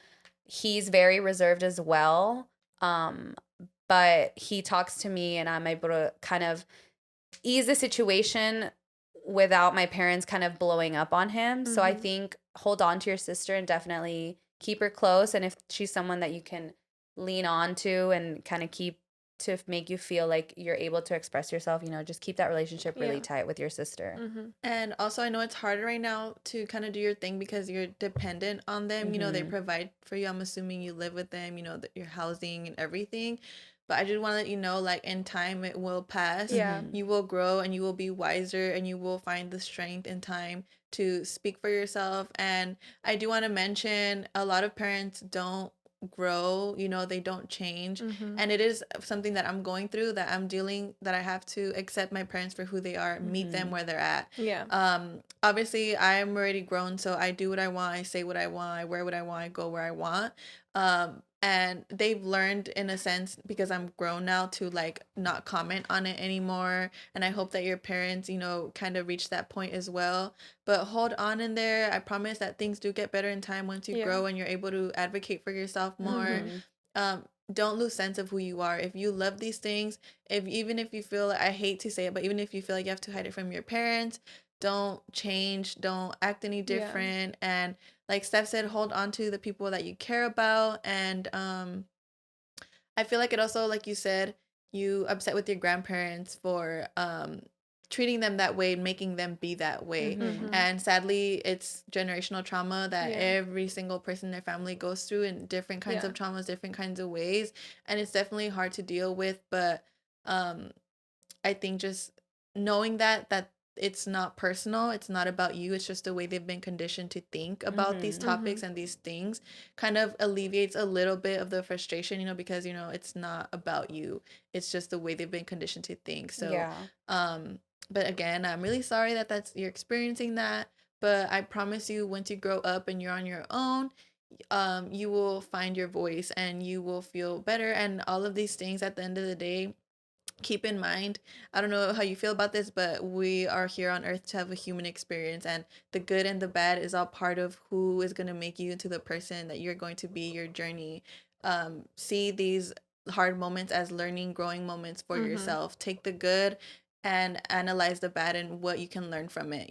he's very reserved as well. Um, but he talks to me and I'm able to kind of ease the situation without my parents kind of blowing up on him. So I Mhm. think hold on to your sister and definitely keep her close. And if she's someone that you can lean on to and kind of keep to make you feel like you're able to express yourself, just keep that relationship really Yeah. tight with your sister. Mhm. And also, I know it's harder right now to kind of do your thing because you're dependent on them. They Mhm. provide for you. I'm assuming you live with them, your housing and everything. But I just want to let you know, like, in time, it will pass. Yeah. Mhm. You will grow and you will be wiser and you will find the strength in time to speak for yourself. And I do want to mention a lot of parents don't grow, they don't change. Mhm. And it is something that I'm going through, that I have to accept my parents for who they are, meet them Mhm. where they're at. Yeah. Obviously I'm already grown, so I do what I want, I say what I want, I wear what I want, I go where I want. And they've learned in a sense, because I'm grown now, to like not comment on it anymore. And I hope that your parents, kind of reach that point as well. But hold on in there. I promise that things do get better in time once you Yeah. grow and you're able to advocate for yourself more. Mhm. Don't lose sense of who you are. If you love these things, even if you feel like, I hate to say it, but even if you feel like you have to hide it from your parents, don't change, don't act any Yeah. different. And like Steph said, hold on to the people that you care about. And I feel like it also, like you said, you upset with your grandparents for treating them that way and making them be that way. Mhm. And sadly, it's generational trauma that Yeah. every single person in their family goes through in different kinds Yeah. of traumas, different kinds of ways. And it's definitely hard to deal with. But I think just knowing that it's not personal, it's not about you, it's just the way they've been conditioned to think about these topics and these things, kind of alleviates a little bit of the frustration, because it's not about you, it's just the way they've been conditioned to think. So Yeah. but again, I'm really sorry that you're experiencing that, but I promise you, once you grow up and you're on your own, you will find your voice and you will feel better. And all of these things, at the end of the day, keep in mind, I don't know how you feel about this, but we are here on earth to have a human experience, and the good and the bad is all part of who is going to make you into the person that you're going to be, your journey. See these hard moments as learning, growing moments for yourself. Take the good and analyze the bad and what you can learn from it.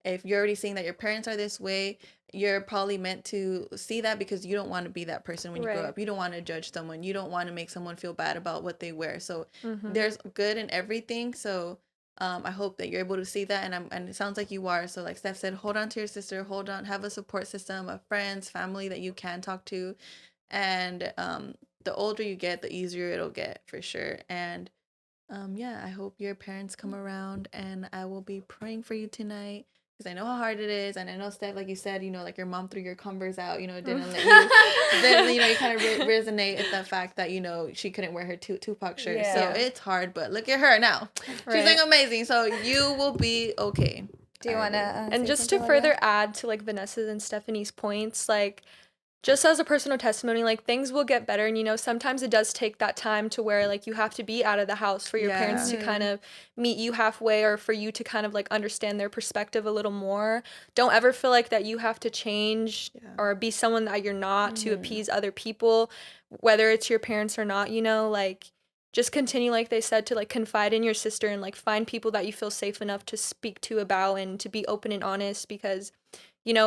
If you're already seeing that your parents are this way, you're probably meant to see that because you don't want to be that person when you grow up. You don't want to judge someone. You don't want to make someone feel bad about what they wear. So there's good in everything. So I hope that you're able to see that, and it sounds like you are. So like Steph said, hold on to your sister, hold on, have a support system of friends, family that you can talk to. And the older you get, the easier it'll get, for sure. And yeah, I hope your parents come around, and I will be praying for you tonight, because I know how hard it is. And I know, Steph, like you said, like your mom threw your Converse out, didn't let you, then, you kind of resonate with the fact that, she couldn't wear her Tupac shirt. Yeah. So it's hard, but look at her now. She's like amazing. So you will be okay. Do you want to? And just to further add to like Vanessa's and Stephanie's points, like, just as a personal testimony, like, things will get better. And, sometimes it does take that time to where, like, you have to be out of the house for your parents to kind of meet you halfway, or for you to kind of, like, understand their perspective a little more. Don't ever feel like that you have to change or be someone that you're not to appease other people, whether it's your parents or not, like, just continue, like they said, to, like, confide in your sister and, like, find people that you feel safe enough to speak to about and to be open and honest, because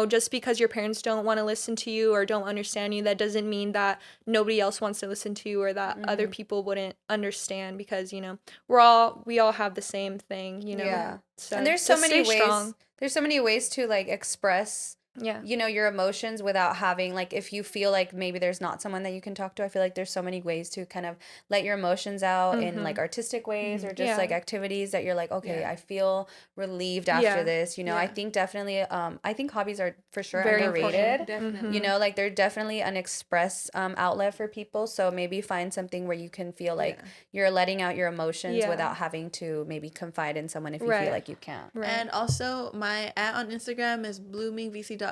just because your parents don't want to listen to you or don't understand you, that doesn't mean that nobody else wants to listen to you, or that other people wouldn't understand, because, we all have the same thing, Yeah. So, and there's so many ways. Strong. There's so many ways to like express Yeah. your emotions without having, like, if you feel like maybe there's not someone that you can talk to, I feel like there's so many ways to kind of let your emotions out in like artistic ways, or just like activities that you're like, okay, I feel relieved after this. I think definitely, I think hobbies are for sure Very underrated. Definitely. Like they're definitely an express outlet for people. So maybe find something where you can feel like you're letting out your emotions without having to maybe confide in someone if you feel like you can't. And also, my @ on Instagram is bloomingvc.vic.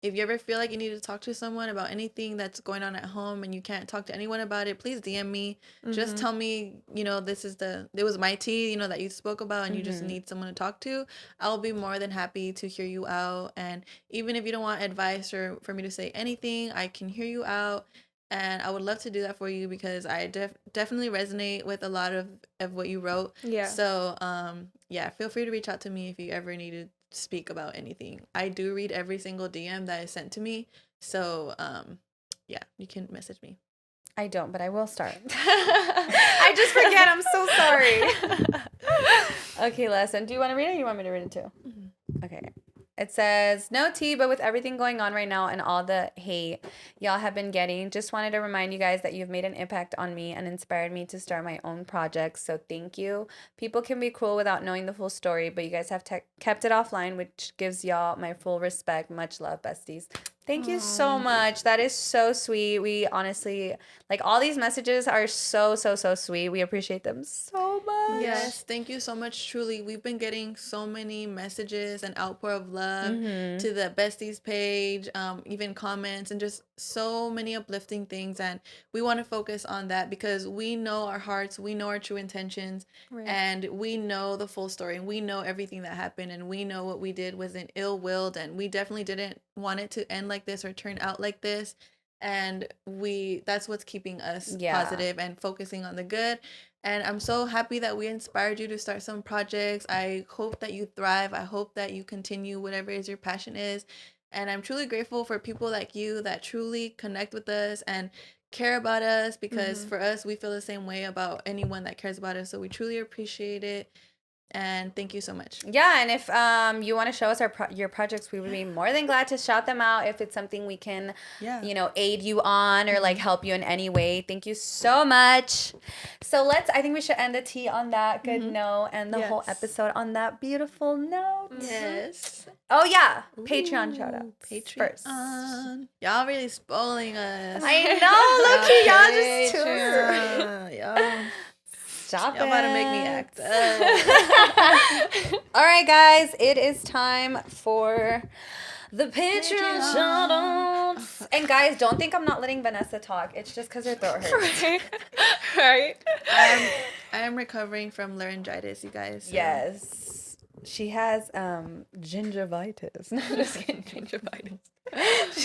If you ever feel like you need to talk to someone about anything that's going on at home and you can't talk to anyone about it, please DM me. Just tell me, it was my tea, that you spoke about, and you just need someone to talk to. I'll be more than happy to hear you out. And even if you don't want advice or for me to say anything, I can hear you out. And I would love to do that for you, because I definitely resonate with a lot of what you wrote. Yeah. So, yeah, feel free to reach out to me if you ever need to speak about anything. I do read every single DM that is sent to me. So, yeah, you can message me. I don't, but I will start. I just forget. I'm so sorry. Okay, lesson. Do you want to read it, or you want me to read it too? Okay. It says, no tea, but with everything going on right now and all the hate y'all have been getting, just wanted to remind you guys that you've made an impact on me and inspired me to start my own projects. So thank you. People can be cruel without knowing the full story, but you guys have kept it offline, which gives y'all my full respect. Much love, besties. Thank you so much. That is so sweet. We honestly, like, all these messages are so, so, so sweet. We appreciate them so much. Yes, thank you so much. Truly, we've been getting so many messages and outpour of love to the Besties page, even comments, and just so many uplifting things. And we want to focus on that, because we know our hearts, we know our true intentions, and we know the full story, and we know everything that happened, and we know what we did wasn't ill-willed, and we definitely didn't want it to end like this or turn out like this. And that's what's keeping us positive and focusing on the good. And I'm so happy that we inspired you to start some projects. I hope that you thrive. I hope that you continue whatever is your passion is. And I'm truly grateful for people like you that truly connect with us and care about us, because for us, we feel the same way about anyone that cares about us. So we truly appreciate it. And thank you so much. Yeah, and if you want to show us your projects, we would be more than glad to shout them out if it's something we can, aid you on or like help you in any way. Thank you so much. So I think we should end the tea on that good note and the whole episode on that beautiful note. Yes. Oh yeah, Patreon shout out. Patreon. First. Y'all really spoiling us. I know, look, y'all just too. Y'all. Stop Y'all it. about to make me act up. All right, guys, it is time for the Patreon shout-outs. And guys, don't think I'm not letting Vanessa talk. It's just because her throat hurts. Right. I am recovering from laryngitis, you guys. So. Yes. She has gingivitis. No, I'm just kidding. Gingivitis.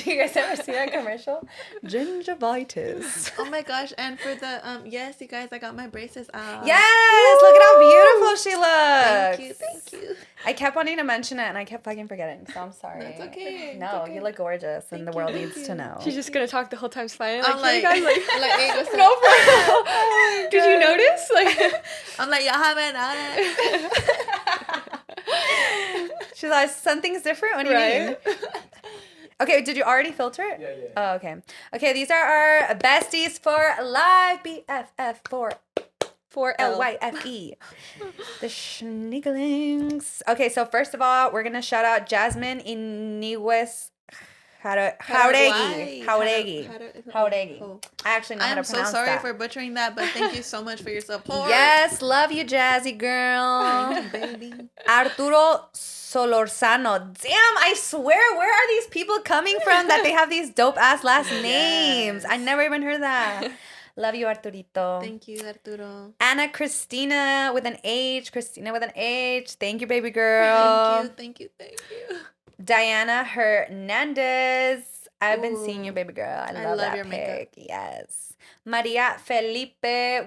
You guys ever see that commercial? Gingivitis. Oh my gosh! And for the yes, you guys, I got my braces out. Yes, look at how beautiful she looks. Thank you. I kept wanting to mention it and I kept fucking forgetting, so I'm sorry. That's okay. No, okay. you look gorgeous and the world needs to know. She's just gonna talk the whole time smiling. I'm Like, hey, guys, hey, what's no, up? for real. Did you notice? Like, I'm like, y'all haven't done it. She's like, something's different? What do you mean? Okay, did you already filter it? Yeah. Oh, okay. Okay, these are our besties for life. BFF for LYFE. The Schniegelings. Okay, so first of all, we're going to shout out Jasmine Iniguez Jauregui. Oh. I actually know how to I'm so pronounce sorry that. for butchering that, but thank you so much for your support. Yes, love you, Jazzy girl. Baby. Arturo Solorzano. Damn, I swear, where are these people coming from that they have these dope ass last names? I never even heard that. Love you, Arturito. Thank you, Arturo. Anna Christina with an H. Christina with an H. Thank you, baby girl. Thank you. Diana Hernandez. I've been seeing you, baby girl. I love that your pic. makeup. Yes. Maria Felipe.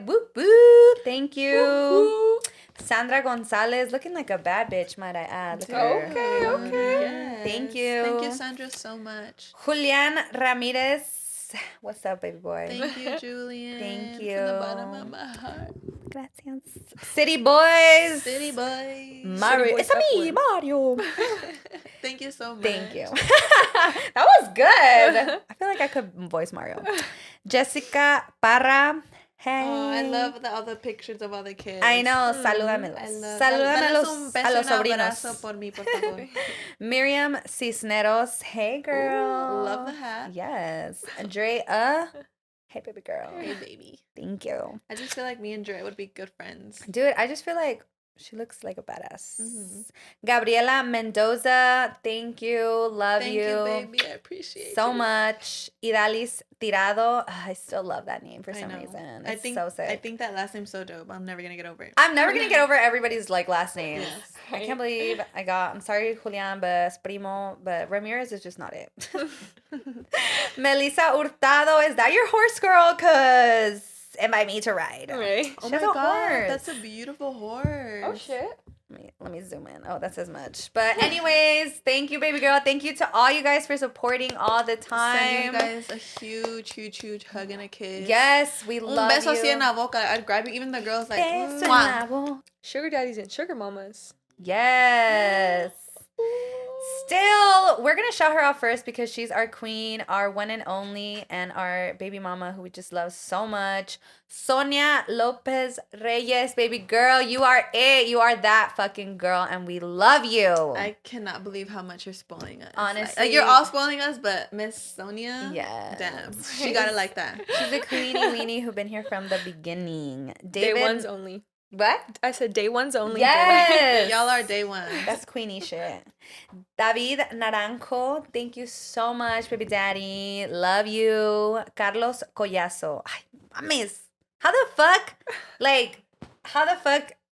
Whoop, whoop. Thank you. woo. Sandra Gonzalez, looking like a bad bitch, might I add. Look at her. Okay. Yes. Thank you. Thank you, Sandra, so much. Julian Ramirez. What's up, baby boy? Thank you, Julian. Thank From you. the bottom of my heart. Gracias. City Boys. City boys. Mario. Boys It's me, upward. Mario. Thank you so much. Thank you. That was good. I feel like I could voice Mario. Jessica Parra. Hey. Oh, I love all the pictures of all the kids. I know. Salúdamelos. I love Salúdamelos un a beso, los un abrazo sobrinos. por mí, por favor. Miriam Cisneros. Hey, girl. Ooh, love the hat. Yes. Andrea. Hey, baby girl. Hey, baby. Thank you. I just feel like me and Dre would be good friends. Dude, I just feel like she looks like a badass. Mhm. Gabriela Mendoza, thank you. Love Thank you. you, baby. I appreciate So you. much. Idalis Tirado. I still love that name for I some know. reason. I It's think so sick. I think that last name's so dope. I'm never gonna get over it. I'm never gonna get over everybody's like last names. Yes. I can't believe I'm sorry, Julian, but Primo, but Ramierez is just not it. Melissa Hurtado, is that your horse girl? Cause invite me to ride. Right. She Oh has my a god, horse. that's a beautiful horse. Oh shit. Let me zoom in. Oh, that says much. But anyways, thank you, baby girl. Thank you to all you guys for supporting all the time. Sending you guys a huge hug and a kiss. Yes, we Un love beso you. así en la boca. I'd grab you. Even the girls like. Beso en "Mwah." la boca. Sugar daddies and sugar mamas. Yes. Still, we're going to shout her out first because she's our queen, our one and only, and our baby mama who we just love so much. Sonia Lopez Reyes, baby girl, you are it. You are that fucking girl, and we love you. I cannot believe how much you're spoiling us. Honestly. like you're all spoiling us, but Miss Sonia. Yes. Damn, she got it like that. She's a queenie weenie who been here from the beginning. Day David. ones only. What? I said day ones only. Yes. Y'all are day one. That's queenie shit. David Naranjo, thank you so much, baby daddy. Love you. Carlos Collazo. Ay, mames. How the fuck?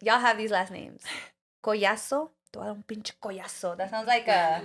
Y'all have these last names? Collazo? Te voy a dar un pinche collazo. That sounds like a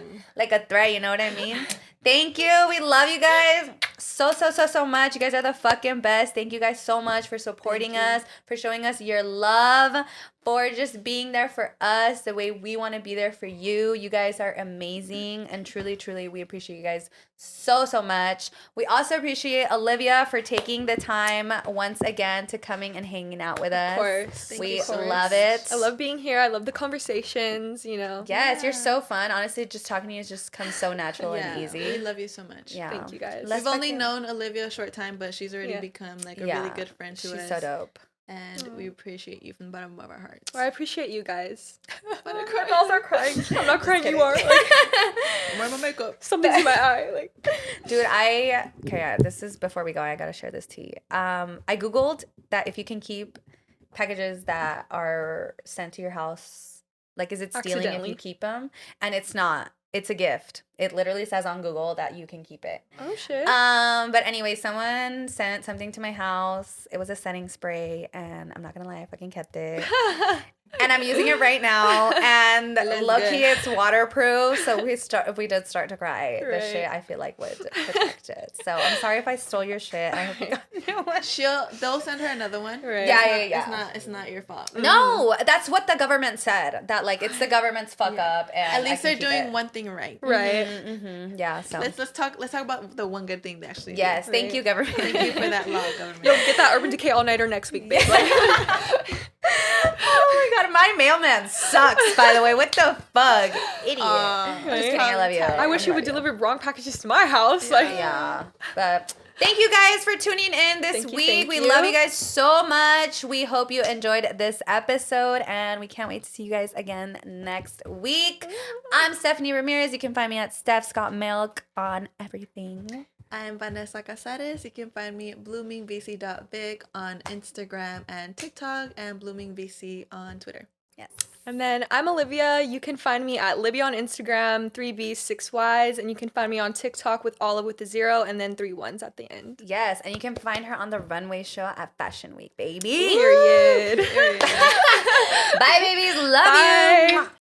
threat, you know what I mean? Thank you. We love you guys so much. You guys are the fucking best. Thank you guys so much for supporting us, for showing us your love, for just being there for us the way we want to be there for you. You guys are amazing, and truly, truly, we appreciate you guys so much. We also appreciate Olivia for taking the time once again to coming and hanging out with us. Of course. We love it. I love being here. I love the conversations, Yes, you're so fun. Honestly, just talking to you just comes so natural and easy. We love you so much. Yeah. Thank you guys. We've only known Olivia a short time, but she's already become like a really good friend to us. She's so dope. And we appreciate you from the bottom of our hearts. Well, I appreciate you guys. My dolls are crying. I'm not crying. You are. Where's my makeup? Something's in my eye. Dude, this is before we go. I gotta share this tea. I googled that if you can keep packages that are sent to your house, like, is it stealing if you keep them? And it's not. It's a gift. It literally says on Google that you can keep it. Oh shit. But anyway, someone sent something to my house. It was a setting spray, and I'm not gonna lie, I fucking kept it. And I'm using it right now, and low-key it's waterproof, so if we did start to cry, the shit I feel like would protect it. So I'm sorry if I stole your shit. I hope you got new one. They'll send her another one. Right. Yeah. It's not your fault. No, that's what the government said. That like it's the government's fuck up, and at least they're doing one thing right. Right. Mm-hmm. Yeah. So let's talk about the one good thing they actually. Yes. Do. Thank you, government. Thank you for that law, government. Yo, get that Urban Decay all nighter next week, babe. Oh my god, my mailman sucks, by the way. What the fuck? Idiot. Just kidding, I love you. I wish you would deliver wrong packages to my house. Yeah. But thank you guys for tuning in this week. We love you guys so much. We hope you enjoyed this episode, and we can't wait to see you guys again next week. I'm Stephanie Ramierez. You can find me at Steph's Got Milk on everything. I'm Vanessa Cazarez. You can find me at bloomingbc.big on Instagram and TikTok, and bloomingbc on Twitter. Yes. And then I'm Olivia. You can find me at Libby on Instagram, 3B6Ys, and you can find me on TikTok with Olive with a 0 and then 3 1s at the end. Yes, and you can find her on the runway show at Fashion Week, baby. Period. Bye, babies. Love you.